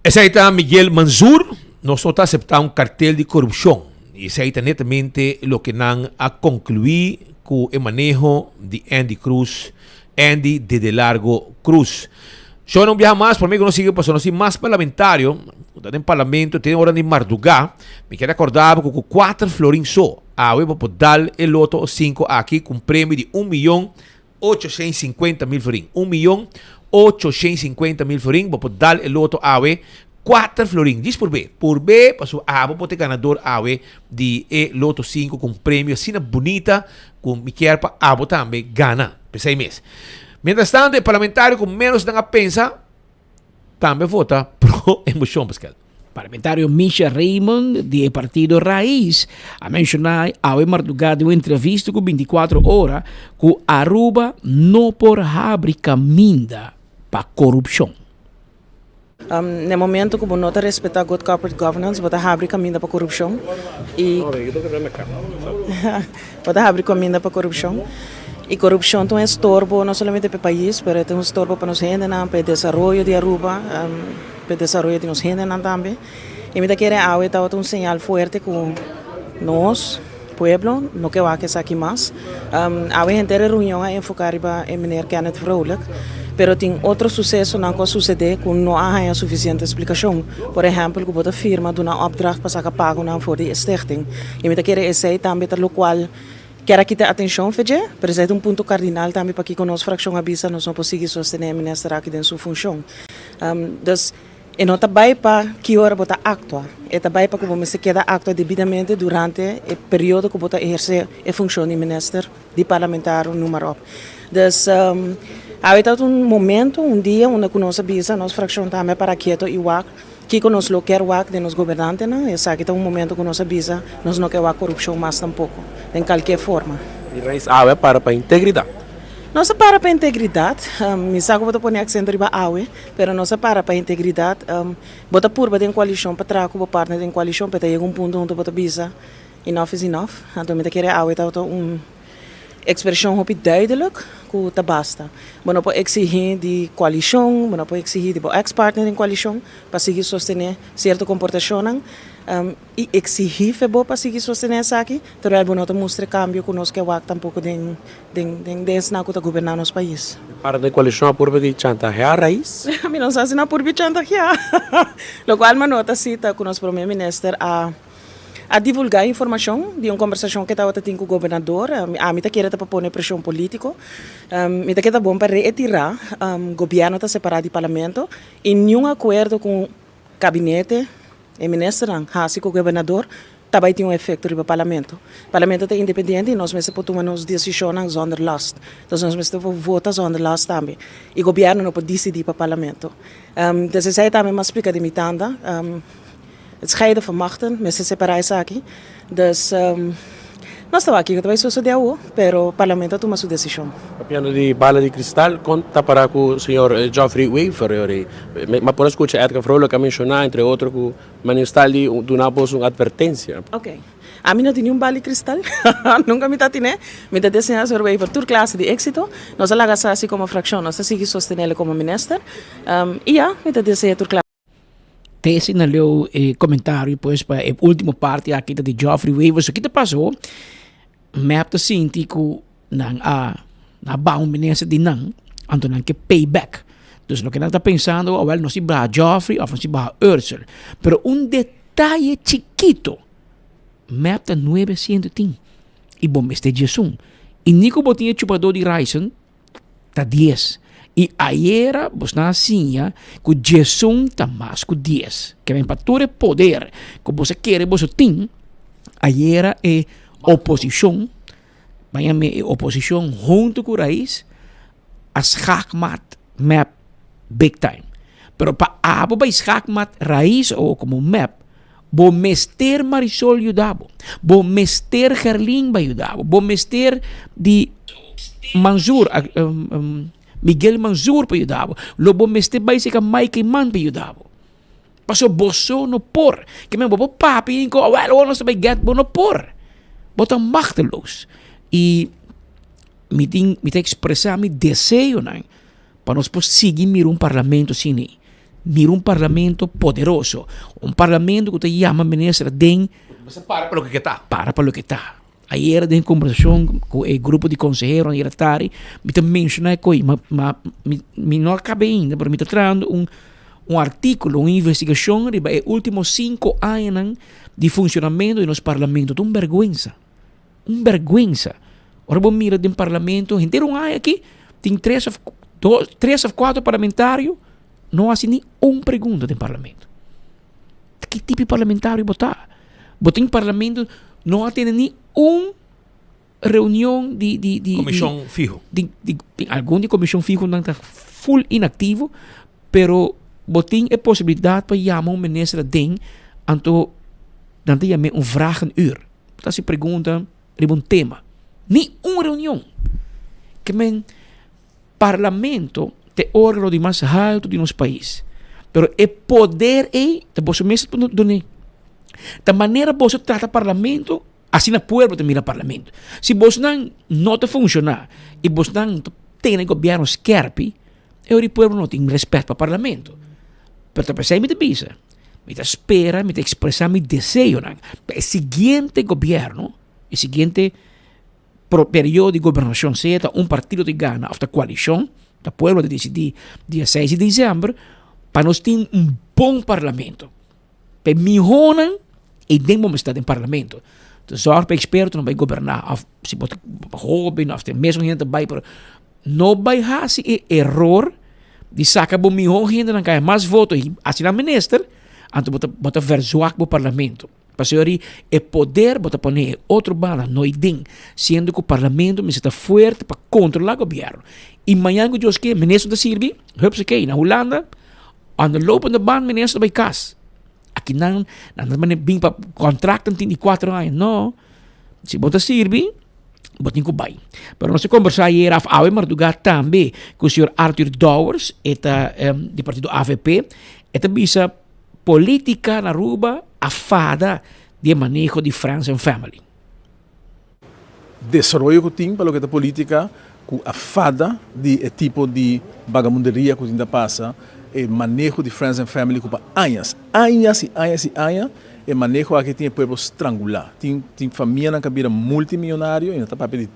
Esse aí está Miguel Manzur, nós só está aceitando cartel de corrupção. E esse aí está netamente o que não a concluir com o manejo de Andy Cruz, Andy de Largo Cruz. Yo não viajo mais, por mim que não sigo, porque não sei mais parlamentário, no parlamento, tem hora de Mardugá, me quero acordar com 4 florins só. awe vou dar el loto 5 aqui com prêmio de 1.850.000 florin. 1.850.000 florin, vou dar el loto awe 4 florin. Diz por B. Por B, passou vou poder ganador awe de loto 5 com prêmio assim bonita, com me quer para abo também gana por 6 meses. Mientras tanto, o parlamentário com menos da pensa também vota pro emoção, Pascal. Parlamentario Misha Raymond, de Partido Raiz, a mencionar ao madrugada uma entrevista com 24 horas que Aruba não por abrir caminho para corrupção. No momento que não está respeitando good corporate governance, vai abrir caminho para corrupção e vai abrir caminho para corrupção. E corrupção é um estorbo não somente para o país, mas é um estorbo para nós gente, para o desenvolvimento de Aruba, para o desenvolvimento de nós gente também. E me quer está um sinal forte com nós, pueblo, não que vai aqui mais. A inteira reunião é enfocada em Meneer Kenneth Vrolijk, mas tem outro sucesso não que sucede que não há suficiente explicação. Por exemplo, que a firma dá uma opdracht para sacar pago for de stichting. E me quer esse também pelo qual quero que tenha atenção, mas é um ponto cardinal também para que a nossa fração avisa nós não conseguimos sostener o ministério aqui dentro da sua função. Então, e não também para que hora botar actuar, é também para que você quede actuar devidamente durante o período que você exerce a função de ministro, de parlamentar, número. Então, há um momento, um dia, onde a nossa avisa, a nossa fração também para quieto e o que nós não queremos de nos governantes, né? Esse aqui é um momento que nós avisa, nós não queremos corrupção mais tampouco, de qualquer forma. E raiz é para a integridade. Não se para a integridade, me sabe que vou pôr accento riba awe, mas não se para a integridade, bota purba de coalição para trazer como partner de coalição, para ter um ponto onde bota visa, enough is enough, então me quer awe tá expressão hopi duidelijk que tá basta. Mas não pode exigir de coalição, mas não pode exigir de ex-partner em coalição para seguir sostener certa comportação e exigir febo para seguir sostener isso aqui, terwijl we não mostrar cambio que nós que wak tampouco den na que governar nosso país. Para de coalição a purba de chantaje a raiz? A mim não sabe se na purba de chantaje. Lo qual me nota cita que o nosso primeiro-ministro a divulgar informação de uma conversação que estava tendo com o governador. A mim queria para pôr pressão política. Me queria bom para retirar o governo está separado do parlamento e nenhum acordo com o gabinete e ministro assim com o governador também tem um efeito no parlamento. O parlamento é independente e nós mesmos podemos tomar decisões zonder last. Então nós mesmos votar zonder last também. E o governo não pode decidir para o parlamento. Então isso aí também me explica de mitanda. Het scheiden van machten, mensen separar isso aqui. Dus, nós estamos aqui, que também sucedeu, mas o parlamento toma sua decisão. O piano de bala de cristal conta para o senhor Geoffrey Waver. Mas por escutar Edgar Vrolijk a mencionar, entre outros, que o ministério de uma advertência. Ok. A mim não tinha bala de cristal, nunca me tinha. Me desenhar sobre Waver, toda classe de êxito. Nós alagamos assim como fração, nós seguimos sostener como ministro. E me desenhar toda classe. Tese na leu comentário depois para a última parte aqui de Geoffrey Waver. O que passou? Map to sinti que na bom ministro de não, então não que payback. Então o que nós está pensando, well, não se vai Geoffrey ou não se vai Ursula. Pero detalhe chiquito, map to 900 tem. E bom, este Jesus. E Nico botinha chupador de Ryzen, tá 10. E ayer, vos na sinha, que Jesus está mais que 10. Que vem para todo o poder que você quer, você tem. Ayer é oposição, vai oposição junto com o raiz, as hakmat map big time. Pero para abo ba is hakmat raiz ou como map, bo mester Marisol ayudabo, bo mester Gerling ba ayudabo, bo mester di Manzur, Miguel Manzur pa ayudabo, lobo mester ba si ka Mikey Man pa ayudabo. Paso boso no por, que me bobo papi ko, well, ono sa get bo no por. Botang machteloos. E me expressar meu desejo para nós seguir um parlamento assim, um parlamento poderoso, um parlamento que te chama ministra den para o que está. Para o que está. Ayer em conversação com o grupo de conselheiros na Tari, me mencionei que me não acabei ainda, mas me está trazendo um artículo, uma investigação sobre os últimos 5 anos de funcionamento do nosso parlamento. É uma vergonha. vergüenza. Ora vamos mirar do parlamento, inteiro aqui, tem 3 ou 4 parlamentários, não há nem uma pergunta do parlamento. Que tipo de parlamentário botar? Botar em parlamento, não há nem uma reunião de Comissão fijo. Algum de comissão fijo não está full inativo, pero botin é possibilidade para chamar ministro ding anto dan chamar vraag een uur. Dat se pergunta sobre um tema. Nem uma reunião. Que men parlamento te órgão de mais alto de nosso país. Pero é poder te você mesmo done. Da maneira você trata parlamento, assim na pueblo te mira parlamento. Se você não te funcionar e você não tem governo skerpi, o pueblo não tem respeito para parlamento. Pero te pensei me te bisa. Me te espera, me te expressar meu desejo. O seguinte governo, o seguinte período de governação, seja partido de gana ou da coalição, da pueblo de decidir dia 6 de dezembro, para nós ter bom parlamento. Para melhorar e demos estar em parlamento. De zorg para experto não vai governar. Se você rouba, ou tem mesmo gente vai, pero não vai fazer erro de sacar bom melhor gente não cai mais votos e assim a minister, então bota verzoar o parlamento. Para senhor é poder bota poner outro bala no idem, sendo que o parlamento me está forte para controlar o governo. E amanhã que Deus quer, ministro da Sirbi, hupse que na Holanda, aan de lopende band minister bij kas. Aqui não bem para contrato tem 4 anos, não. Se bota Sirbi, botin ko bay. Pero nós conversar hier af awe marduga também com o senhor Arthur Dowers, do partido AVP, bisa política na Aruba afada de manejo de Friends and Family. Desarrollo que tem para o que é política, com a fada de tipo de vagabunderia que ainda passa, o manejo de Friends and Family com anos, o manejo aqui tem povo estrangular. Tem família na cabira multimilionário, ainda está para pedir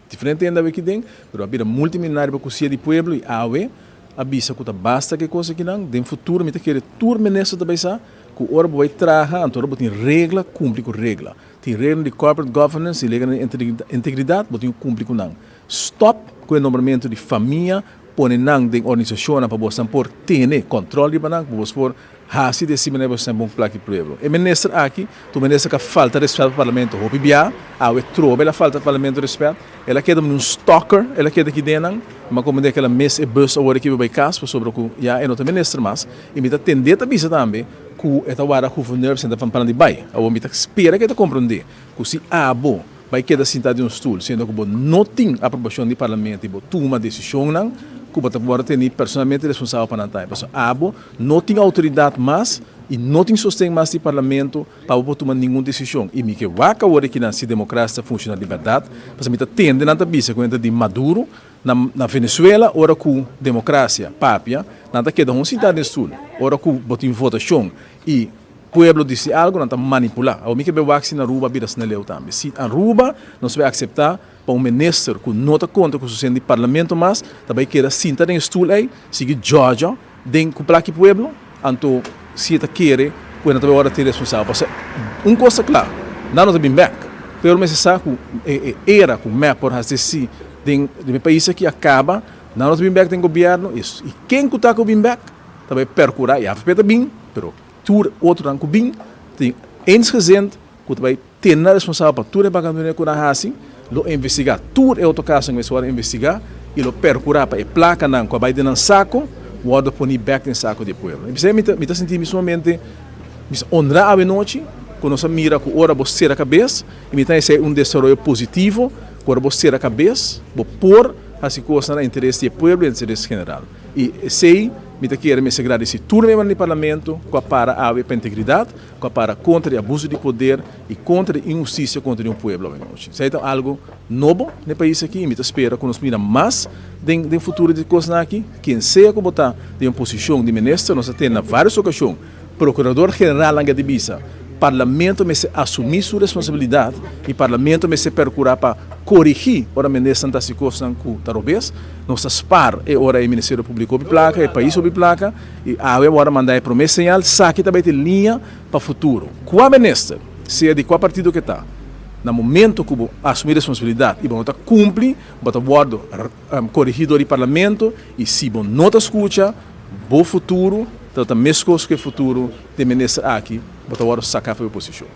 diferente ainda aqui dentro, mas a cabira multimilionário para cozinhar de povo e awe, avisa que basta que coisa que não, no futuro me querer tur ministro da beisa, que o ora vai trabalhar, então ora tem regra, cumpre com regra. Tem regra de corporate governance e regra de integridade, botem cumpre com não. Stop com o nomeamento de família, põe não de organização para você por ter controle para não, para você por hasi de cima você bom plaque povo. E ministro aqui, tu ministro que falta respeito ao parlamento, o PBA, a trobe ela falta parlamento respeito, ela quer um stalker, ela quer aqui dentro, mas como de aquela mês e bus agora que vai caso sobre o já é não ministro mas, e me tá tender a bisa também que esta hora governor senta falando de bai, a me tá espera que tá compreender, que se abo vai quedar sentado em stool, sendo que não tem aprovação do parlamento e toma uma decisão não que você pode ter personalmente responsável para nantai. Porque abo não tem autoridade mais e não tem sustento mais do parlamento para você tomar nenhuma decisão. E me que vaca hora que se democracia funciona de verdade, porque me tende na tabisa com de Maduro na Venezuela, ora com democracia, papia, nada queda cidade sul, ora com botem votação e o povo disse algo, não está manipular. A que vai na Aruba vira se leu também. Se a Aruba não se vai aceitar para um ministro que não está conta com o seu parlamento, mas também quer sentar em stool aí, seguir Georgia, dentro do plaque povo, então se está querer, quando também hora ter responsável. Uma coisa clara, não está bem back. Pelo menos sabe que era com o por fazer se de país que acaba, não está bem back tem governo isso. E quem está com o bem back também percurar e a FP bem, pero tur outro ranco bem, tem insgezend que vai ter na responsável para tudo bagando com a assim, lo investigar, tur é outro caso que vai investigar e lo percurar para a placa não, que vai dentro um saco, o outro põe back no saco de povo. E você me está sentindo somente honrar a noite, quando você mira com hora você a cabeça, e me está um desenvolvimento positivo, quando você a cabeça, vou pôr as coisas no interesse do povo e no interesse general. E sei me quer me agradecer tudo mesmo no parlamento para a integridade, para contra o abuso de poder e contra a injustiça contra o povo. Isso é algo novo no país aqui e me espera que nos mira mais no futuro de coisas aqui. Quem seja que botar de uma posição de ministro, nós temos várias ocasiões, procurador-geral na divisa, parlamento me se assumir sua responsabilidade e parlamento me se procurar para corrigir ora ministro das coisas com tarobes nossas par e ora o Ministério Público de placa e país de placa e agora mandar promessa señal saque também de linha para futuro qual ministro seja de qual partido que está no momento que você assumir responsabilidade e você cumpre, você guarda corregedor do parlamento e se você não escuta, bom futuro, trata mais coisas que o futuro de ministro aqui, você guarda sacar para a oposição.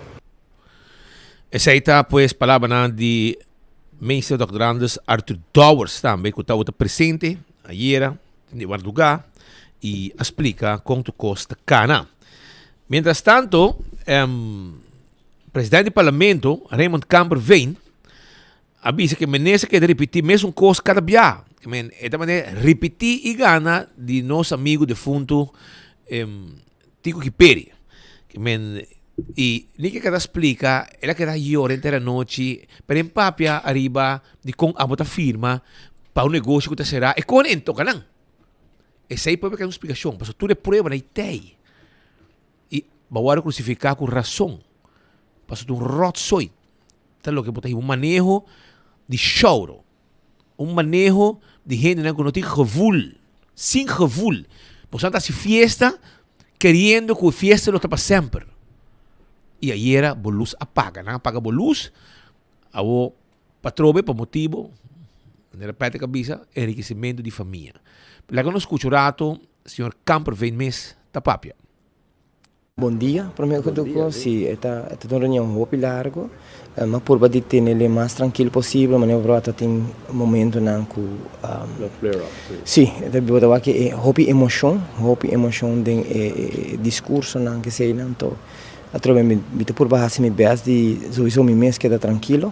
Essa aí está, pues, palavra de ministro Dr. Grandes Arthur Dowers também, que estava presente ayer em Guarduga e explica quanto custa cana. Mientras tanto, presidente do parlamento, Raymond Kamperveen, avisa que menesa que repetir mesmo coisa cada dia. É da maneira repetir e gana de nosso amigo defunto Tico Kiperi. E ninguém quer explicar, ela quer llorar inteira noite, para empapia arriba de com a bota firma para o negócio que será e com ento canang. Essa aí pode ter uma explicação, mas tudo é prova na ideia. E bawara crucificar com razão. Mas tu rotsoi. Tá lo que botar um manejo de choro. Um manejo de gente que não tem gevoel. Sem gevoel. Você está se fiesta querendo que a fiesta não está para sempre. E aí era a luz apaga, não apaga a luz, a patrobe por motivo, na parte da cabeça, enriquecimento de família. Lá que nós escutamos o senhor Kamperveen mes tapapia. Bom dia, primeiro que tudo, sim, esta uma reunião muito larga, mas por de ter ele mais tranquilo possível, mas eu acho que tem momento não que sim, eu acho que é muito emoção de discurso não que sei não to. Atrove me por baixo me bes de sowieso me mês queda tranquilo,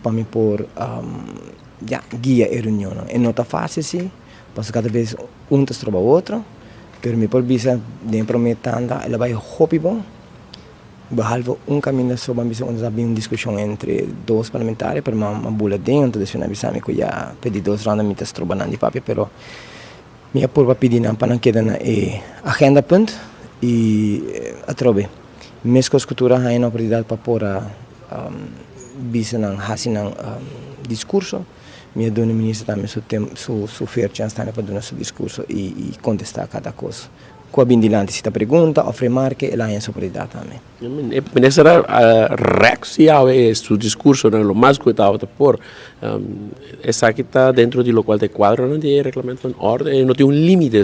para me por guia a reunião. É não tá fácil sim, porque cada vez te trova outro. Pero me por bisa de prometendo ela vai hopi bom. Behalve caminho sobre a onde havia uma discussão entre dois parlamentares, para uma bula dentro, deixa eu avisar que já pedi 2 rondas me tas trabalhando de papel, pero minha por pedir não para não quedar na agenda ponto e atrobe. Mesmo com a cultura há uma oportunidade para pôr bisa não hasi não discurso. Minha dona ministra também sua fair chance também para dar seu discurso e contestar cada coisa. Com a bindilante se pergunta, oferece marca, ela é superioridade também. Ministra reação a seu discurso, o mais que estava por essa que está dentro do qual de quadro não tem regulamento de ordem, não tem limite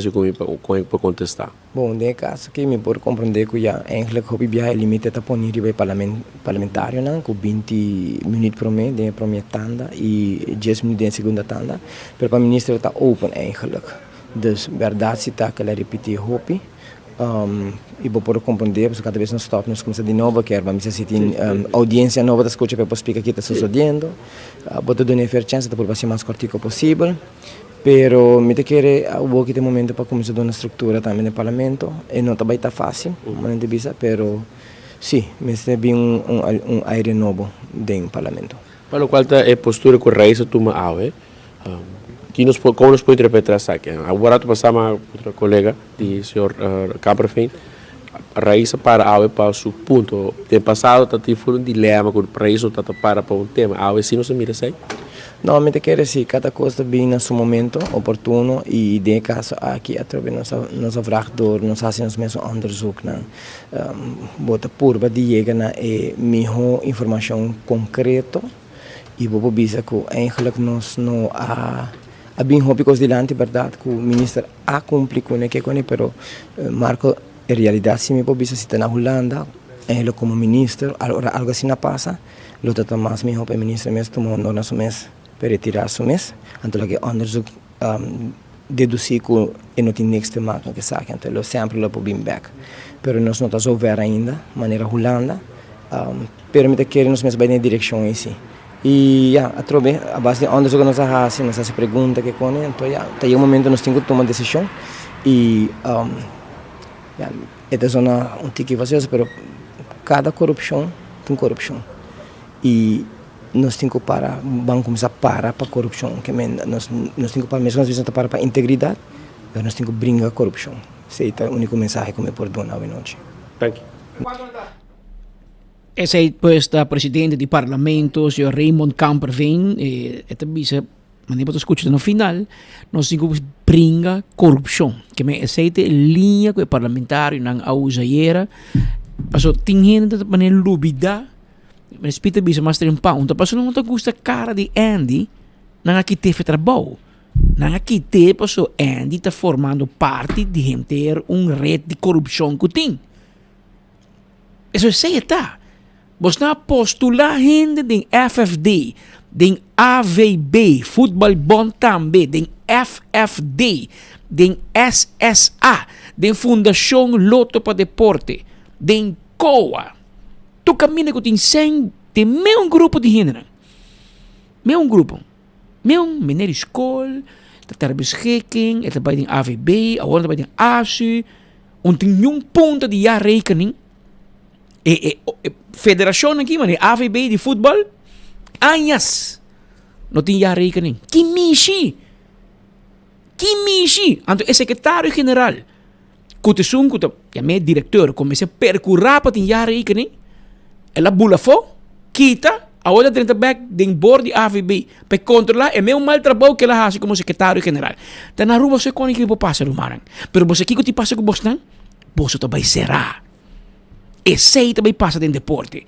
para contestar. Bom, nesse caso que me pode compreender que já eigenlijk hobby via limite está por nível parlamentário não, com 20 minutos por mês de primeira tanda e 10 minutos de segunda tanda, mas para a ministra está open eigenlijk. Dus verdade se está que ela repetir hobby e vou poder compreender porque cada vez nós stop nós começamos de novo quer vamos se tem audiência nova da escuta para explicar o que está sucedendo vou te dar uma fair chance para ser mais cortico possível pero me te quer o que tem momento para começar a dar uma estrutura também no parlamento e não está bem fácil mas não bisa pero sim me tem bem aire novo dentro do parlamento para o qual é postura que a raiz toma como nos pode interpretar isso aqui? Agora tu passamos outra colega, o senhor Kamperveen, a raiz para o seu ponto. No passado, foi um dilema com o país para tema. Se não se mira assim? Não, me quer dizer, cada coisa bem no seu momento oportuno e de caso aqui através nosso vragdor, nós fazemos mesmo onderzoek na bota purba de chegar na melhor informação concreta e vou dizer que eigenlijk nós não há bem tópicos delante, verdade, que o ministro a cumprir com o que é, pero marco a realidade se me pode dizer se está na Holanda, ele como ministro, algo assim não passa, lo trata mais melhor para o ministro mesmo tomar no seu mês para retirar seu mês, então que onderzoek deduzir que não tem next marca que sabe, então ele sempre lo pode back, pero nós não estamos over ainda, maneira Holanda, pero me quer nós mesmo vai na direção aí sim. E a trobe a base de onde nós fazemos essa pergunta que com então tem um momento nós temos que tomar decisão e esta zona um tique vaziosa, pero cada corrupção tem corrupção e nós temos que vamos começar para corrupção que nós temos que para mesmo nós precisamos para integridade, mas nós temos que brincar corrupção. Esse é o único mensagem que me pode dar hoje noite. Thank you. Esse é pues o presidente do parlamento, o senhor Raymond Kamperveen, esta bisa, maneira para escutar no final, nós temos que brincar corrupção, que me aceita linha que o parlamentário não usa era, mas tem gente de maneira lúbida, me spita bisa master um pão, então passou não gusta cara de Andy, não aqui teve trabalho. Não aqui teve passou Andy tá formando parte de ter rede de corrupção que tem. Isso sei tá. Você não postula gente de FFD, de AVB, Futebol Bom também, de FFD, de SSA, de Fundação Loto para Deporte, de COA. Tu caminha com tem meu grupo de gente. Meu grupo. Meu meneer escola, tá terbeschikking, het bij de AVB, agora bij de ASU, tem ponto de jaarrekening. Federação aqui, mano, AVB de futebol, anos não tem jaarrekening. Kimishi. Então, o secretário-geral, Kutesun, é diretor, começa a percurar para ter jaarrekening, ela bulafou, kita, agora dentro do board de AVB, para controlar, é meu mal trabalho que ela faz como secretário-geral. Então, na rua, você conhece que passa, Rumaran. Mas você aqui que passa com você, você também será. Esse também passa dentro do deporte.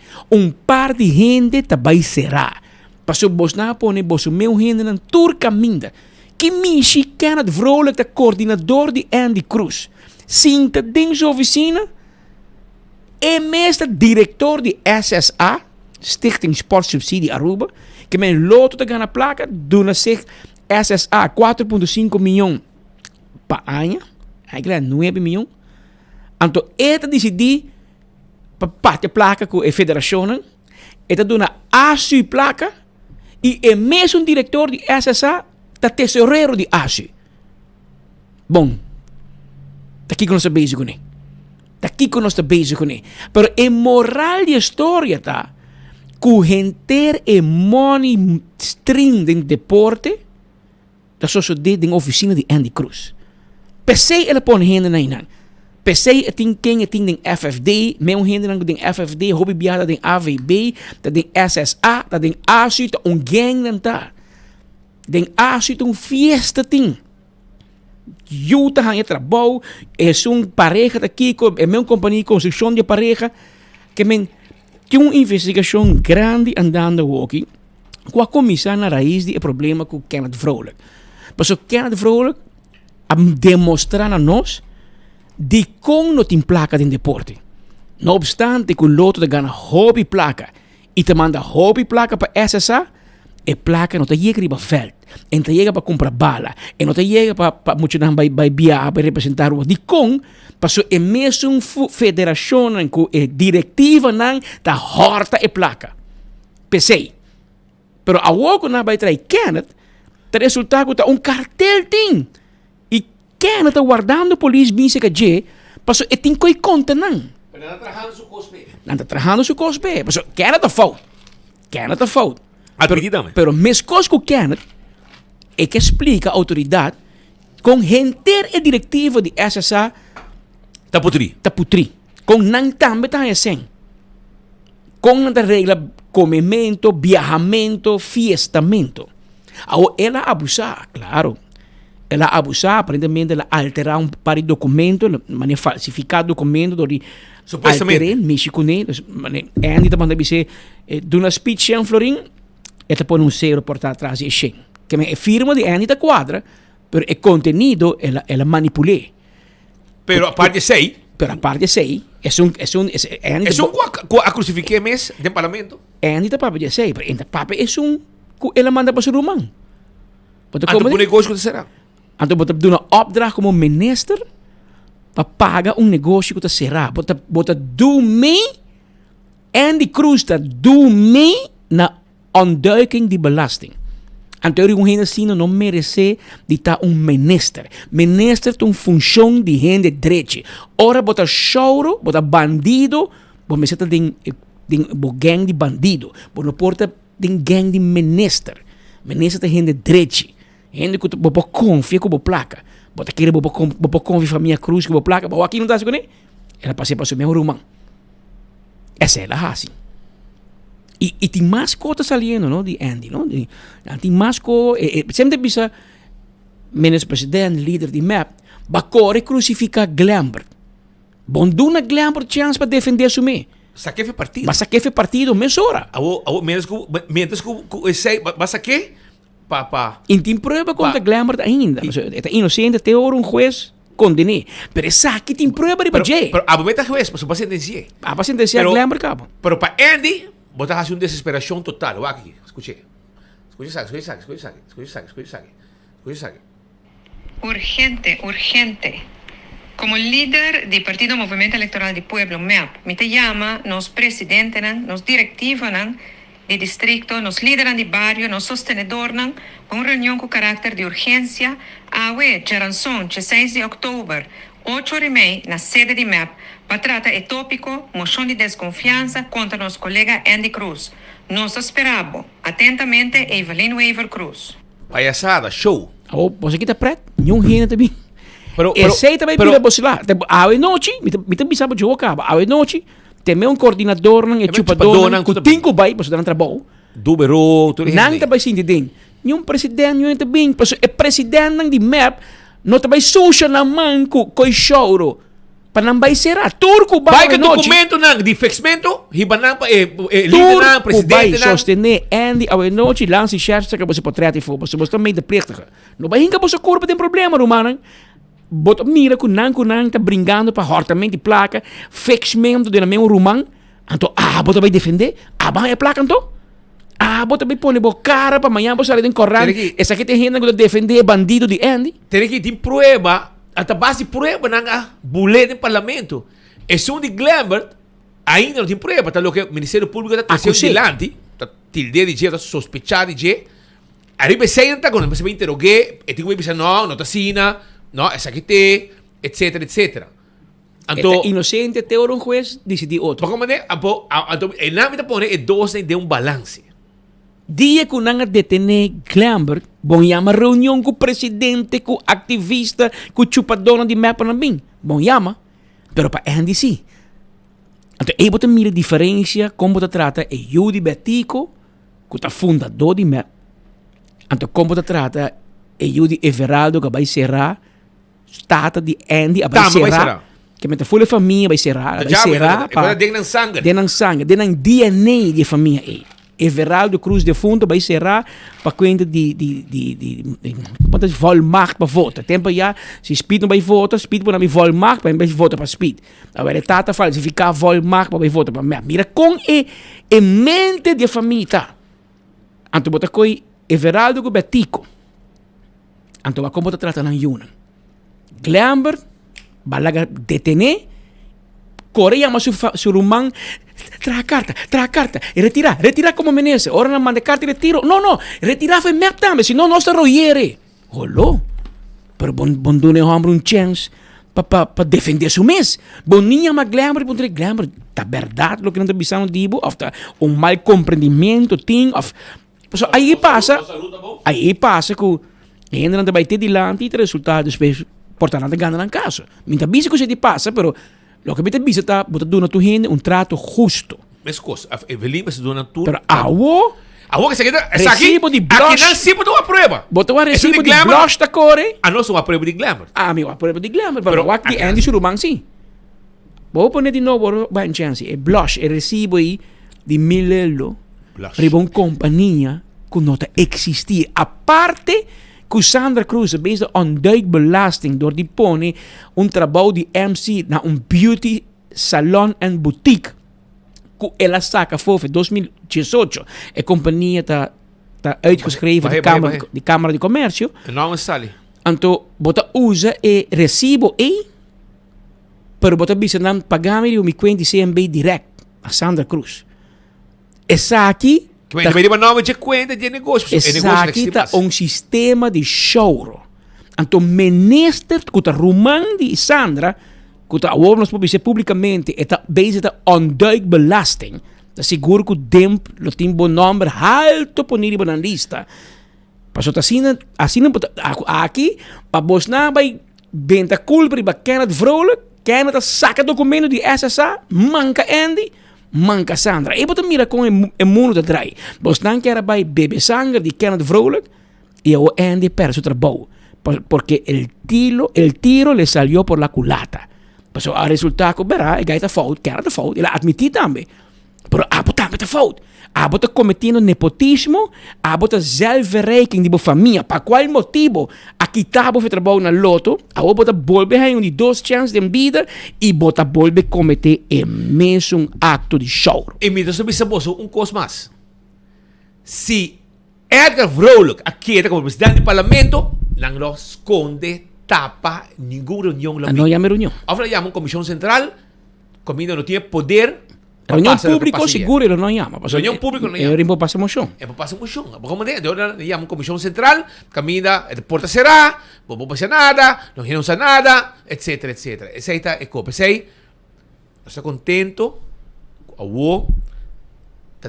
Par de gente também será. Passou você na pone, você meu gente na turca minda. Que Michi Kenneth Vrolijk, de coordenador de Andy Cruz. Sinta dentro sua oficina. É mesmo diretor de SSA, Stichting Sport Subsidie Aruba, que men loto te ganha placa, dona zich SSA 4,5 milhões per ano, eigenlijk 9 milhões. Então, ele decidiu para parte placa com a federação, ele dona ASU placa, e é mesmo diretor de SSA, da tesoureiro de ASU. Bom, daqui que nós estamos bezig com ele. Daqui que nós estamos bezig com ele. Pero a moral da história tá, que gente é money string de deporte, da sociedade de oficina de Andy Cruz. PC ele põe gente na inan. PC tem quem tem FFD, meu gente tem FFD, hobby biada tem AVB, tem SSA, tem ASU, tem gang nan tá. Tem ASU, tem fiesta tem. Juta hang trabalho, é pareja daqui, é minha companhia de construção de pareja, que men tem uma investigação grande andando aqui, com a comissão na raiz do problema com Kenneth Vrolijk. Mas o Kenneth Vrolijk a demonstrar a nós de como não tem placa de deporte. Não obstante que o loto de ganha hobby placa e te manda hobby placa para SSA, e placa não te chega para veld, e não te chega para comprar bala, e não te chega para muito não vai viajar para representar o de com, passou é mesmo federação com a diretiva não da horta e placa. Pensei, pero a pouco não vai trazer Kenneth, o resultado é cartel tem. Kenneth está guardando a polícia bem se que passou e tem que conta não. Pero não está trabajando su cospe. Não está trabajando su cospe. Passou Kenneth está fault. Kenneth está fault. Pero mes coisa que Kenneth é que explica a autoridade com gente e diretiva de SSA taputri. Com não também está assim. Com a regra comimento, viajamento, fiestamento. Ela abusa, claro. Ela abusa, aparentemente, ela alterar par de documento, ela falsificar documento, supostamente. Mexe com ele. Andy também dizer, de uma speech em Florim, ela põe um selo por trás de Shen. Que é firma de Andy da quadra, mas o conteúdo, ela manipula. Pero a parte 6. Pero a parte 6, Andy a crucifiquei mes de parlamento. Andy da papo de 6, pero o papo ela manda para o Romão. Então, o negócio que será? Então, você tem uma opdracht como minister para pagar negócio que será. Você doet mee, Andy Cruz doet mee na ontduiking de belasting. Então, eu assim não merece de estar minister. Minister tem uma função de gente direita. Ora, você choro, você bandido, você tem gang de bandido. Você porta tem gang de minister. Minister tem gente direita. Gente que você confia com a placa. Você quer que confia família Cruz com a placa. Mas aqui não está assim. Ela passa para o meu irmão. Essa é ela assim. E tem mais coisas saliendo, não? De Andy, não? Tem mais coisas. Sempre bisa ministro-presidente, líder de MAP, vai crucificar Glambert. Bom, dá uma Glambert chance para defender-se. Saque fue partido. Mas saque fue partido mesora. Mientras que esse vai saque pa. E tem prova contra Glamour ainda. Está inocente até agora juez condené. Pero saque tem prova de baje. Pero a momento juez, para sentenciar. Para sentenciar Glamour cabo. Pero para Andy, botar hacer uma desesperação total. Vai aqui, escute. Escute. Urgente. Como líder del Partido Movimiento Electoral del Pueblo, MEP, me te llama, nos presidentes, nos directivos de distrito, nos líderes de barrio, nos sostenedores, una reunión con carácter de urgencia, awe, Geranson, 6 de octubre, 8h30, na sede de MEP, para tratar el tópico, moción de desconfianza contra nuestro colega Andy Cruz. Nos esperamos atentamente Evelyn Weaver Cruz. Palhaçada, show. Você que está preto? Nenhum renda também. Pero esse também pila você lá. A noite, me também sabe jogar. A noite, tem coordenador, e chupador, com 5 vai, você dá um trabalho. Dubero, tudo isso. Não também sim de nenhum presidente, nenhum também. Porque o presidente de MEP não também suja na mão com choro. Para não vai ser turco vai que documento não de fixamento, ribanang líder não presidente não sostener Andy a noite lance charge que você pode tratar for, você também de plecta. Não vai hinca você corpo tem problema, romano. Bota mira com não tá brincando para hortamento de placa, fixamento de meu romano. Então, bota vai defender, vai a placa então. Bota vai pôr bo cara para amanhã você sair em corral. Essa aqui tem gente que defender bandido de Andy. Tem que ter prova. Até base de prova na boletim do parlamento. É só de Glamour ainda não tem prova. Tá que o Ministério Público está trazendo dilante, está tilde de dia, está sospechado de dia. Arriba senta quando você vai interrogar, e tem que pensar não está sina, não essa aqui tem, etc. Então inocente até um juez decidir outro. Como é? Então o nome da pone é 12 de balance. Dia que não detener Glamour, bom chama reunião com o presidente, com o ativista, com o chupador de MEP na mim. Bom chama, pero para Andy sim. Então, eu vou ter a diferença como você trata é Yudi Betico, que é fundador de MEP. Então, como você trata é Yudi Everaldo, que vai serrar, tata de Andy, vai serrar. Que me full família vai serrar, para denan sangue, denan DNA de família. Everaldo Cruz defunto vai serrar para conta de volmacht para votar. Tempo já, se Speed não vai votar, Speed não vai volmacht para votar para Speed. Agora, tata falsificar volmacht para votar para mim. Mira, com a mente de família. Então, bota coi Everaldo com Betico. Então, vai como trata na Yuna. Glamour, vai detener, Coreia, mas su rumang, traga carta, e retira como menese. Ora não manda carta e retiro. Não, retirar foi MEP também, senão nós roiere. Olô, pero bon dune homem chance para defender seu mês. Boninha mas Glamour, tá verdade lo que não tá bisando dibo, of mal compreendimento, of aí passa que ainda não vai ter dilante e resultados portanto ganha na casa. Minta bici que você passa, pero lo que você bisa tá botando tu gente trato justo. Mas coisa, Evelyn você dona tudo. Pero awo que essa aqui de blush. Aqui não se botou uma prova. Botou recibo de blush da core. Não sou uma prova de Glamour. Meu a prova de Glamour, pero o aqui Andy Surumang sim. Vou pôr de novo vai chance. É blush, é recibo aí de milelo. Para uma companhia que não existia. A parte que Sandra Cruz é bezig onduidelijk belasting door die pony trabalho de MC na beauty salon en boutique que ela saca voor 2018 a companhia está uitgeschreven de Câmara de Comércio. Não é sali. Então, bota usa e recibo pero bota bisa nam pagamento mi quindi CMB direct a Sandra Cruz. Essa aqui que vai uma nova de conta de negócio. Essa aqui está sistema de choro. Então, minister, que Roman de Sandra, que está nós podemos publicamente, está bezig de onduidelijk belasting. Dat seguro que o tempo tem bom nome alto por nível na lista. Passou assim aqui, para você não vai vender culpa para Kenneth Vrolijk, Kenneth saca documento de SSA, manca Andy, manca Sandra. E você mira com o mundo de trás. Você não quer vai beber sangue de Kenneth Vrolijk e o Andy perde seu trabalho. Porque el tiro le salió por la culata. Passo a resultato berá, e gaita fout, que era de fout, ele admitir também. Pero abo também de fout. Abo tá cometendo nepotismo, abo tá zelfverrijking de família. Para qual motivo? Aqui tá abo trabalho na loto, abo bota volver a de 2 chances de vida e bota volver cometer o mesmo acto de choro. E me deixa um coisa mais. Se Edgar Vrolijk aqui como presidente do parlamento, não lo esconde, tapa nenhuma reunião. Não chama reunião. Agora chama comissão central, comida não tinha poder. Reunião pública seguro ele não chama. Reunião pública não chama. É para passar moção. É para passar moção. Como chama comissão central, camina, porta será, não vou passar nada, não renuncia nada, etc, etc. Essa aí tá copa. Essa aí, estou contente,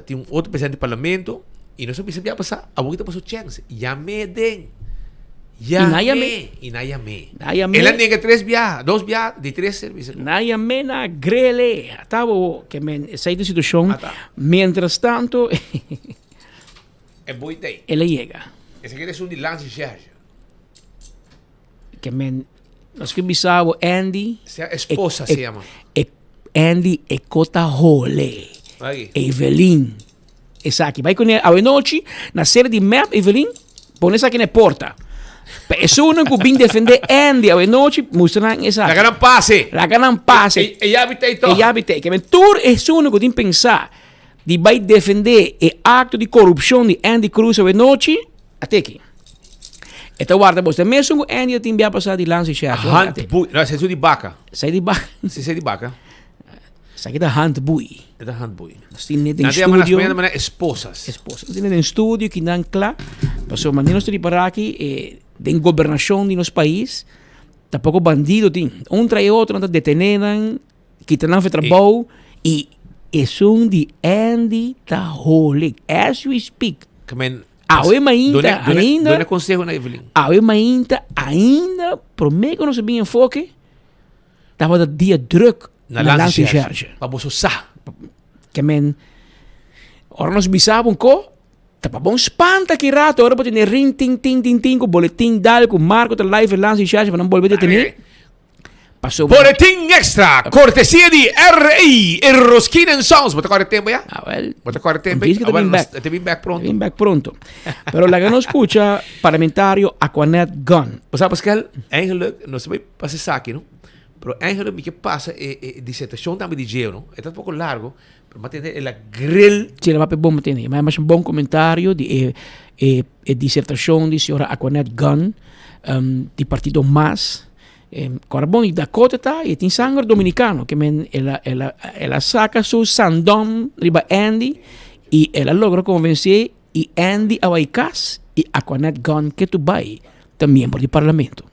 tem outro presidente do parlamento, e não sei se vai passar, a boca passou chance. Yame den. Yame. Ela nega 2 viagens, de 3 serviços. Nayame na grele. Tava que essa situação. Mientras tanto, é boa ideia. Ela chega. Essa aqui é um de lance de Sérgio. Que nós que bisavo Andy. A esposa se chama. Andy e Cota Hole. Evelyn. Essa aqui. Vai com ela a noite na série de map Evelyn. Põe essa aqui na porta. Persona que vem defender Andy a noite mostrando essa. La gran passe. E habitei. Que mentor é uno que tem pensar de vai defender o acto de corrupção de Andy Cruz a noite até aqui. Então guarda você mesmo que Andy tem bem passado de lance chat. Não, esse é de vaca. Sai de vaca. Esse é de vaca. Sai da Hunt Bui. É da Hunt Bui. Nós temos em estúdio. Esposas. Temos em estúdio que não claro. Passou maneira nós temos para aqui de governação de nosso país. Tampouco bandido tem. Trai outro, não detenendo, que não faz trabalho e é de Andy Tahole. As we speak. Ainda conselho na Evelyn. Ainda, por meio que nós bem enfoque, estava de dia druk na lance Sérgio. Para você usar. Que ora nós bisavam co, tá bom espanta que rato, ora pode ter ring ting com boletim dal com marco da live lance Sérgio para não volver a ter. Passou boletim extra, cortesia de RI, Erroskin Sons. Bota agora tempo já? Bota agora tempo. Te vim back pronto. Vim back pronto. Pero la que não escucha parlamentario Aquanet Gun. O sea, Pascal, eigenlijk, não se vai passar aqui, não? Pero eigenlijk, o que passa é dissertação também de geo, não? É um pouco largo, pero mantém a grill. Sim, ela vai bom mantém. Mas um bom comentário de dissertação de senhora Aquanet Gun, de partido MAS. Bom, e Dakota tá, e tem sangue dominicano, que ela saca seu sandom riba Andy, e ela logra convencer e Andy a Waicas e Aquanet Gun que tu vai, também por do parlamento.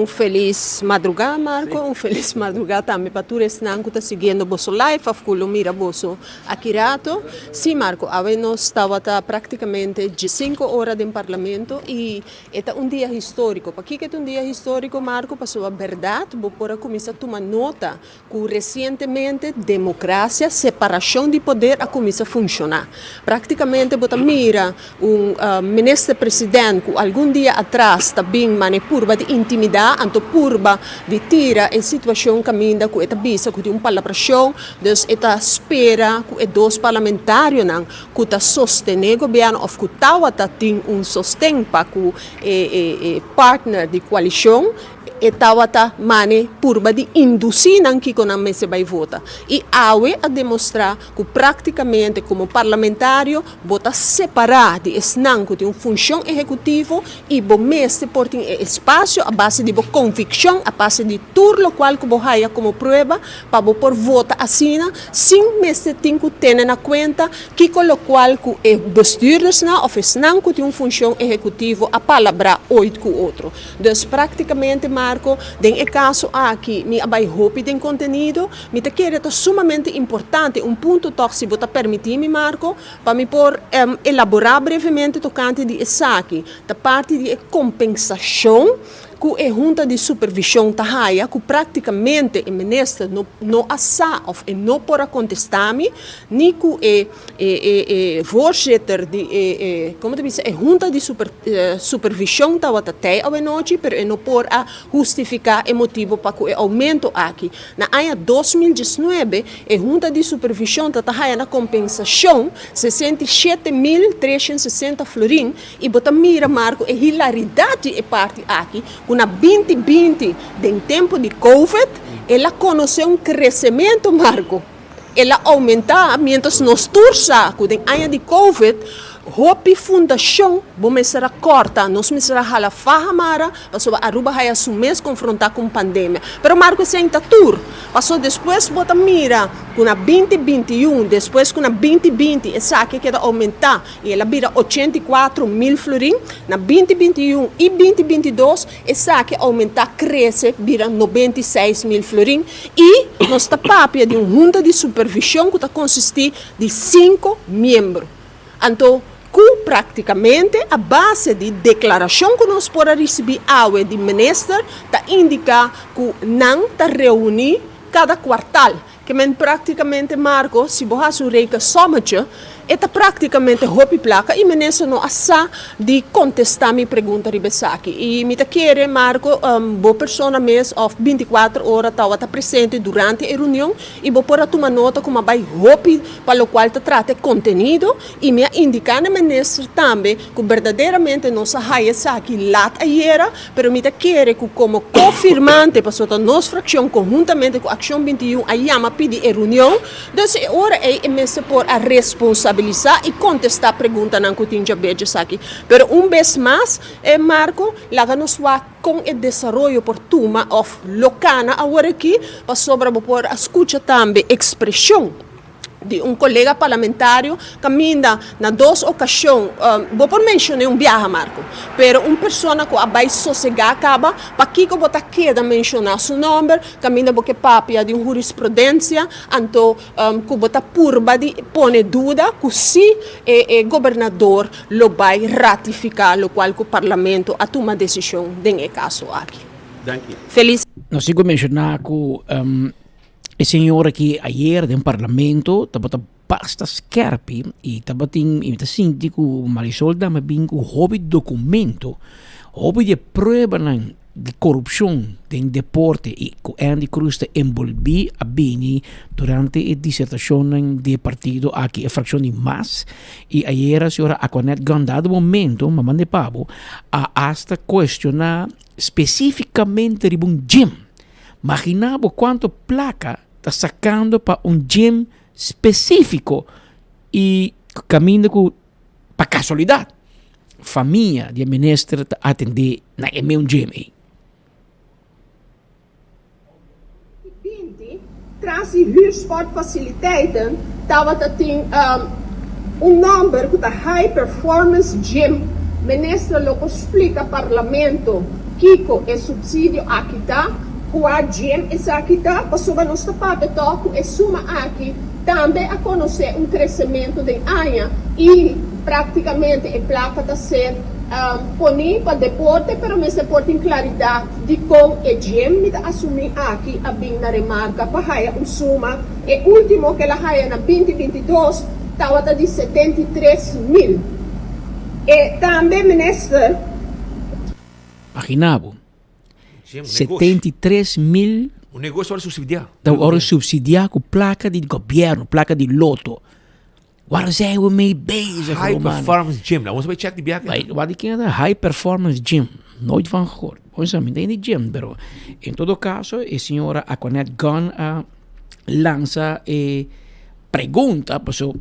Feliz madrugada, Marco. Feliz madrugada também para todos que estão seguindo o live, a mira o Akirato. Sim, Marco, nós estava praticamente 5 horas no parlamento e é dia histórico. Para que é dia histórico, Marco? Para a verdade, vou começar a tomar nota que recentemente democracia, separação de poder a começar a funcionar. Praticamente, você mira ministro-presidente que algum dia atrás também manipurba de intimidade, anto purba de tira em situação caminda com esta bisa com uma palabração, dus esta espera com dois parlamentários não que está sostener o governo ou que tá tem sostém para com partner de coalição estava mane purba de induzir que com a mesa vai votar e a demonstrar que praticamente como parlamentário vota separar de esnanco de uma função executiva e o mesa por ter espaço a base de convicção a base de tudo o qual que você como prova para por votar assim sem mesa tem que ter na conta que com o qual que é bestuurders na ou esnanco de uma função executiva a palavra oito com outro dus praticamente Marco, em caso aqui, me abai roupa de conteúdo, me te quero sumamente importante, ponto tóxico, você permitir-me, Marco, para me por elaborar brevemente tocante de essa aqui, da parte de compensação, ku e junta de supervisão tahaya, ku praticamente o ministro não assa of não pora contestar-me, nem ku voorzitter de como te diz, junta de supervisão tawa tatei ao noite, pero não pora justificar o motivo para que o aumento aqui. Na ano 2019, a junta de supervisão tahaya na compensação 67.360 florim e bota mira marco e hilaridade e parte aqui, com na 2020, em tempo de Covid, ela conheceu um crescimento, Marco. Ela aumenta, mientras nos tursa, com o ano de Covid, Hopi Fundação, vamos ser corta, nós vamos ser hala fahamara, passou a Aruba haya mês confrontar com pandemia. Pero Marco esse ainda tour, passou depois bota mira, com a 2021, depois com a 2020, essa aqui queda aumentar, e ela vira 84.000 florim, na 2021 e 2022, essa aqui aumentar, cresce, vira 96.000 florim, e nós está papia de junta de supervisão que está consistir de 5 membros. Então, praticamente a base de declaração que nós podemos receber água de ministro está indica que não está reunir cada quartal. Que praticamente, Marco, se você reica somente, está praticamente hopi placa e ministro não assa de contestar minha pergunta ribesaki. E me quer, Marco, boa pessoa mês of 24 horas está presente durante a reunião e vou pôr a tomar nota como vai hopi para o qual trata conteúdo e me indicar na ministro também que verdadeiramente não se haia aqui lá ayer, pero me quer que como confirmante para a nossa fração conjuntamente com a Ação 21 a chama pedir a reunião, então agora é mesmo por a responsabilidade e contestar a pergunta não que tinha beijos aqui. Pero vez mais, Marco, lá nos com o desenvolvimento por turma of locana agora aqui, para sobre por escuta também expressão de colega parlamentário caminha na 2 ocasiões, vou por mencionar viaje, Marco, pero pessoa que vai sossegar acaba, para que eu vou queda mencionar seu nome, caminha porque papia de jurisprudência, então que vou purba de pone dúvida que se o governador lo vai ratificar, lo qual o parlamento a toma decisão nesse caso aqui. Feliz. Nós temos que mencionar que o senhor aqui ayer no parlamento estava basta scherpi e estava senti que Marisol Dama bingo hobby documento hobby de prova de corrupção em deporte e que Andy Cruz te envolvi a bini durante a dissertação de partido aqui a fração de MAS e ayer a senhora Aquanet Gunn dado momento mamande pabo a hasta questionar especificamente de um gym. Imaginava quanto placa está sacando para gym específico e caminha para casualidade. Família de ministro está atender na meu gym. Traz e huursportfaciliteiten, dat tem número que está High Performance Gym. Ministro logo explica parlamento que é subsídio aqui tá. O gym é aqui tá, passou a nossa parte toco e suma aqui também a conhecer crescimento de área e praticamente a placa está ser poni para deporte, pero me deporte em claridade de como o gym me assumir aqui a bem na remarca para haia suma e último que ela haia na 2022 estava de 73.000 e também ministro imaginava 73.000 um negócio subsidiado. Então, subsidiar com placa de governo, placa de loto. Waar zijn we mee bezig, High Performance Gym. Vamos bij check die biak. Wat ik ken, High Performance Gym. Nooit van gehoord. Ons aan de gym, pero in todo caso, a senhora Aquanet Gunn lança e pergunta, pessoal,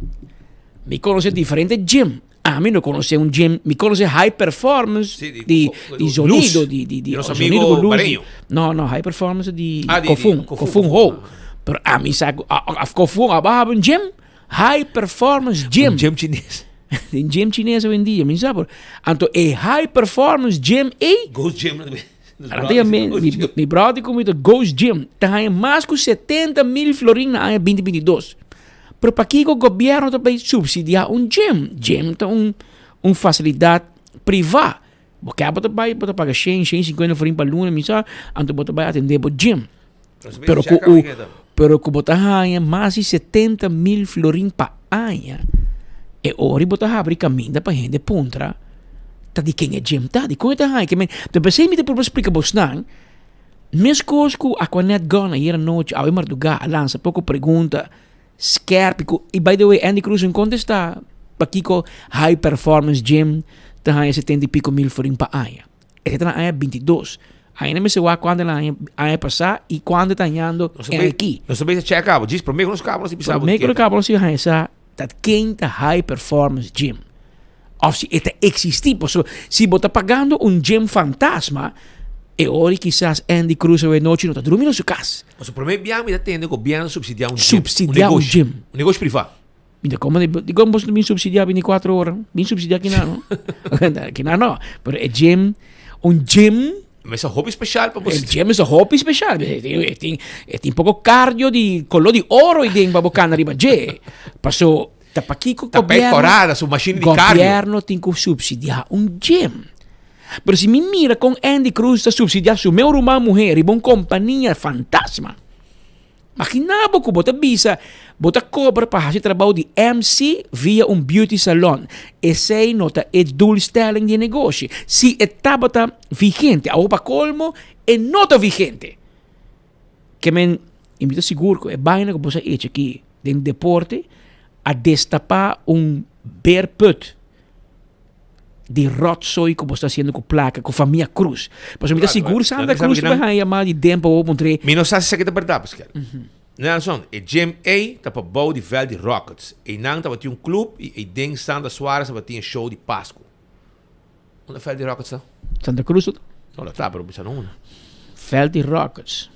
me conhece diferente gym. A mí no conoce gym, me conoce High Performance de sonido, de sonido con luz. No, High Performance de Kofun Ho. Pero a mí sabe, a Kofun abajo un gym, High Performance Gym. Un gym chinês. Un gym chinês hoje em dia, me sabe? Então, High Performance Gym e Ghost Gym. Mi brother comigo Ghost Gym, tem mais que 70.000 florins na 2022. Pero para que o governo também subsidiar gym. Gym é uma facilidade privada. Porque bota paga 150 florim para luna, misa, anto bota vai atender o gym. Pero que bota ganha mais de 70 mil florim para ano. E ora bota abre caminho para gente pontra. Tá de quem é gym, tá de como tá ganha que men. Tu pensei me por explicar bosnan. Mes coisas que Aquanet Gone hier noite, ao Marduga, lança pouco pergunta, skerpico. E by the way, Andy Cruz em contesta para Kiko high performance gym, tá ganha 70 e pico mil florim para ano. E tá na ano 22. Ainda me se va quando la a passar e quando tá andando aqui. Não sabia se check out, diz para mim que nos cabos se precisava. Para mim que nos cabos se essa dat quem tá high performance gym. Of se eta existir, se bota pagando gym fantasma, e ora quizás Andy Cruz hoje noite não tá dormindo na sua casa. Mas o problema é que tem o governo subsidiar gym. Subsidiar gym. Um negócio privado. Então, como você não subsidiar 24 horas? Bem subsidiar aqui não. Aqui não. Mas é gym, gym. Mas é um hobby especial para você. O gym é um hobby especial. Tem pouco cardio de color de ouro e de embabocana arriba. Passou, tá para aqui com o governo. Corada, sua máquina de cardio. O governo tem que subsidiar gym. Mas se me mira com Andy Cruz está subsidiar seu meu irmão mulher e uma companhia fantasma. Imaginava que bota visa, bota cobra para fazer trabalho de MC via beauty salon. Esse nota é doelstelling de negócio. Se estava vigente, a roupa colmo é nota vigente. Que men, invito seguro que é bem que você hecho aqui dentro do deporte a destapar bear put de rotzooi que você está fazendo com placa, com família Cruz. Mas eu me seguro Santa Cruz vai chamar de tempo ou um trem. Mas não sabe se é que é verdade, Pascal. Nelson, o Gym A está para bouw de vel de Rockets. E não estava tinha clube e dentro Santa Suárez estava tinha show de Páscoa. Onde é o vel de Rockets? Santa Cruz? Não, está, pero bisa não. Vel de Rockets.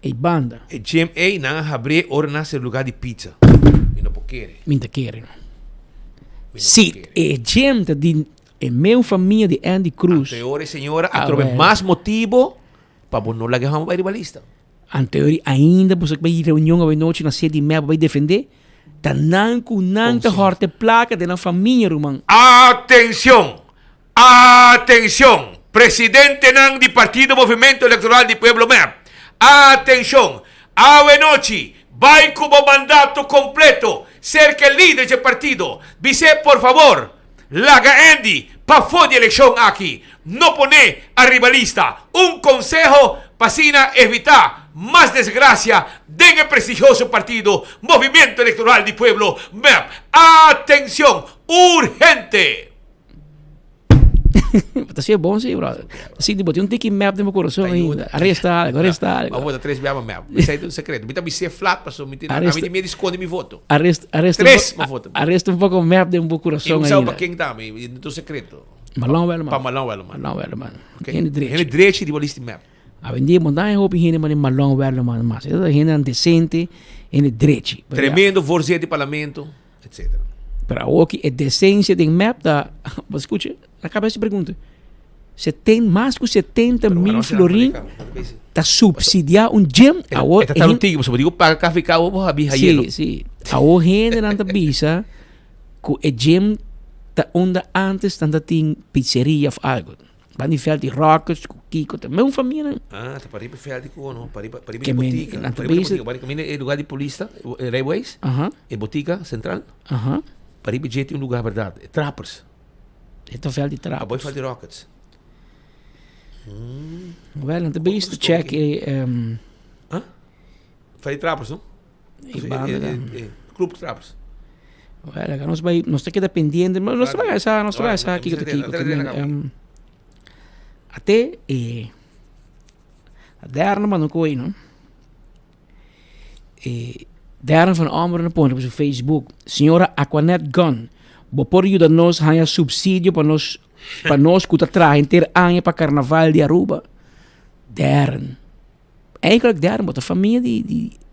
E banda. O Gym A não abre ora nasce lugar de pizza. E não pode querer. Minta querer. Sim, o Gym de e minha família de Andy Cruz. Anterior, senhora, trove mais motivo para não largar uma rivalista. Anterior, ainda você vai ir reunião à noite na sede MEB vai defender. Tá não horte placa de na família, irmão. Atenção! Atenção! Presidente não de Partido Movimento Eleitoral de Pueblo MEB. Atenção! À noite vai com o mandato completo. Ser que líder de partido. Vice, por favor. Laga Andy, para fora de eleição aqui, não pone a rivalista. Consejo para evitar mais desgraça dentro do prestigioso partido Movimento Eleitoral de Pueblo MEP. Atenção, urgente! Tá bom, sim, brother. Assim, tipo, tem tique map no meu coração ainda. Arresta. Vou dar 3 biabas map. Isso aí é um segredo. Me ser flat, para a mim me esconde meu voto. Arresta 3 meu voto. Arresta um pouco o map do meu coração ainda. E não para quem tá, é um segredo. Malão velho, mano. Para malão velho, mano. Ele direito de balista map. A vendia montanha roupa higiene, mano, malão velho, mano. Mas essa higiene decente, ele direito. Tremendo força de parlamento, etc. Para o que é decência de map da... Você escuta? Na cabeça de pergunta. Você tem mais de 70 mil florim para subsidiar gym? Está antigo, mas eu digo para cá ficar o rabia. Sim. A gente não está bisa que o gym está onde antes não tem pizzeria ou algo. Vai de fel de Rockets, Kiko, também uma família. Está para ir para fel de Cono, para ir para botica. Para ir lugar de polícia, Railways, e botica central. Para ir para jeito lugar verdade. Trappers. Então fel de Trappers. Boy fel de Rockets. Well, the best check Fel de Trappers, não? Clube de Trappers. Well, agora nós temos que dependendo, mas nós vai essa aqui até a derde man ook ooit, não? Derde van Amber na ponto op Facebook. Senhora Aquanet Gone. Por ajuda nós ganha subsídio para nós que traem ter ano para carnaval de Aruba. Derde. Eigenlijk derde, maar de família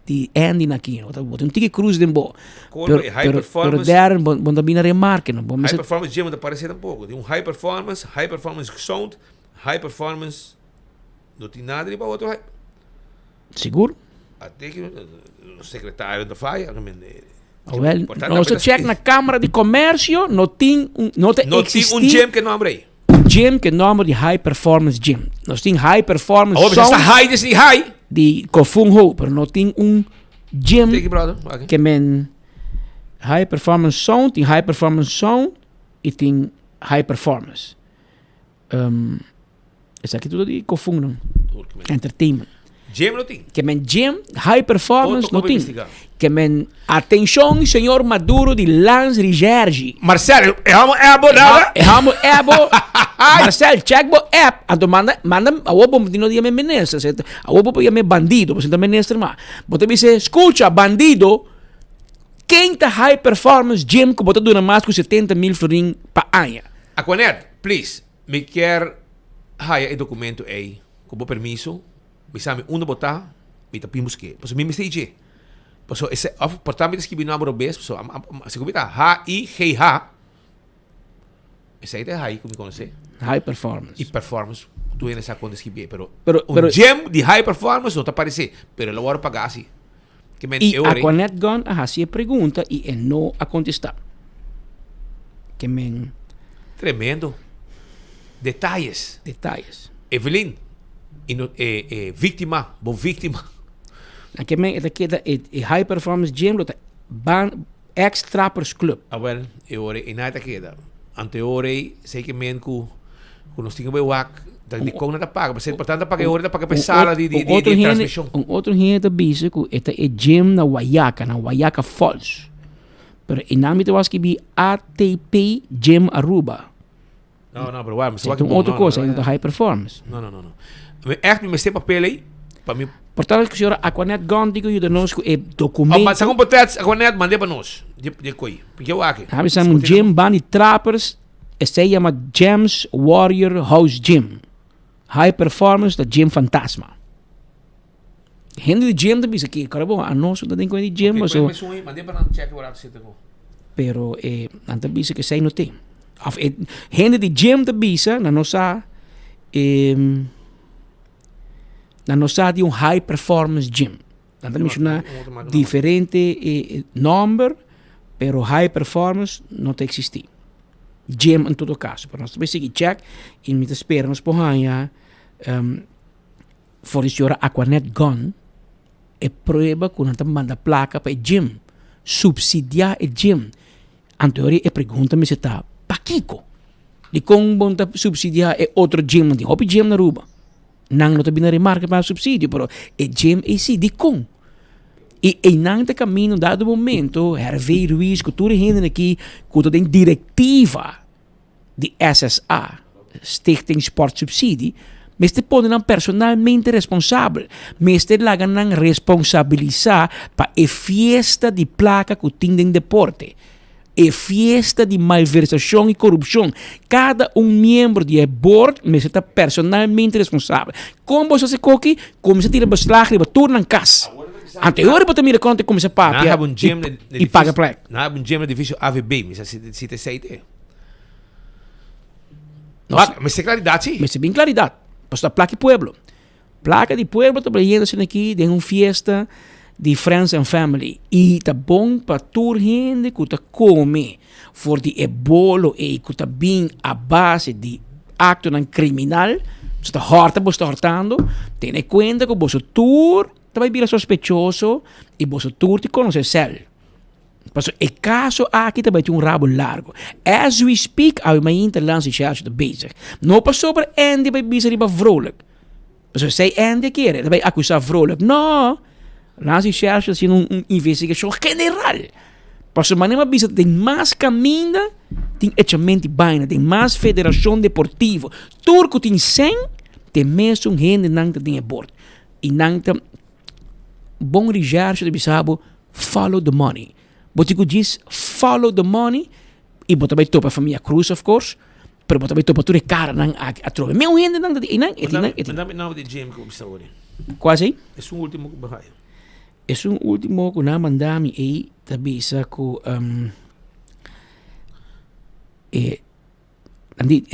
de Andy aqui, wat een tige cruise den bo. Pero derde, bom bina remarque, não? High performance gym, dat parece um pouco. De high performance sound, high performance, não tem nada para outro hype. Seguro? Até que o secretário da FAI, nós check na Câmara de Comércio, não tem gym que não abre aí. gym que nome de high performance gym. Nós tem high performance Oh, mas essa high desse high. De Kofung Ho, pero nós tem gym Take it, brother. Okay. que men high performance sound, tem high performance sound e tem high performance. Essa aqui tudo de Kofung não. Entertainment. Gym não tem. Que men gym, high performance Outro não como tem. investigar. Que men atenção, senhor Maduro de Lance Rigergi. Marcelo, é abonado. Marcelo, check bo app. Anto manda a obo não dia me ministro, certo? A obo podia me bandido, você também ministro mas. Você dice, escucha, bandido. Quem tá high performance gym que bota dura mais com 70 mil florin pa ano? Aquanet, please, me quer haya documento aí, com o permiso. Me sabe botar, me tapimos que. Pois me mistake. Pois esse portamento que bino número bes, pois se comita H. Esse aí é high, como conhece? High performance. E performance, tu ainda sabe quando escrever, pero gem de high performance não tá aparecer, pero ela hora pagar assim. E a Aquanet Gun a fazer pergunta e não a contestar. Que men tremendo. Detalhes. Evelyn, vítima, boa vítima. Aqui é high performance gym, lo ex-trappers club. Well, eu e nada queda. Anteore, sei que men ku nós tinha bem wak, da com nada paga, mas é importante pagar hora da pagar pesada de transmissão. Outro gente bisa ku é gym na Wayaka Falls. Pero inamito was que bi ATP Gym Aruba. Não, bro, mas é outra coisa, é high performance. Não. Echt, me sei papel aí, para mim. Portanto, que a senhora Aquanet Gun digo eu de nós que é documento. Mas com potes Aquanet mandei para nós. De coi. Porque eu aqui. Nós temos gym bani trappers, se chama Gems Warrior House Gym. High performance da gym fantasma. Gente de gym também aqui, cara bom, a nós não tem coisa de gym, mas mandei para check o horário certo. Pero anta bisa que sei não tem. Gente de gym da bisa na nossa de um high performance gym. Anta mencionar diferente number, pero high performance não tem existir. Gym em todo caso. Pero nós também seguir check e me espera nos porranha for isso Aquanet Gun é prova quando anta manda placa para gym, subsidiar o gym. Anterior é pergunta-me se está Paquico. De como bom subsidiar é outro gym, de hobby gym na Aruba. Não está bem na remarca para subsídio, pero é gym é sim, de com. E não está caminho, dado momento, Hervé Ruiz, que tudo gente aqui, que tem diretiva de SSA, Stichting Sport Subsídio, mas te podem personalmente responsável, mas te lagan responsabilizar para a fiesta de placa que tem em deporte. É fiesta de malversação e corrupção. Cada membro de board me está personalmente responsável. Como você se coque, como você tira beslag, você torna em casa. Anterior para ter conta como você paga e paga placa. Não há gym no edifício AVB, mas se te sei. Mas é claridade, sim. Mas é bem claridade. Pois a placa de pueblo. Placa de pueblo está brilhando aqui de uma fiesta de friends and family. E tá bom para toda gente que tá come for de bolo e que tá bem a base de acto criminal. Você tá hortando. Tem conta que você tour vai vir sospechoso e você tour te conhece cel. Mas o caso aqui também tem rabo largo. As we speak, há uma interlança de bezig. Não passou para Andy vai bezig riba vrolijk. Mas eu sei Andy quer, vai acusar vrolijk. Não. Lança Charles assim uma investigação general. Para maneira bisa tem mais caminho, tem echamento baina, tem mais federação deportiva. Turco tem 100, tem mesmo gente não tem a bordo. E não tem bom research de bisabo follow the money. Botico diz follow the money e bota bem topa a família Cruz of course, pero bota bem topa tudo cara não a trove. Meu gente não não de gym como está hoje. Quase? É o último que vai. É o último que na mandami aí tabisa ko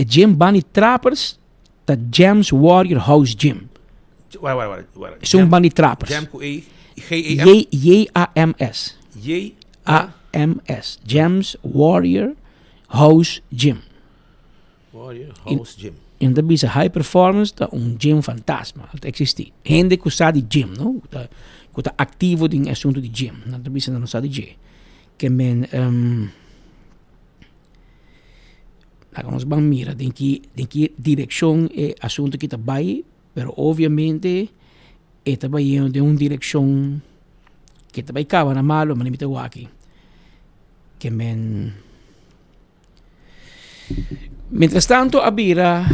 gym Bunny Trappers the Gems Warrior House Gym. É Bunny Trappers. Gem com J-A-M-S. J-A-M-S. Gems Warrior House Gym. House Gym. In da bisa high performance da gym fantasma, dat existi. Gente que sa di gym, no? Que tá ativo din assunto di gym. Na da bisa não sa di gym. Que men agora nós vamos mirar em que direção é assunto que está vai, pero obviamente está vai de uma direção que está vai cava na malo, mas não aqui. Que men mientras tanto abira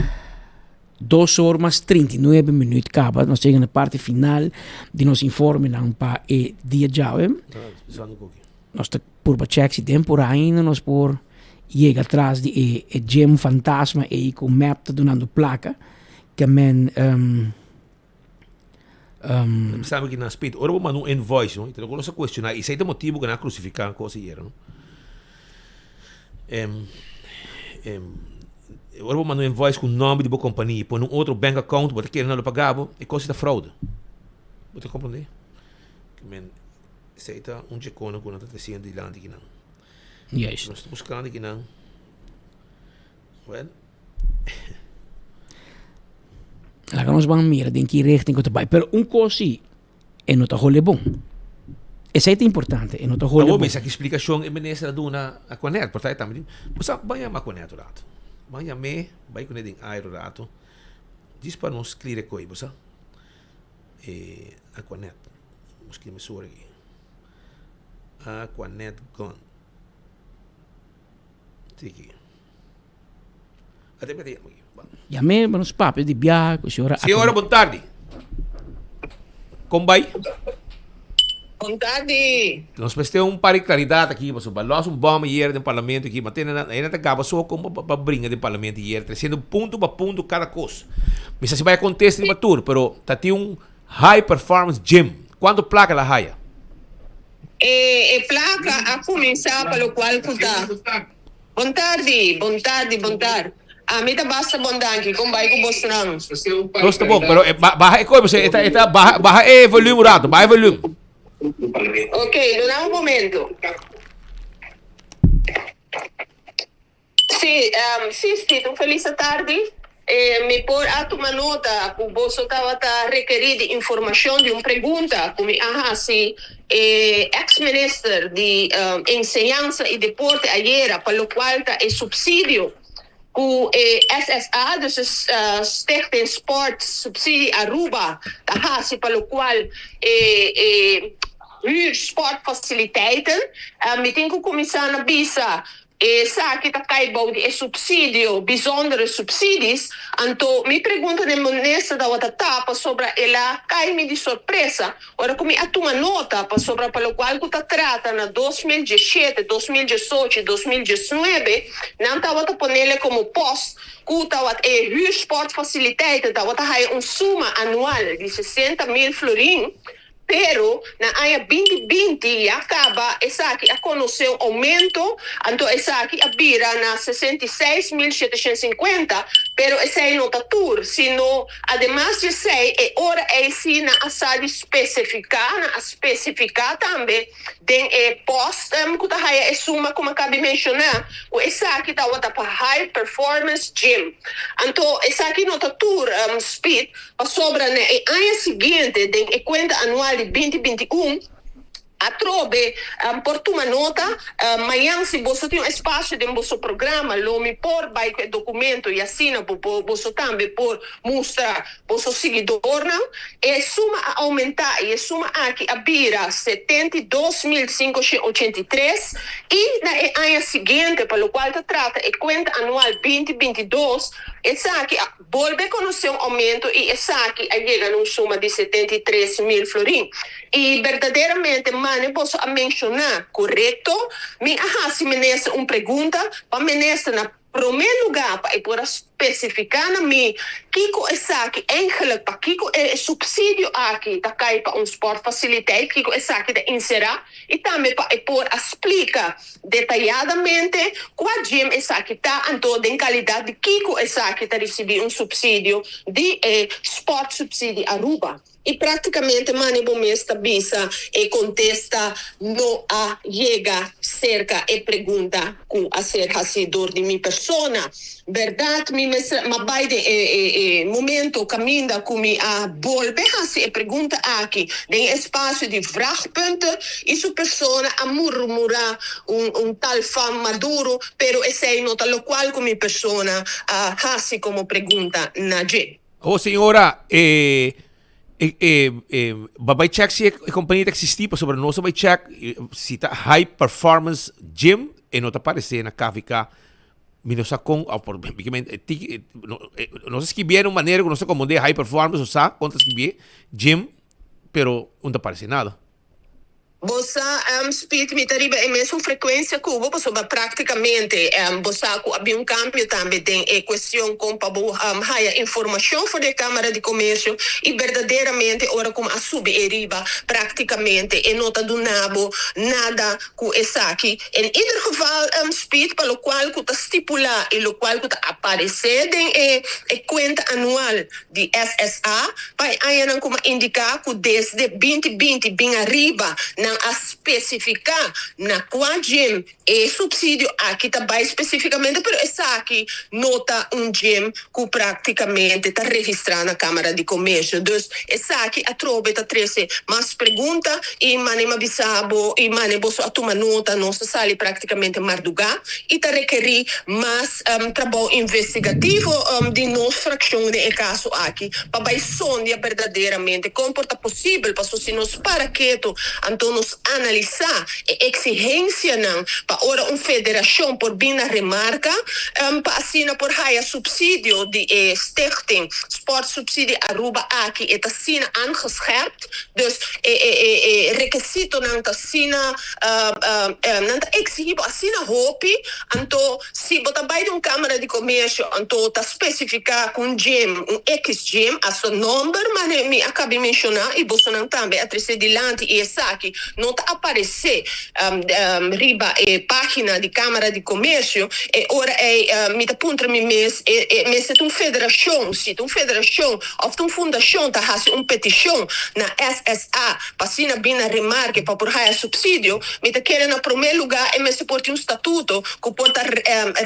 2 horas mais 39 minutos cava, nós chegamos na parte final de nosso informe não para dia já, nós está por check se temporário, nós por chega atrás de gem fantasma e com map tá dando placa que men sabe que na speed ora vou mandar um invoice, não? Então eu vou questionar e sei o motivo que na crucificar a coisa era, não? Ora vou mandar um invoice com o nome de boa companhia, põe um outro bank account, botar que não pagava e coisa da fraude. Você compreende? Que men sei tá jecono com nada tecendo de lá de que não. Yes. Nós estamos buscando aqui não. Well. Agora nós vamos mirar em que richting que vai, pero coisa é não tá rolê bom. Isso é importante, é não tá rolê bom. Mas a explicação é menessa da dona a Conet, portanto também. Você vai a Conet rato. Vai a me, vai com ele em aero rato. Diz para nós clear coi, você. A Conet. Vamos que me sura aqui. A Conet gone. Até me diamo aqui. Chiamé nos papel di bianco, Signora, buon tardi. Como vai? Buon tardi. Nós precisamos par de claridade aqui, mas o balanço bom hier no parlamento aqui, mas ainda acaba só como para brincar do parlamento hier, trazendo ponto para ponto cada coisa. Mas se vai acontecer de tour, pero tá tem high performance gym. Quanto placa la haya? Placa a começar pelo qual custa. Buon tardi. A mim tá basta bom danke, como vai com você não? Não tá bom, pero baja coisa, você está baja volume rato, baja volume. Ok, dá momento. Sim, feliz tarde. Me por a tomar nota que você estava requerindo informação de uma pergunta como se ex-ministro de ensinança e deporte ayer, pelo qual é subsídio o SSA, dus Stichting Sport Subsidie Aruba, pelo qual sportfaciliteiten, met een commissar na bisa zaken dat kaiboud is subsidio, bijzondere subsidies, anto mi pregunta de ministro da outra tapa sobre ela cai-me de surpresa, ora como a tua nota sobre pelo qual tu trata na 2017, 2018, 2019, não estava a ponerle como post, que estava huursportfaciliteiten, estava a suma anual de 60.000 florin. Pero na área 2020 acaba essa aqui a conhecer o aumento, então essa aqui a vira na 66.750, pero essa é nota tour, sino además de ser ora é sim na assad especificar também den post que tá aí é suma como acabei de mencionar, o essa aqui tá outra para high performance gym. Então essa aqui nota tour speed sobre na área seguinte den conta anual de 2021 a trove por tua nota amanhã se você tem um espaço de vosso programa lo me por vai com documento e assina você também por mostrar vosso seguidor não e suma a aumentar e suma aqui a vira 72.583 e na ano seguinte pelo qual se trata e conta anual 2022 essa aqui volve a conhecer um aumento e essa aqui chega numa suma de 73.000 florin e verdadeiramente mano posso mencionar correto me se ministra uma pergunta para ministra na primeiro lugar para poder especificar na mim kiko essa aqui eigenlijk para kiko é subsídio aqui da cai para sport faciliteit kiko essa aqui da inserar e também para poder explicar detalhadamente qual gym essa aqui tá então de qualidade de kiko essa aqui tá receber subsídio de sport subsídio Aruba. e praticamente mani bomesta bisa e contesta no a llega cerca e pergunta com a ser hasidor de mi persona. Verdade, ma vai de momento caminda come a volve hasi e pergunta aqui tem espaço de vraagpunten e sua persona a murmurar tal fam maduro pero sei nota lo qual come persona hasi como pergunta na je. Oh senhora, vai check se a companhia existir, sobre nós vai check se tá high performance gym e não tá aparecendo na KVK. Minosa com nós escreveram maneira que nós acomodamos high performance, ou sabe, quanto escrever gym, pero não tá aparecendo nada. Bossa speed mi tariba e mesmo frequência cubo posso praticamente bossa ku havia cambio também tem questão com pabo haya informação for de Câmara de Comércio e verdadeiramente ora como a sube e riba praticamente e nota do nabo nada ku esaki em ieder geval speed para o qual ku ta stipular e o qual ku ta aparecer em conta anual de SSA vai aí como indicar ku desde 2020 bem arriba a especificar na qual gym e subsídio aqui também especificamente, pero essa aqui nota gym que praticamente está registrado na Câmara de Comércio. Então, essa aqui a trobe está treze mais pergunta e manema bisabo e manebo a tomar nota nossa sala praticamente mardugar e está requerir mais trabalho investigativo de nossa fração de caso aqui para sonhar verdadeiramente como é possível para se nos para quieto então nos analisar a exigência para ora federação por bem na remarca para assinar por haya subsídio de stichting sport subsídio Aruba aqui está sina aangescherpt dus requisito não está sina não está exigido assina hopi então se botar by de Câmara de Comércio então está especificar com gym X gym a seu número mas me acabei de mencionar e você não também a delante e essa aqui não está aparecer riba página de Câmara de Comércio e ora me tá puntra me mes se tu federação se tu federação ou tu fundação tá fazendo petição na SSA passina bem na remarque para por haya subsídio me tá querendo no primeiro lugar e me se porte estatuto que pode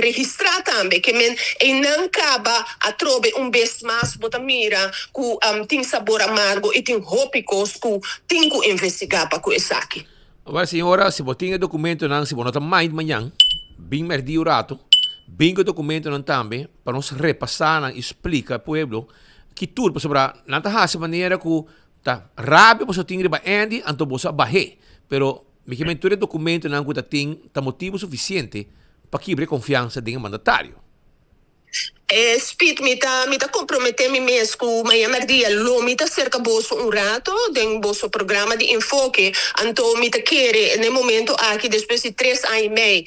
registrar também que men e não acaba a trobe vez mais bota mira que tem sabor amargo e tem rópicos que tem que investigar para com essa aqui. Agora, senhora, se você tem documento, não, se você não está mais de manhã, bem merdi o rato, bem que o documento não também, para nós repassar e explicar ao povo que tudo, sobre não está fazendo maneira que está rápido, você tem que ir para Andy, então você vai pero me que menture documento não que tem motivo suficiente para quebrar confiança do mandatário. Speed me tá comprometer me mesmo com Miami dia lo me tá cerca bolso rato den bolso programa de enfoque então me tá querer no momento aqui depois de 3 anos e meio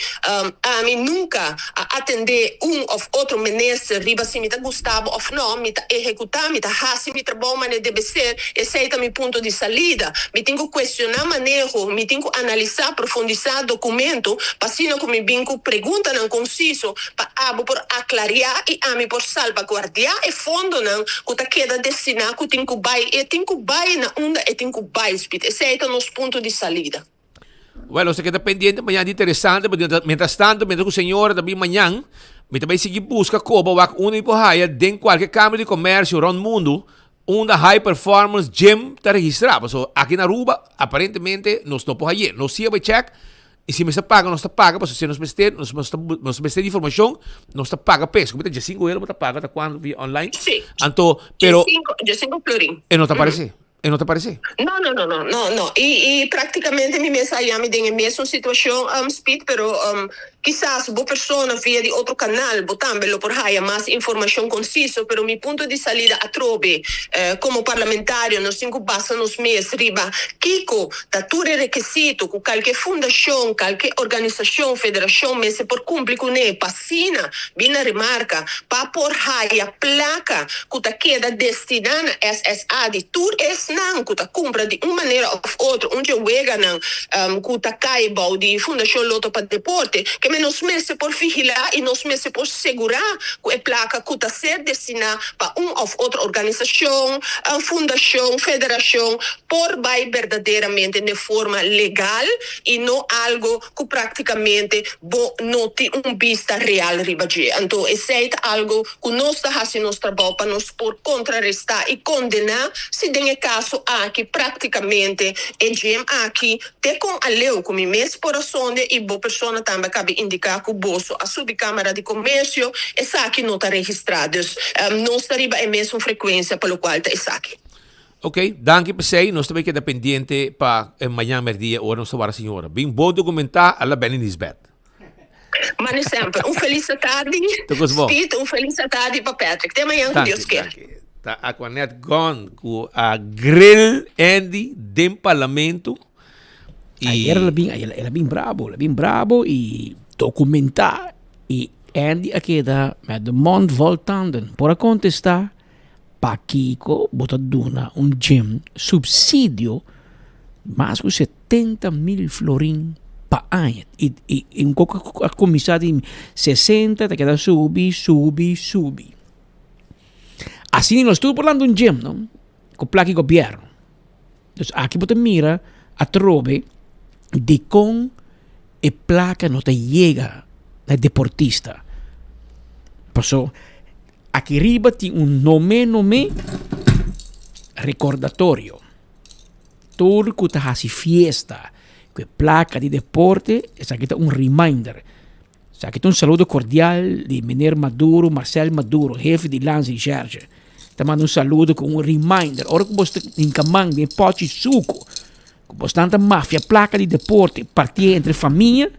a mim nunca atender ou outro ministro riba se me tá gostava ou não me tá executar me tá fazendo me trabalho mas deve ser esse é meu ponto de saída me tenho que questionar manejo me tenho que analisar profundizar documento para se não me bingo pergunta não conciso para por aclarar e a me por salvaguardiar e fundo não que tá queda destinar que tem que vai na onda e tem que vai speed esse é o nosso ponto de saída. Bueno, você queda pendiente amanhã de interessante, mientras tanto, mientras que o senhor também amanhã, me também seguir busca como o único haya dentro qualquer câmara de comércio around mundo, onde high performance gym está registrado. So, aqui na Aruba, aparentemente, nós não podemos ir. Nós sim vai check. E se me está paga, não está paga, porque se nos prestar informação, não está paga peso. Como está 5 euros, está paga, está quando via online. Sim. Então, pero... 5 florim. E não te aparece? E não te aparece? Não. E praticamente me mensagem me tem a mesma situação, speed, pero quizás boa pessoa via de outro canal, botambelo por haya mais informação concisa, pero mi ponto de saída a trobe, como parlamentário, nos cinco basta nos meses, riba, Kiko, tá tudo requisito, com qualquer fundação, qualquer organização, federação, mas por cumprir com ele, passina, bem na remarca, para por haya placa, que tá queda destinada a SSA de tudo esse não que compra de uma maneira ou outra onde wega não que tá caibo de Fundação Loto para Deporte que menos meses por vigilar e nos meses por segurar que a placa que tá ser destinada para ou outra organização, fundação, federação por vai verdadeiramente de forma legal e não algo que praticamente não tem vista real ribadie. Então, esse é algo que nós está fazendo nosso trabalho para nos por contrarrestar e condenar se tem caso aqui praticamente é gem aqui te com a lei como mesmo por ação e boa pessoa também cabe indicar que o bolso a subcâmara de comércio essa aqui não está registrado. Não está riba é mesmo frequência pelo qual está aqui. Ok, danke per sei, nós também que dependente para amanhã merdia ora nossa vara senhora. Bem bom documentar alla bene Lisbeth. Mas sempre, feliz tarde. Speed, feliz tarde para Patrick. Até amanhã, que Deus quer. Tá a net gone com a grill Andy dem parlamento. E era bem bravo e documentar e Andy aqui da met mond voltanden para contestar para Kiko botaduna gym subsídio mais de 70.000 florin pa ano e um pouco a começar de 60 até que subi assim nós estamos falando gym não com placa governo então aqui você mira a trove de com e placa não te chega na deportista passou aqui riba tem nome recordatório tudo que está fazendo fiesta com placa de deporte essa aqui é reminder essa aqui é saludo cordial de Mener Maduro, Marcel Maduro, jefe de Lanza e Gerge está mandando saludo com reminder ora que você tem camang de pote suco que você tanta máfia placa de deporte partia entre família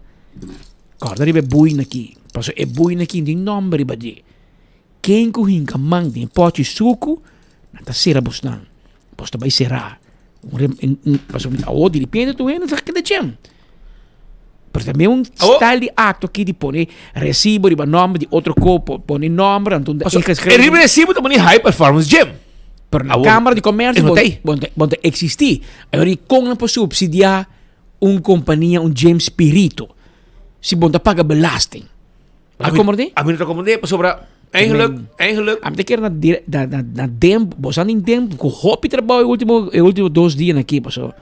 corda riba buina aqui passou é buina aqui de nome riba de quem que hinca mang de pote suco nata sera busnan posta vai será passou a odi depende tu ainda que de chem pero também style de acto aqui de pôr recibo riba nome de outro corpo pôr nome então riba recibo também high performance gym pero na Câmara de Comércio pode existir agora como não subsidiar companhia gym spirito se bonta paga belasting acomodei a mim não acomodei sobre Eigenlijk. A keer na tempo, você não tem tempo, com hobby trabalho último 2 dias aqui, passou.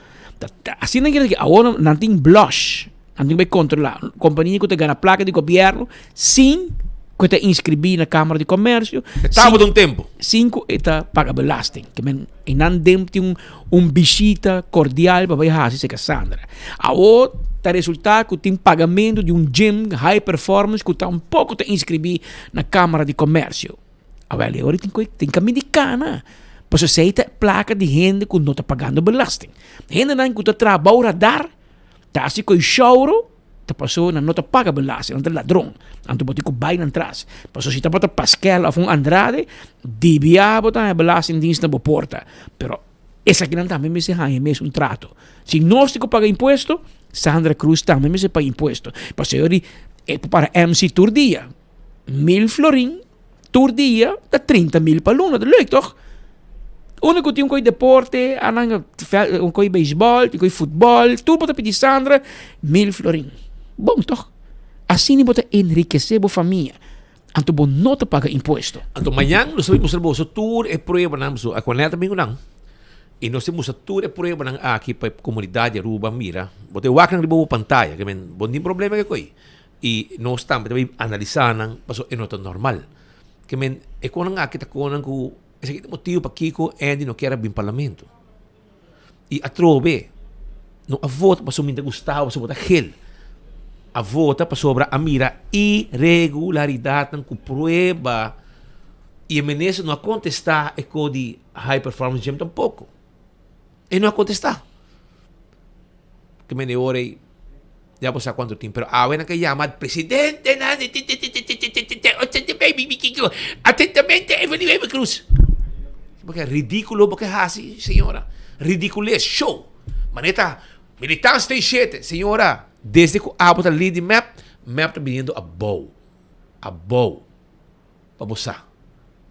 Assim não quer que agora não tem blush, não tem que controlar. Companhia que tem a placa de governo, sim, que te inscrevi na Câmara de Comércio. Estava de um tempo. 5 eta paga belasting. Que e não tem visita cordial para vai fazer se Cassandra. Agora tá resultado que tem pagamento de gym high performance que tá pouco te inscrevi na Câmara de Comércio. Agora tem que medicar, né? Pois você tem placa de gente que não está pagando belasting. Gente não que trabalha radar, tá assim com o choro, tá passou não está paga belasting, não é ladrão. Anto bote ko bay nan tras. Paso si tapos Pascal of Andrade, dibia botar belasting dienst na porta. Pero essa aqui não também me se há mesmo trato. Se nós temos que pagar imposto, Sandra Cruz também me se paga imposto. Paso eu para MC tour dia, 1.000 florin tour dia, dá 30.000 para luna, leuk toch? Una que tem deporte, um coi beisebol, tem futebol, tudo para pedir Sandra, 1.000 florin. Bom, toch? Assim bota enriquecer a família. Anto bom não te paga imposto. Anto amanhã nós sabemos que o tour é prova não, a qualidade também não. E nós temos a tour é prova não aqui para a comunidade Aruba mira. Bote o acang ribo pantalla, que men bom tem problema que coi. E nós também analisar não, passo é nota normal. Que men é quando aqui tá quando que esse aqui motivo para Kiko Andy não quer vir parlamento. E a trove não a voto para sumir Gustavo sobre a gel. A vota para sobre a mira irregularidade com prueba e a menesa não a contestar é com de high performance gym tampouco e não a contestar que me neore já passar quanto tempo pero awen que chama presidente na atentamente Evelyn Cruz porque é ridículo porque assim senhora ridiculez show maneta militância tem shit senhora. Desde que a bota ali de map está vindo a bow. Para você.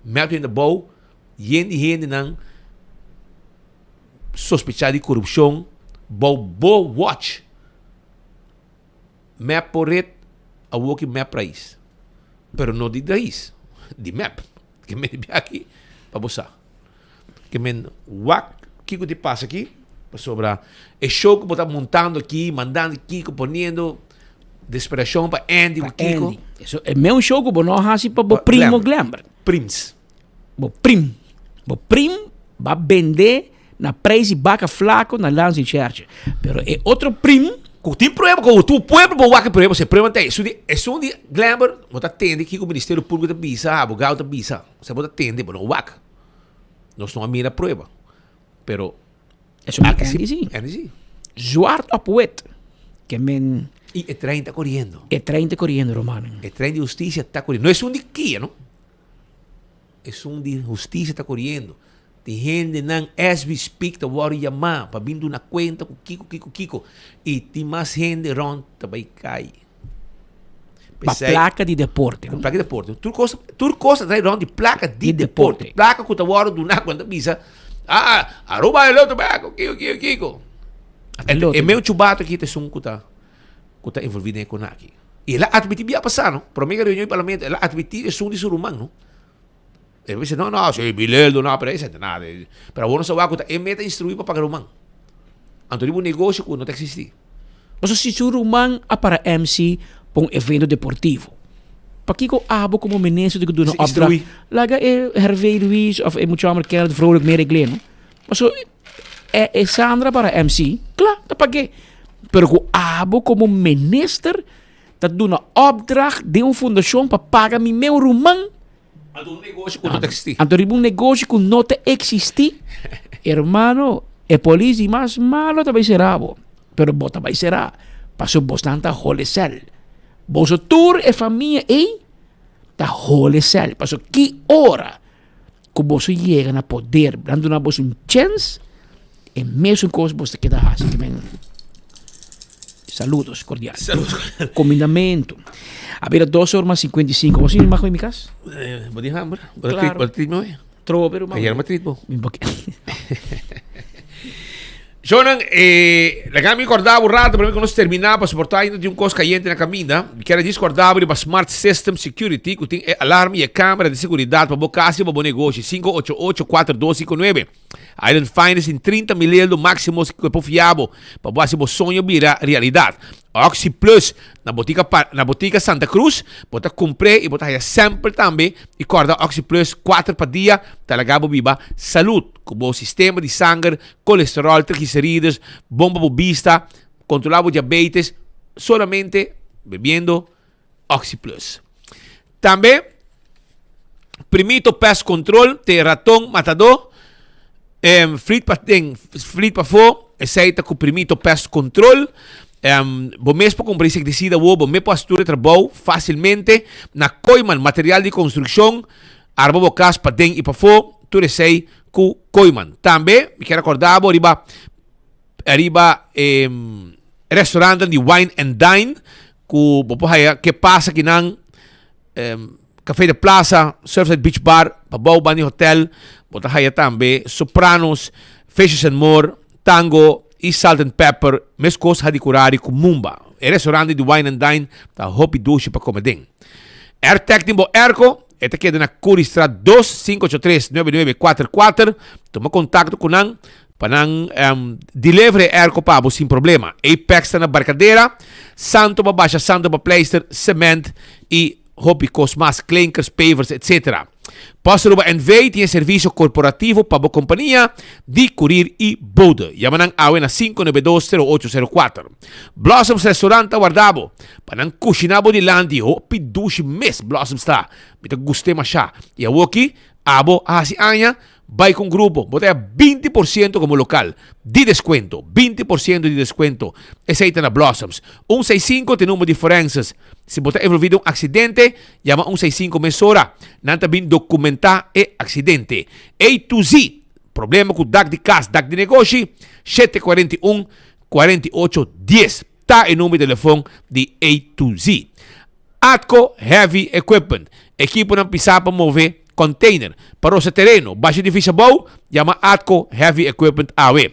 Map vindo a bow, gente não sospechado de corrupção, bo watch. Map por red, a walking map para isso. Pero não de raiz, de map. Que me de aqui, para você. Que me que te passa aqui, para sobrar. É show que você está montando aqui, mandando aqui, ponendo desesperação para Andy, o Kiko. Isso é meu show que você não faz para o primo Glamour. Prims. O prim vai vender na preço baca flaco na lança de church. Pero é outro prim. Tem problema com o teu povo, o que problema, você problema tem. Isso é um dia, Glamour, você atende que o Ministério Público da Bisa, abogado da Bisa, você pode atender, mas não o WAC. Nós não mira a prova. Pero, isso é NDC. Zwart op wit. Que men... E o trem está correndo. O trem está correndo, Romano. O trem de justiça está correndo. Não é um de Kia, não? É um de justiça está correndo. Tem gente não, as we speak, tá wari yama, para vindo na conta com Kiko. E tem mais gente rond também cai. A placa de deporte. Placa de deporte. Tudo coisa traz rond de placa de deporte. Placa que tá wari do na quando bisa. Aruba el outro baco, Kiko. É meu chubato aqui te sum que tá envolvido com aqui. E ela admitir bia passar, não? Para mim reunião do parlamento, ela admitir é sum de surumang, não? Ele disse, não, se bilhete não aparece, nada. Para você saber que é meta instruir para pagar o man. Então, um negócio que não existe. Mas se surumang para MC para um evento deportivo, para que eu abo como ministro de que opdracht, laga Hervé Luiz of muito amor que é de vrolijk meer regleno. Mas é Sandra para MC, claro, tá para quê? Pero eu abo como minister, tá dando opdracht de fundação para pagar meu rumang. Um negócio que não existe. Um negócio que não existe, hermano, a polícia mais malo também será, pero bota vai será, passou bastante holecel. Boso tour e família ei, tá holecel, passou que hora que boso chega na poder, dando na boso chance, e mesmo coisa boso queda assim, saludos cordiais. Saludos. Comendamento. A ver, 2h55. Você não marcou em minha casa? Vou de hambre. Claro. Vou de hambre. Trovo, pero ayer me tripo. Jonan, legal me acordava o rato para mim que nós terminava para suportar ainda de coisa caliente na caminha. Quero discordar para Smart System Security, que tem alarme e câmera de segurança para bocasse para bom negócio. 588-4259. Island Finance em 30 milhões do máximo que é confiável para você sonho virar realidade. Oxy Plus na botica Santa Cruz, bota comprei e bota sempre também e corda Oxy Plus 4 para dia, talagabo viva saúde, com o sistema de sangue, colesterol, triglicéridos, bomba bobista, controlava diabetes, solamente bebendo Oxy Plus. Também Primito Pest Control, te ratão matador, frit para fo, aceita com Primito Pest Control. Bom mesmo para comprar inseticida, bom mesmo para trabalho facilmente na Koiman, material de construção, arba bocas para dentro e para fora, tu recebe com Koiman. Também, me quero acordar, arriba restaurante de Wine and Dine, que passa aqui na Café de Plaza, Surfside Beach Bar, para Bani Hotel, bota também Sopranos, Fishes and More, Tango, e Salt and Pepper, mes coisas de curari com Mumba. É restaurante de Wine and Dine, tá hopi duche para comer dentro. Técnico Erco, esta queda na Curistrat 2-583-9944. Toma contato com nan, para nan delivery Erco para sem problema. Apex está na Barcadeira, Santo para Baixa, Santo para Pleister, Cement e hopi cosmas, clinkers, pavers, etc. Pássaro NV tem serviço corporativo para a companhia de Curir e Boda. Yamanang awe na 592-0804. Blossoms Restaurante guardabo. Panang kusinabo de landi o pidushi mes Blossoms está. Mita guste masya. Yawo aqui, abo hasi anya, vai com grupo. Botei 20% como local. De descuento. 20% de descuento. Aceita na Blossoms. 165 tem número de diferenças. Se você envolvido um acidente, llama 165 mesora. Não também documentar o acidente. A to Z. Problema com DAC de casa, DAC de negócio. 741-4810. Tá em número de telefone de A to Z. Atco Heavy Equipment. Equipo não precisa para mover container. Para o terreno, baixo difícil bom, llama Atco Heavy Equipment AW.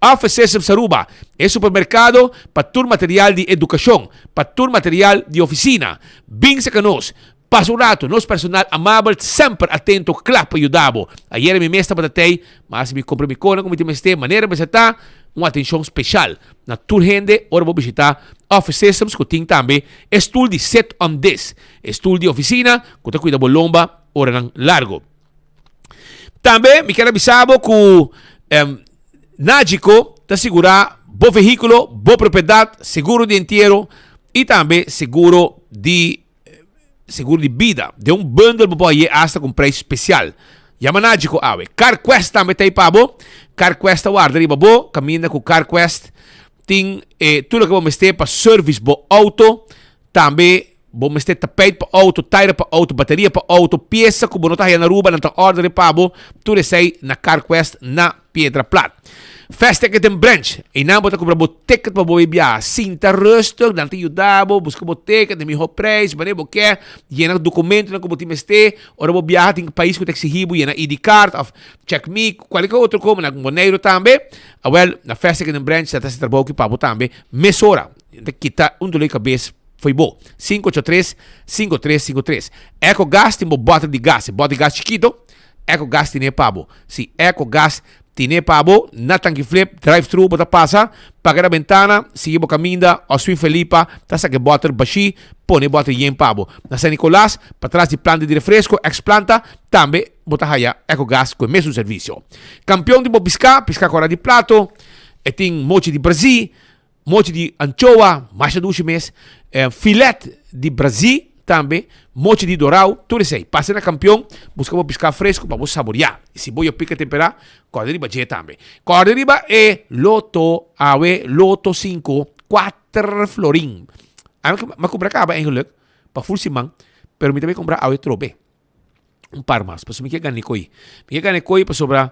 Office Systems Aruba é supermercado para todo material de educação, para todo material de oficina. Bem se conosco. Passa um rato, nosso personal amável, sempre atento, claro, ajudado. Ayer me mestra para ter, mas me compro me cona, como te mestre, maneira de visitar, uma atenção especial. Na tua gente, ora vou visitar Office Systems, que tem também estudo de 7 on 10. Estudo de oficina, que te cuida de lomba, ora não largo. Também, me quero avisar que Nágico te assegurar bom veículo, boa propriedade, seguro de inteiro e também seguro de vida. De um bundle para ir hasta com preço especial. Chama Nágico, CarQuest também tem para você. CarQuest guarda riba bo, caminha com CarQuest. Tem tudo que vamos ter para service bo auto, também vamos ter tapete para auto, tire para auto, bateria para auto, peça que você está na Aruba, não está ordem para você. Tudo isso aí na CarQuest na Piedra Plata. Fast Ticket and Branch. E não você comprar o ticket para você viajar. Sinta rustig, não te ajudar, busca o ticket, de melhor preço, mas você quer, llena documento, não como te mestre, ou você viajar em país que te exige, llena ID card, of check me, qualquer outro como, na Monero também. Well, na Fast Ticket and Branch, você está trabalhando para você também. Mesora, kita dor de cabeça. Foi bom. 583-5353. EcoGas tem bottle de gás. Bottle de gás chiquito. EcoGas tem pabo. Se EcoGas tem pabo, na tanque flip, drive-thru, bota passa, paga a ventana, sigue o caminho, ou sui Felipa, tá saque bottle baixi, põe bottle yen pabo. Na San Nicolás, para trás de planta de refresco, ex-planta, também bota raia EcoGas com o mesmo serviço. Campeão de piscar cora de prato, e tem mochi de Brasil, mochi de anchoa, macha duche mês, filete de Brasil também, mochi de dorau, tudo isso aí. Passa na campeão, busca piscar fresco para você saborear. E se você pica temperar, corda de riba também. Corda de riba é Loto 5, 4 florim. Mas comprar acaba em geluk, para full simang, pero me também comprar awe trobe. Par mais, para me que ganhe coi. Me que ganhe coi para sobrar,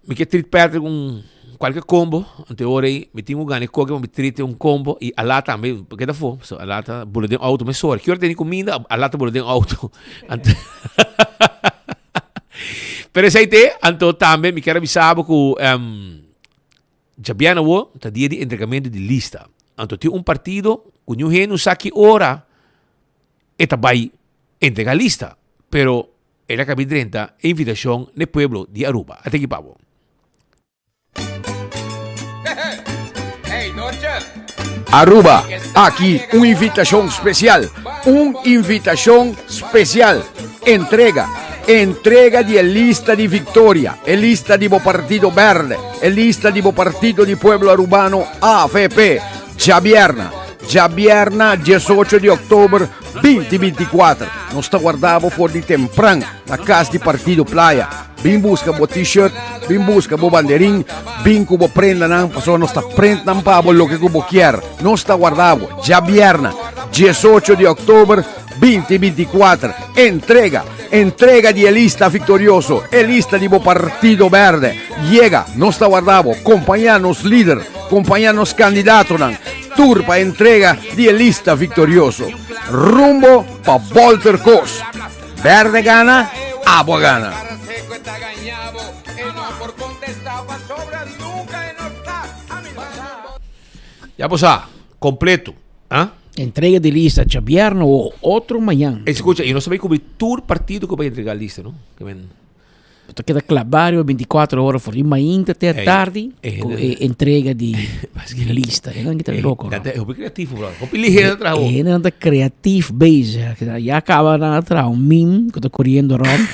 me que treat perto com qualquer combo, ante ora aí, me tinha ganho que me trite combo e a lata também, porque da for, a lata boletim auto, mas só, que hora tem comida, a lata boletim auto. Pero esse aí então também me quero avisar que Jabiana wo, tá dia de entregamento de lista. Então tem partido, que não é no saque hora, e vai entregar lista, pero ela cabe 30 invitação no pueblo de Aruba. Até que pavo. Aruba, aqui uma invitação especial. Entrega de lista de Victoria, lista de Bo Partido Verde, lista de Bo Partido de Pueblo Arubano AFP, Javierna, 18 de outubro 2024. Nós está guardado for de temprano na casa de Partido Playa. Bem busca o t-shirt, bem busca o bandeirinho, bem que o prenda não, passou nós está prenda não para o que o quer. Nós está guardado, Javierna, 18 de outubro 2024. Entrega de lista victorioso, lista de Bo Partido Verde. Llega, nós está guardado, acompanha-nos líder, acompanha-nos candidato, tour para entrega de lista victorioso. Rumbo para Walter Cos. Verde gana, agua gana. Ya pues, completo. ¿Ah? Entrega de lista, Javierno o otro mañana. Escucha, y no sabéis cubrir todo partido que va a entregar lista, ¿no? Te queda clavario 24 horas por mañana até tarde, entrega de lista. É louco. É criativo, bro. Ligeiro atrás. É criativo, beija. Já acaba atrás um meme que está correndo around.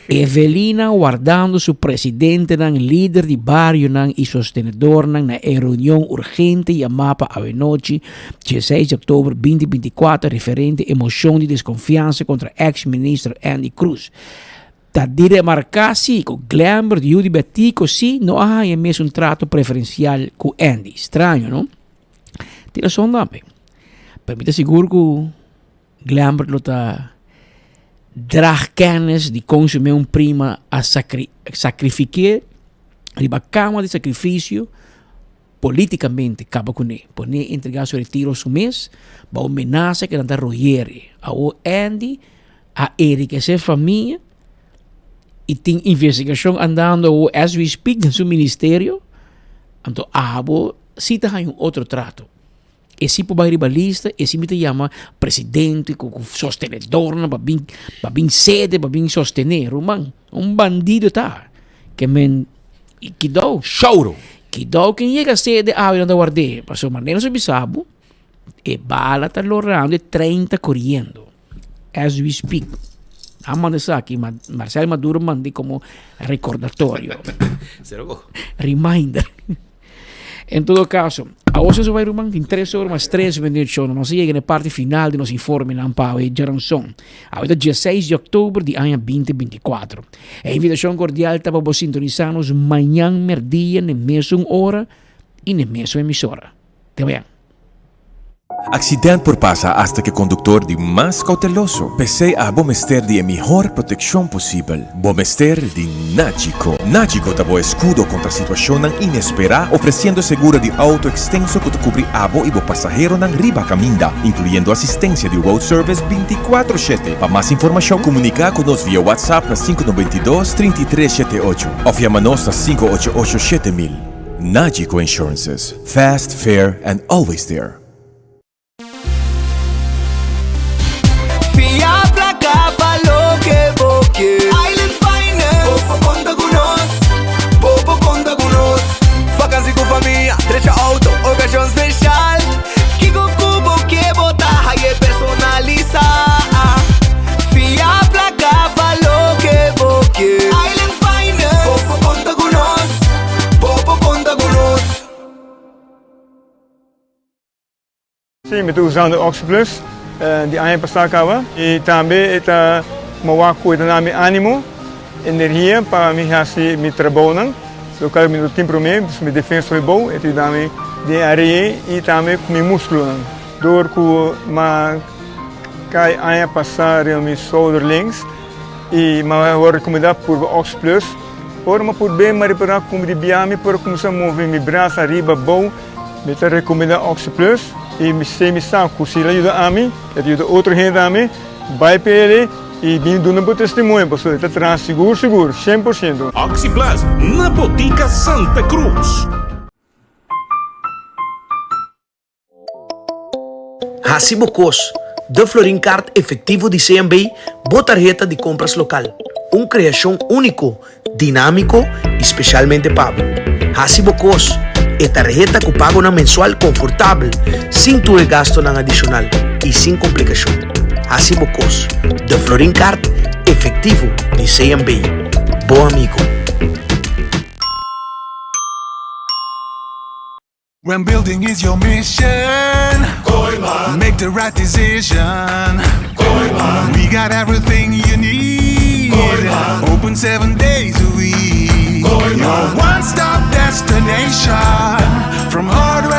Evelina guardando su presidente, líder de barrio y sostenedor na reunión urgente llamada a noche 16 de octubre 2024 referente emoción de desconfianza contra ex-ministro Andy Cruz. Da dire marcasi con Glamour di Judy Batico sì, no hay messo un trato preferencial con Andy. Strano, no? Tira son dame. Per mi te sicuro che Glamour lo ta drag kennis die consumem prima a sacrificar riba cama de sacrifício politicamente acaba com ele poner entregar seu retiro su mês ba homenagem que anda roiere a o Andy a enriquecer família e tem investigação andando as we speak no seu ministério Então, abo, se tá um outro trato. Esse por ribalista, esse me chama presidente, com sostenedor, para bem sede, para bem sostener, man. Bandido tá. Que men, que dá. Choro. Que dá quem chega a sede, não da guarde. Passou maneira sobre sabo, e bala tá lorando, 30 correndo. As we speak. Manda isso aqui, Marcelo Maduro manda como recordatório. Reminder. Em todo caso, a hoje se vai rumar em 3 horas, mas 3 minutos, nós chegamos na parte final de nosso informe na Ampao e Jaranson. A 16 de outubro de ano 2024. A invitação cordial para você sintonizar-nos amanhã, merdia, na mesma hora e na mesma emissora. Até amanhã. Accidente por pasa hasta que conductor de más cauteloso. Pese a Bomester de mejor protección posible. Bomester de Nagico. Nagico dabo escudo contra situación inesperada, ofreciendo seguro de auto extenso que te cubre abo y bo pasajero nan riba caminda, incluyendo asistencia de road service 24/7. Para más información, comunica con nos vía WhatsApp a 592-3378 o llámanos a 588-7000. Nagico Insurances. Fast, fair, and always there. Island Finance, Popo conta con nos. Vacanze com família, trecha auto, ocasião especial. Kiko Kubo que bota, aí é personaliza. Fia placa, valor que boque. Island Finance, Popo conta con nos. Popo conta con nos. Sim, eu estou usando o Oxplus de ano passado e também está mawaku ito namin animo, energia para mi hasi mi trabalho. So kalau mi tempo para mim, mi defesa bom, ito dami de areia e também mi músculo. Door ku ma kai ano passar mi shoulder links e ma vou recomendar por Ox Plus. Por ma por bem mas para como de biami por começar a mover mi braço arriba bom, me te recomendar Ox Plus e mi semi saco se ajuda a mim, ajuda outro gente a mim, vai para ele. E vim dando um testemunho, pessoal. Está atrás, seguro, 100%. Oxyplus, na Botica Santa Cruz. Hacibocos, de Florin Card efetivo de CMB, boa tarjeta de compras local. Criação único, dinâmico, especialmente pago. Hacibocos, é tarjeta que paga na mensual confortável, sem tu gasto na adicional e sem complicação. Hacibocos, de Florin Card, efetivo de CMB. Bom amigo. When building is your mission, make the right decision. We got everything you need. Open 7 days a week. Your one-stop destination from hardware